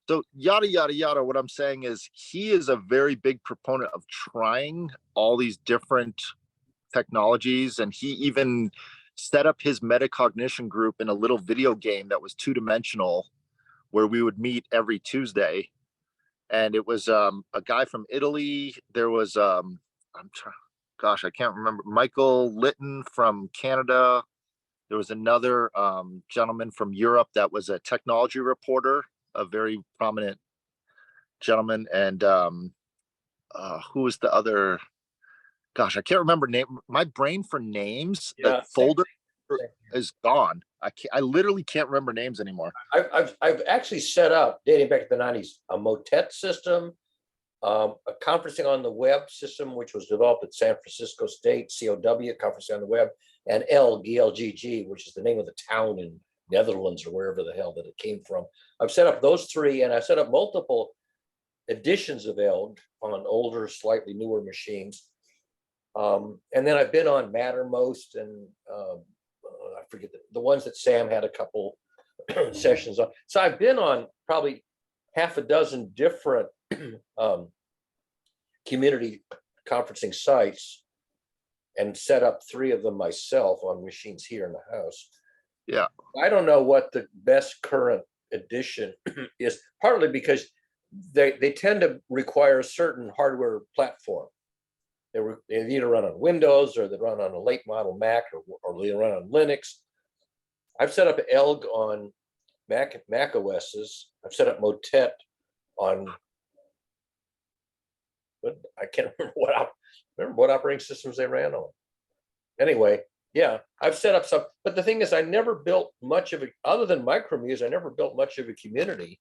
So yada, yada, yada. What I'm saying is he is a very big proponent of trying all these different technologies. And he even set up his metacognition group in a little video game that was 2-dimensional where we would meet every Tuesday. And it was a guy from Italy. There was, I can't remember, Michael Litton from Canada. There was another gentleman from Europe that was a technology reporter, a very prominent gentleman. And who was the other? Gosh, I can't remember name. My brain for names, the folder is gone. I literally can't remember names anymore. I've actually set up, dating back to the 90s, a motet system, a conferencing on the web system, which was developed at San Francisco State, COW, conferencing on the web, and ELGG, which is the name of the town in Netherlands or wherever the hell that it came from. I've set up those three, and I've set up multiple editions of ELG on older, slightly newer machines. And then I've been on Mattermost and I forget the ones that Sam had a couple sessions on. So I've been on probably half a dozen different community conferencing sites and set up 3 of them myself on machines here in the house. Yeah. I don't know what the best current edition is, partly because they tend to require a certain hardware platform. They either run on Windows or they run on a late model Mac or they run on Linux. I've set up ELG on Mac OSs. I've set up Motet on, but I can't remember what operating systems they ran on. Anyway, yeah, I've set up some, but the thing is, I never built much of it other than Micromuse. I never built much of a community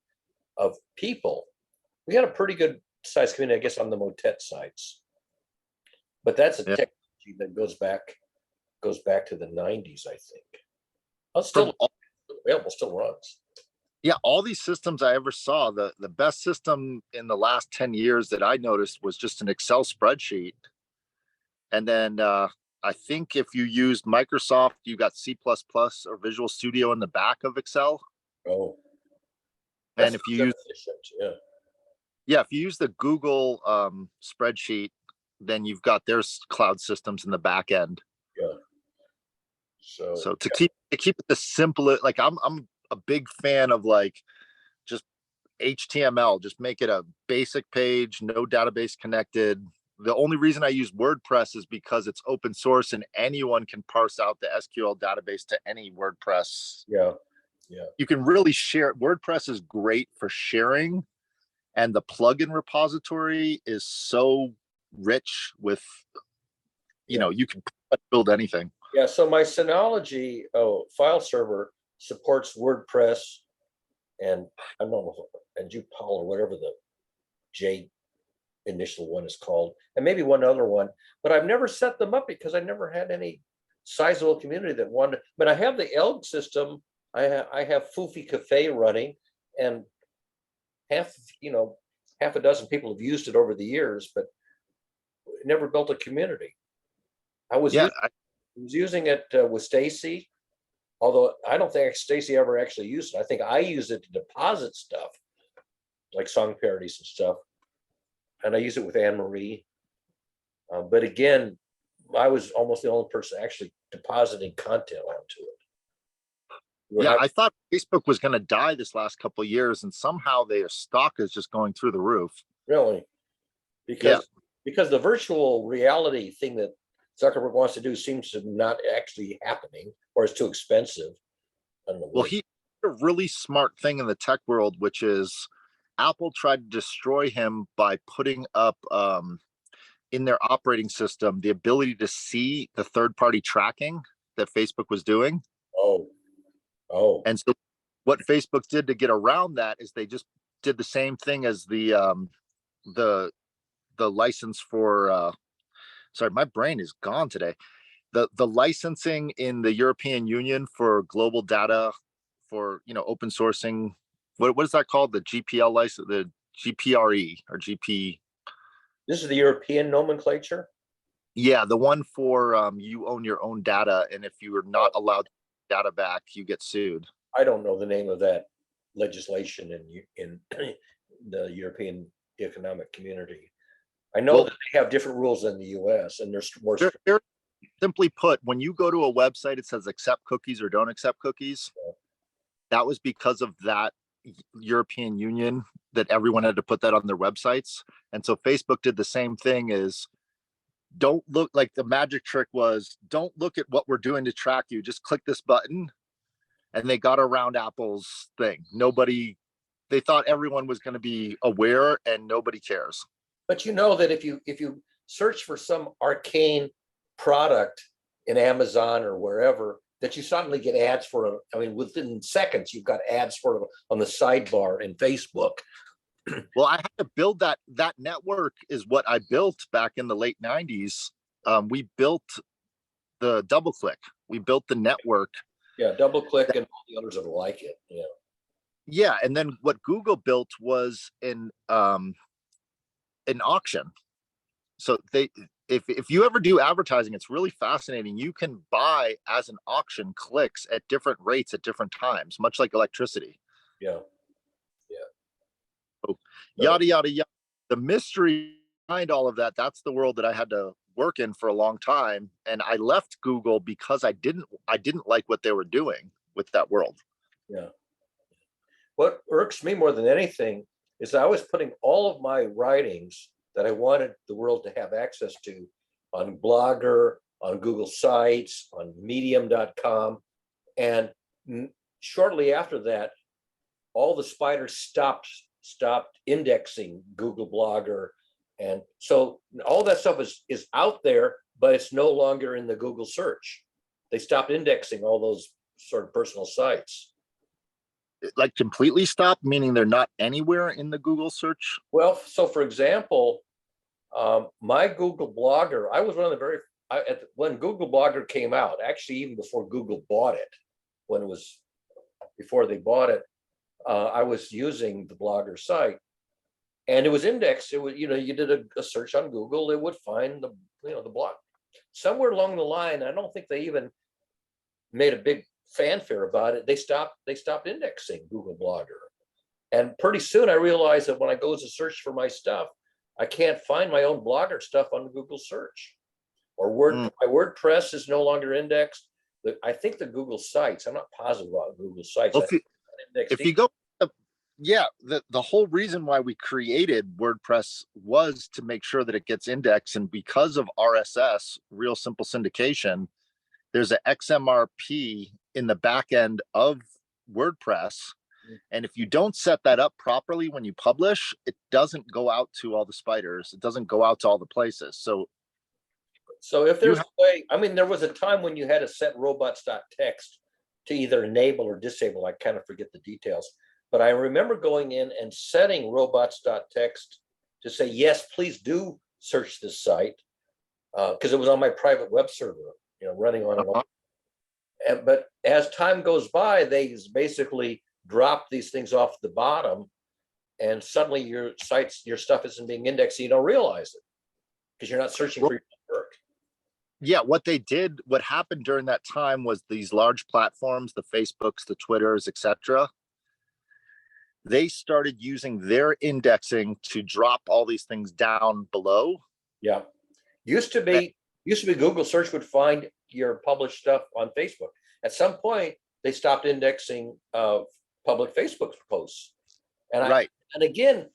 of people. We had a pretty good sized community, I guess, on the Motet sites. But that's a technology that goes back to the 90s, I think. Still available, still runs. Yeah, all these systems I ever saw, the best system in the last 10 years that I noticed was just an Excel spreadsheet. And then I think if you used Microsoft, you got C++ or Visual Studio in the back of Excel. Oh. And if you use, if you use the Google spreadsheet, then you've got their cloud systems in the back end. Yeah. So to keep it the simplest, like I'm a big fan of like just HTML, just make it a basic page, no database connected. The only reason I use WordPress is because it's open source and anyone can parse out the SQL database to any WordPress. Yeah. You can really share. WordPress is great for sharing, and the plugin repository is so rich with, you can build anything. Yeah, so my Synology file server supports WordPress and I don't know, and Drupal or whatever the J initial one is called, and maybe one other one, but I've never set them up because I never had any sizable community that wanted. But I have the ELG system. I have Foofy Cafe running, and half a dozen people have used it over the years, but never built a community. I was using it with Stacy, although I don't think Stacy ever actually used it. I think I used it to deposit stuff, like song parodies and stuff. And I use it with Anne Marie. But again, I was almost the only person actually depositing content onto it. Yeah, I thought Facebook was going to die this last couple of years, and somehow their stock is just going through the roof. Really? Because the virtual reality thing that Zuckerberg wants to do seems to not actually happening, or it's too expensive. I don't know. Well, he did a really smart thing in the tech world, which is Apple tried to destroy him by putting up in their operating system the ability to see the third-party tracking that Facebook was doing. Oh. And so what Facebook did to get around that is they just did the same thing as the license for sorry, my brain is gone today. The licensing in the European Union for global data for, you know, open sourcing. What is that called? The GPL license, the GPRE or GP. This is the European nomenclature? Yeah, the one for you own your own data, and if you are not allowed data back, you get sued. I don't know the name of that legislation in the European Economic Community. I know that they have different rules in the US, and there's more. Simply put, when you go to a website, it says accept cookies or don't accept cookies. Yeah. That was because of that European Union that everyone had to put that on their websites. And so Facebook did the same thing, is don't look, like the magic trick was, don't look at what we're doing to track you, just click this button. And they got around Apple's thing. They thought everyone was going to be aware, and nobody cares. But you know that if you search for some arcane product in Amazon or wherever, that you suddenly get ads for it. I mean, within seconds, you've got ads for it on the sidebar in Facebook. Well, I had to build that network is what I built back in the late 90s. We built the DoubleClick. We built the network. Yeah, DoubleClick and all the others that like it. Yeah. Yeah, and then what Google built was an auction. So if you ever do advertising, it's really fascinating. You can buy as an auction clicks at different rates at different times, much like electricity. Yeah. So, yada yada yada. The mystery behind all of that, that's the world that I had to work in for a long time. And I left Google because I didn't like what they were doing with that world. Yeah. What irks me more than anything is I was putting all of my writings that I wanted the world to have access to on Blogger, on Google Sites, on medium.com. And shortly after that, all the spiders stopped indexing Google Blogger. And so all that stuff is out there, but it's no longer in the Google search. They stopped indexing all those sort of personal sites. Like completely stopped, meaning they're not anywhere in the Google search? Well, so for example, my Google Blogger, I was one of the when Google Blogger came out, actually even before Google bought it, before they bought it, I was using the Blogger site, and it was indexed. It was, you did a search on Google, it would find the blog. Somewhere along the line, I don't think they even made a big fanfare about it. They stopped indexing Google Blogger, and pretty soon I realized that when I go to search for my stuff, I can't find my own Blogger stuff on Google search, or my WordPress is no longer indexed. I think the Google Sites, I'm not positive about Google Sites. Well, if you go, the whole reason why we created WordPress was to make sure that it gets indexed, and because of RSS, real simple syndication, there's an XMRP in the back end of WordPress. And if you don't set that up properly when you publish, it doesn't go out to all the spiders. It doesn't go out to all the places. So if there's a way, I mean, there was a time when you had to set robots.txt to either enable or disable. I kind of forget the details, but I remember going in and setting robots.txt to say, yes, please do search this site, because it was on my private web server, running on and on. But as time goes by, they basically drop these things off the bottom, and suddenly your stuff isn't being indexed, and you don't realize it because you're not searching for your work. Yeah, what happened during that time was these large platforms, the Facebooks, the Twitters, etc., they started using their indexing to drop all these things down below. Yeah. Used to be Google search would find your published stuff on Facebook. At some point, they stopped indexing public Facebook posts. And Right. And again,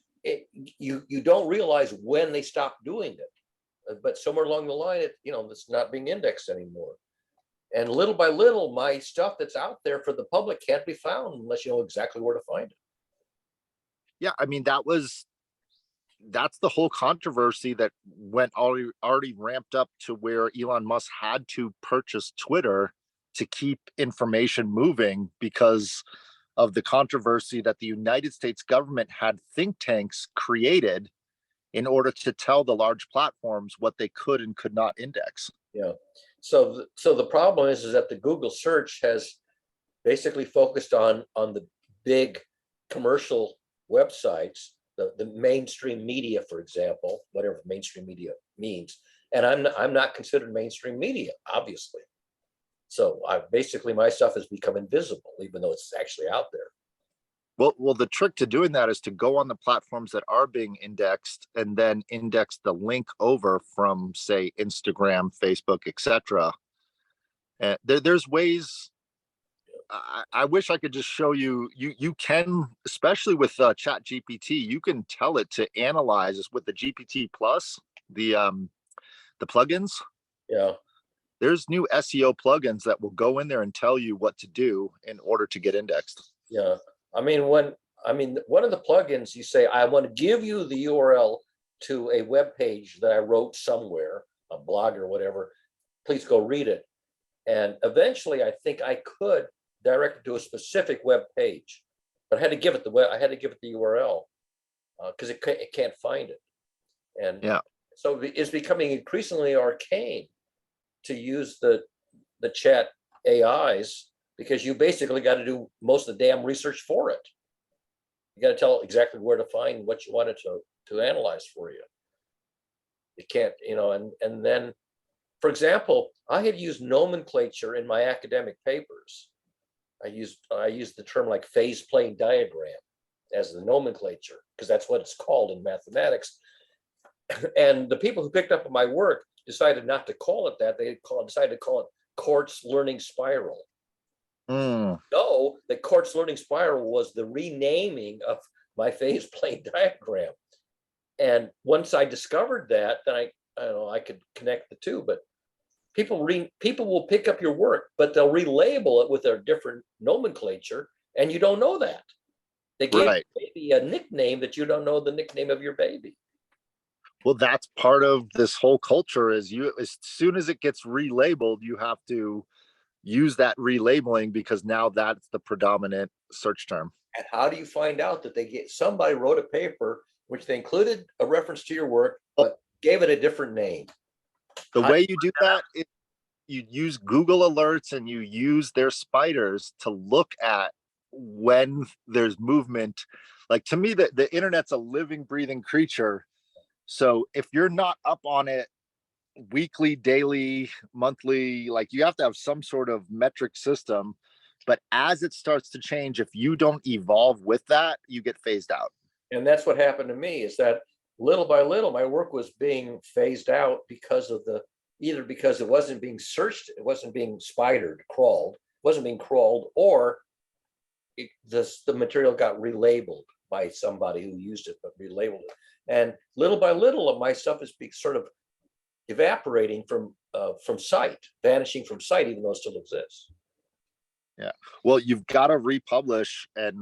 you don't realize when they stopped doing it, but somewhere along the line, it's not being indexed anymore. And little by little, my stuff that's out there for the public can't be found unless you know exactly where to find it. Yeah, I mean, that's the whole controversy that went already ramped up to where Elon Musk had to purchase Twitter to keep information moving because of the controversy that the United States government had think tanks created in order to tell the large platforms what they could and could not index. Yeah. So the problem is that the Google search has basically focused on the big commercial websites, the mainstream media, for example, whatever mainstream media means. And I'm not considered mainstream media, obviously. So my stuff has become invisible, even though it's actually out there. Well, the trick to doing that is to go on the platforms that are being indexed and then index the link over from, say, Instagram, Facebook, etc. And there's ways. I wish I could just show you. You can, especially with Chat GPT, you can tell it to analyze with the GPT Plus, the plugins. Yeah. There's new SEO plugins that will go in there and tell you what to do in order to get indexed. Yeah. One of the plugins, you say, I want to give you the URL to a web page that I wrote somewhere, a blog or whatever. Please go read it. And eventually, I think I could direct it to a specific web page, but I had to give it the URL because it can't find it. And yeah, so it's becoming increasingly arcane to use the chat AIs, because you basically got to do most of the damn research for it. You got to tell it exactly where to find what you want it to analyze for you. You can't, and then, for example, I had used nomenclature in my academic papers. I used the term like phase plane diagram as the nomenclature, because that's what it's called in mathematics. And the people who picked up on my work decided not to call it that. They decided to call it Kort's learning spiral. No, that Kort's learning spiral was the renaming of my phase plane diagram. And once I discovered that, then I could connect the two. But people will pick up your work, but they'll relabel it with a different nomenclature, and you don't know that. They gave right. baby a nickname that you don't know the nickname of your baby. Well, that's part of this whole culture. As soon as it gets relabeled, you have to use that relabeling because now that's the predominant search term. And how do you find out that somebody wrote a paper which they included a reference to your work, but gave it a different name? The way you do that is you use Google alerts and you use their spiders to look at when there's movement. Like, to me, the internet's a living, breathing creature. So if you're not up on it weekly, daily, monthly, like, you have to have some sort of metric system. But as it starts to change, if you don't evolve with that, you get phased out. And that's what happened to me, is that little by little, my work was being phased out because of either because it wasn't being searched, it wasn't being crawled, or the material got relabeled by somebody who used it, but relabeled it. And little by little, my stuff is sort of evaporating from sight, vanishing from sight, even though it still exists. Yeah. Well, you've got to republish, and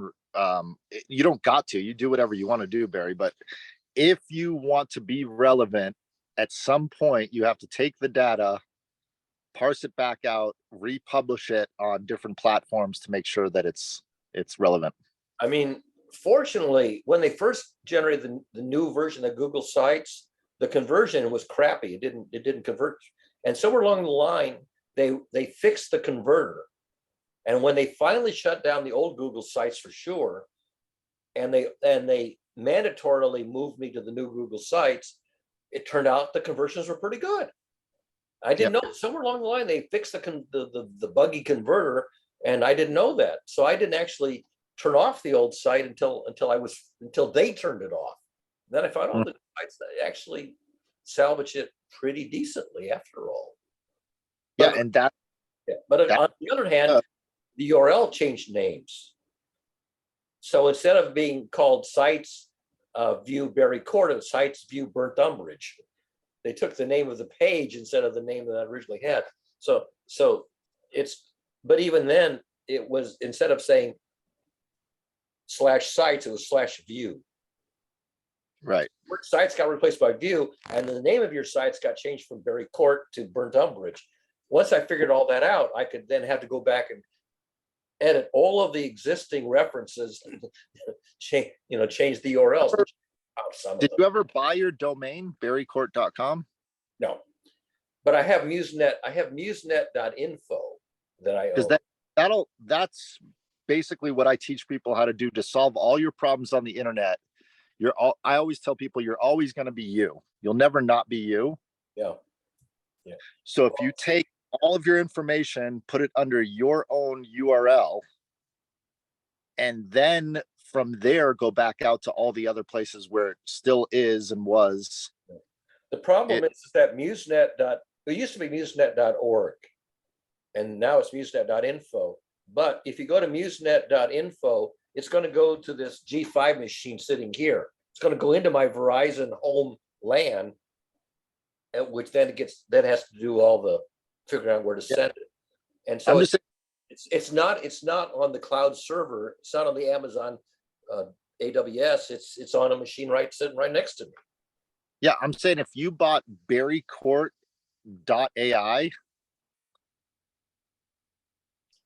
you don't got to. You do whatever you want to do, Barry. But if you want to be relevant, at some point, you have to take the data, parse it back out, republish it on different platforms to make sure that it's relevant. I mean, fortunately, when they first generated the new version of Google Sites, the conversion was crappy. It didn't convert. And somewhere along the line, they fixed the converter. And when they finally shut down the old Google Sites for sure, and they mandatorily moved me to the new Google Sites, it turned out the conversions were pretty good. I didn't know. Somewhere along the line, they fixed the buggy converter, and I didn't know that. So I didn't actually turn off the old site until they turned it off. Then I found all the sites that actually salvage it pretty decently after all. Yeah, But, and that but on the other hand, the URL changed names. So instead of being called sites view Berry Court, it sites view Burnt Umbrage. They took the name of the page instead of the name that I originally had. So it's, but even then it was, instead of saying /sites, it was /view. right. Sites got replaced by view, and the name of your sites got changed from Berry Court to Burnt Umbrage. Once I figured all that out, I could then have to go back and edit all of the existing references, change the URLs. Did you ever buy your domain, berrycourt.com? No, but I have MuseNet. I have musenet.info that I own. Because that's basically what I teach people how to do to solve all your problems on the internet. I always tell people you're always going to be you. You'll never not be you. Yeah. So if you take all of your information, put it under your own URL, and then from there go back out to all the other places where it still is and was. The problem is that MuseNet. It used to be musenet.org, and now it's musenet.info. But if you go to musenet.info, it's going to go to this G5 machine sitting here. It's going to go into my Verizon home LAN, which then has to do all the figuring out where to send it. And so it's not on the cloud server. It's not on the Amazon AWS. It's on a machine sitting right next to me. Yeah, I'm saying if you bought berrycourt.ai,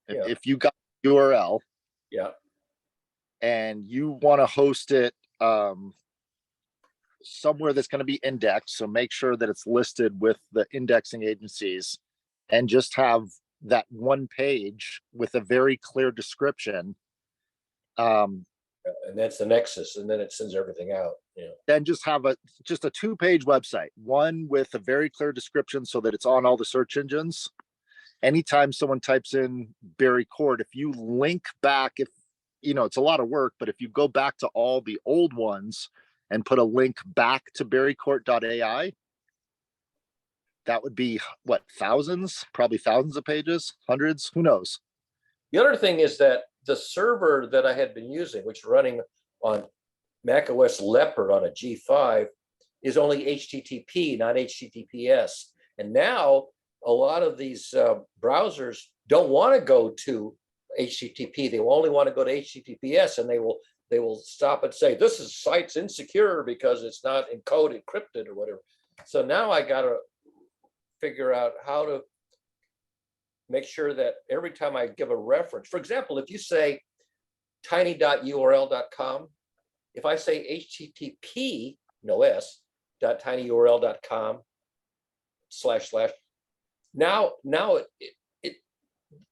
if you got URL, and you want to host it somewhere that's going to be indexed, so make sure that it's listed with the indexing agencies, and just have that one page with a very clear description. And that's the nexus, and then it sends everything out. Then just have a 2-page website, one with a very clear description so that it's on all the search engines. Anytime someone types in Berry Court, if you link back, it's a lot of work, but if you go back to all the old ones and put a link back to berrycourt.ai, that would be probably thousands of pages, hundreds, who knows? The other thing is that the server that I had been using, which is running on macOS Leopard on a G5, is only HTTP, not HTTPS. And now a lot of these browsers don't want to go to HTTP. They only want to go to HTTPS, and they will stop and say, this is site's insecure because it's not encrypted or whatever. So now I got to figure out how to make sure that every time I give a reference, for example, if you say tiny.url.com, if I say HTTP, no S, .tinyurl.com / now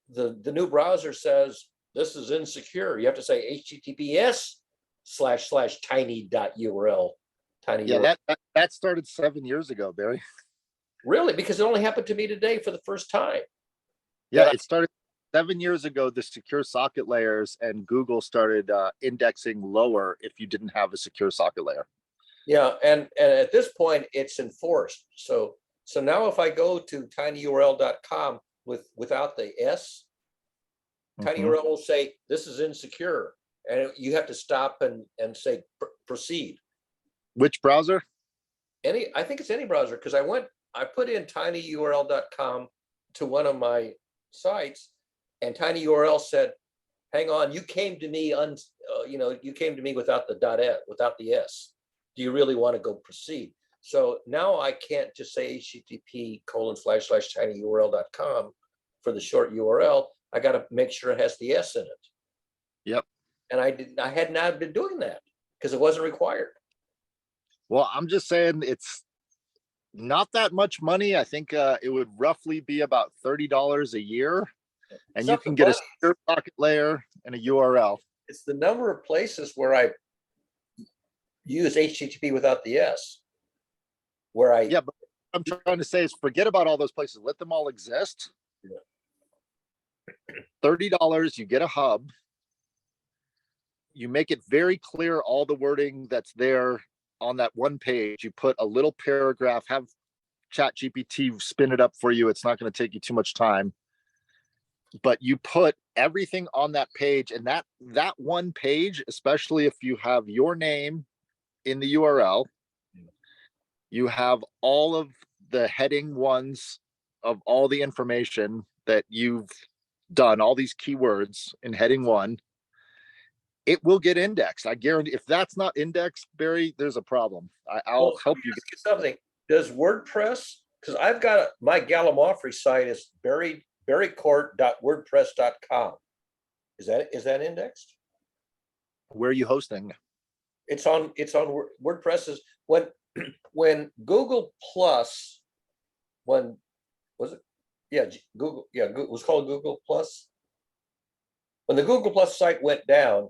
the new browser says this is insecure. You have to say HTTPS / tiny.url. Yeah, that started 7 years ago, Barry. Really? Because it only happened to me today for the first time. Yeah, it started 7 years ago, the secure socket layers, and Google started indexing lower if you didn't have a secure socket layer. Yeah, and at this point, it's enforced. So now if I go to tinyurl.com without the S, tinyurl will say, this is insecure. And you have to stop and say, proceed. Which browser? I think it's any browser, because I put in tinyurl.com to one of my sites, and tinyurl said, hang on, you came to me you came to me without the S. Do you really want to go proceed? So now I can't just say http / tinyurl.com for the short URL. I got to make sure it has the S in it. Yep. And I had not been doing that because it wasn't required. Well, I'm just saying it's not that much money. I think it would roughly be about $30 a year, and you can get a secure socket layer and a URL. It's the number of places where I use HTTP without the S. But what I'm trying to say is forget about all those places. Let them all exist. $30, you get a hub. you make it very clear all the wording that's there on that one page. You put a little paragraph, have Chat GPT spin it up for you. It's not going to take you too much time. But you put everything on that page, and that one page, especially if you have your name in the URL, you have all of the heading ones of all the information that you've done, all these keywords in heading one, it will get indexed. I guarantee. If that's not indexed, Barry, there's a problem. I'll help you. Ask you something. Does WordPress, because I've got my Gallimaufry site is berrycourt.wordpress.com. Is that indexed? Where are you hosting? It's on WordPress's when Google Plus, when was it? Yeah, Google. Yeah, it was called Google Plus. When the Google Plus site went down,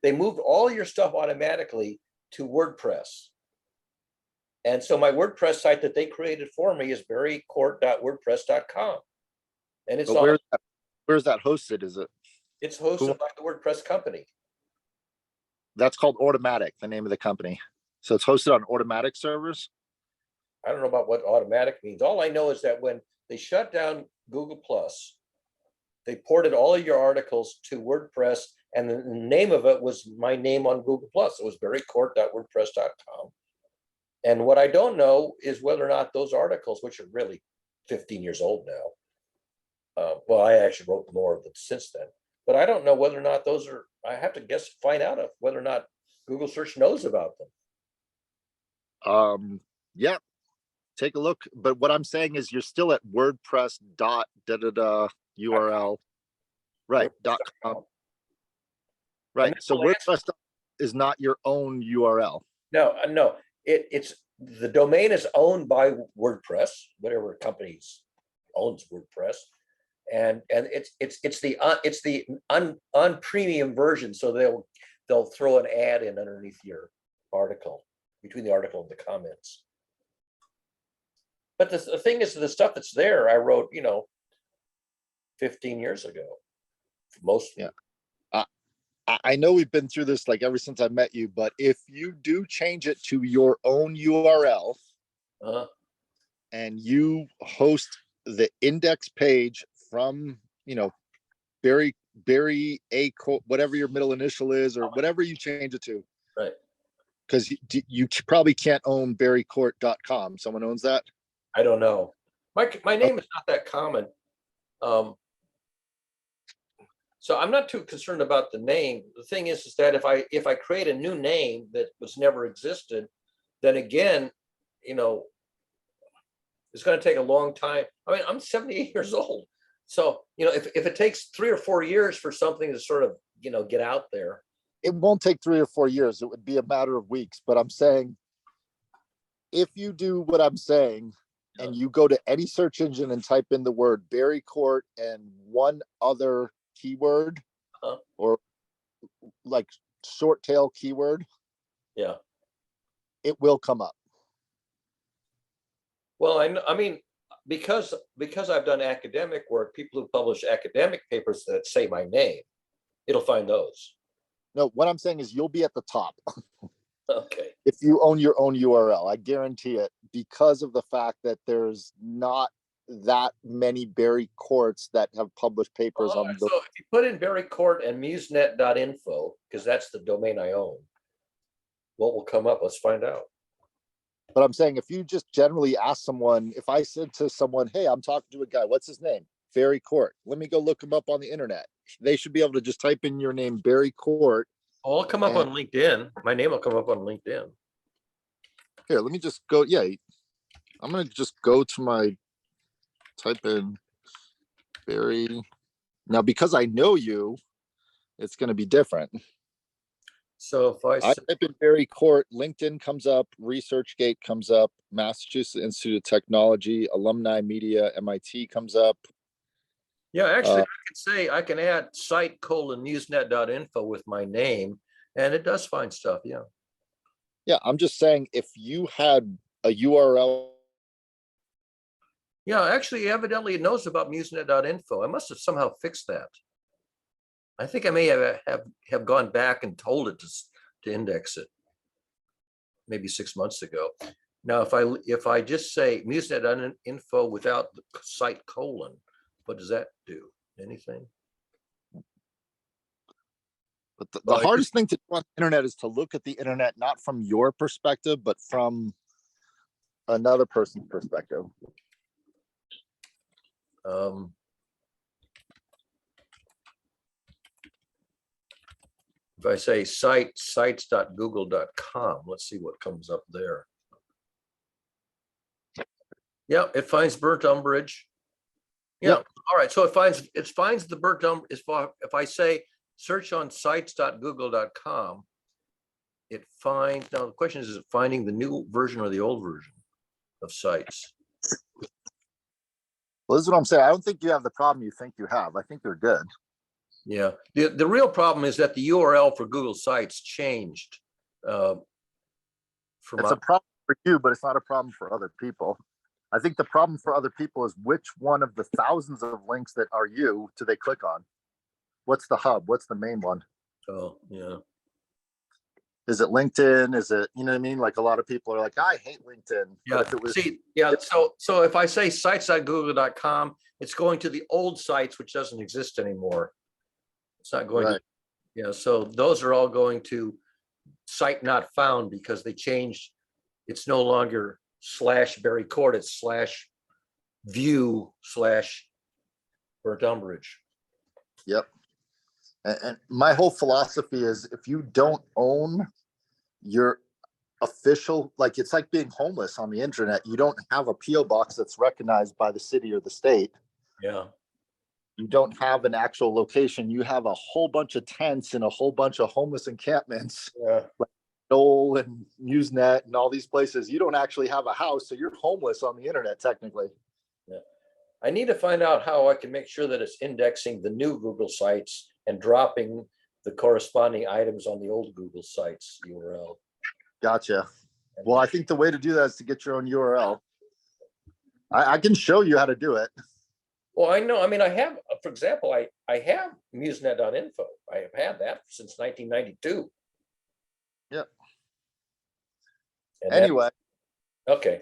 they moved all your stuff automatically to WordPress. And so my WordPress site that they created for me is berrycourt.wordpress.com. And it's But where's that hosted? Is it? It's hosted by the WordPress company. That's called Automatic, the name of the company. So it's hosted on Automatic servers. I don't know about what automatic means. All I know is that when they shut down Google Plus, they ported all of your articles to WordPress, and the name of it was my name on Google Plus. It was berrycourt.wordpress.com. And what I don't know is whether or not those articles, which are really 15 years old now, well, I actually wrote more of them since then, but I don't know whether or not those are, I have to find out of whether or not Google search knows about them. Yeah, take a look. But what I'm saying is you're still at WordPress dot URL. Right. .com. Right. So WordPress is not your own URL. No, it's the domain is owned by WordPress, whatever companies owns WordPress. And it's the premium version, so they'll throw an ad in underneath your article, between the article and the comments. But the thing is, the stuff that's there, I wrote, 15 years ago, mostly. Yeah. I know we've been through this like ever since I met you, but if you do change it to your own URL and you host the index page from, Barry A, whatever your middle initial is, or whatever you change it to. Right. Because you probably can't own berrycourt.com. Someone owns that? I don't know. My name is not that common. So I'm not too concerned about the name. The thing is that if I create a new name that was never existed, then again, it's going to take a long time. I mean, I'm 78 years old. So, if it takes 3 or 4 years for something to sort of, get out there. It won't take 3 or 4 years. It would be a matter of weeks. But I'm saying, if you do what I'm saying, and you go to any search engine and type in the word Barry Kort and one other keyword or like short tail keyword, it will come up. Well, I mean, because I've done academic work, people who publish academic papers that say my name, it'll find those. No, what I'm saying is you'll be at the top. Okay. If you own your own URL, I guarantee it, because of the fact that there's not that many Barry Korts that have published papers on the. So if you put in Barry Kort and musenet.info, because that's the domain I own, what will come up? Let's find out. But I'm saying, if you just generally ask someone, if I said to someone, hey, I'm talking to a guy, what's his name? Barry Kort. Let me go look him up on the internet. They should be able to just type in your name, Barry Kort. Oh, I'll come up on LinkedIn. My name will come up on LinkedIn. Here, let me just go. Yeah, I'm going to just go to my, type in Barry. Now, because I know you, it's going to be different. So if I type in Barry Kort, LinkedIn comes up, ResearchGate comes up, Massachusetts Institute of Technology, Alumni Media, MIT comes up. Yeah, actually, I can add site:/musenet.info with my name, and it does find stuff. Yeah. Yeah, I'm just saying, if you had a URL. Yeah, actually, evidently it knows about musenet.info. I must have somehow fixed that. I think I may have gone back and told it to index it maybe 6 months ago. Now, if I just say MuseNet.info without the site colon, what does that do? Anything? But the Well, hardest thing to do on the internet is to look at the internet not from your perspective, but from another person's perspective. If I say sites.google.com, let's see what comes up there. Yeah, it finds burnt umbrage. Yeah, Yep. all right. So it finds the burnt umbrage. If I say search on sites.google.com, it finds. Now the question is it finding the new version or the old version of sites? Well, this is what I'm saying. I don't think you have the problem you think you have. I think you're good. Yeah. The real problem is that the URL for Google Sites changed. It's a problem for you, but it's not a problem for other people. I think the problem for other people is which one of the thousands of links that are you do they click on? What's the hub? What's the main one? Oh, yeah. Is it LinkedIn? Is it, you know what I mean? Like a lot of people are like, I hate LinkedIn. Yeah. But if it was, See, yeah. So if I say sites.google.com, it's going to the old sites, which doesn't exist anymore. It's not going right. to, yeah. So those are all going to site not found because they changed. It's no longer /Barry Kort, it's /view/burnt umbrage. Yep. And my whole philosophy is if you don't own your official, like it's like being homeless on the internet. You don't have a PO box that's recognized by the city or the state. Yeah. You don't have an actual location. You have a whole bunch of tents and a whole bunch of homeless encampments. Yeah. Like Dole and Usenet and all these places. You don't actually have a house, so you're homeless on the internet technically. Yeah. I need to find out how I can make sure that it's indexing the new Google sites and dropping the corresponding items on the old Google sites URL. Gotcha. Well, I think the way to do that is to get your own URL. I can show you how to do it. Well, I know. I mean, I have, for example, I have MuseNet.info. I have had that since 1992. Yep. And anyway. Okay.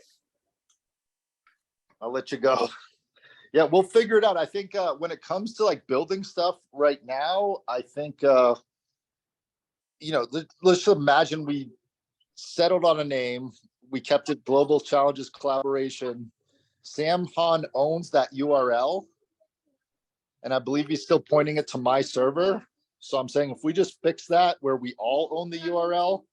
I'll let you go. Yeah, we'll figure it out. I think when it comes to like building stuff right now, I think, you know, let's just imagine we settled on a name. We kept it Global Challenges Collaboration. Sam Han owns that URL. And I believe he's still pointing it to my server. So I'm saying if we just fix that where we all own the URL,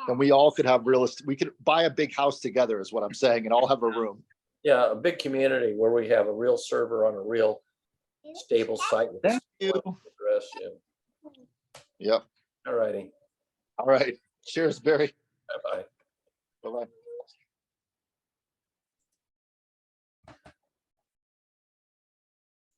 then we all could have real estate. We could buy a big house together is what I'm saying and all have a room. Yeah, a big community where we have a real server on a real stable site. With Thank you. Address. Yeah. Yep. All righty. All right. Cheers, Barry. Bye-bye. Bye-bye.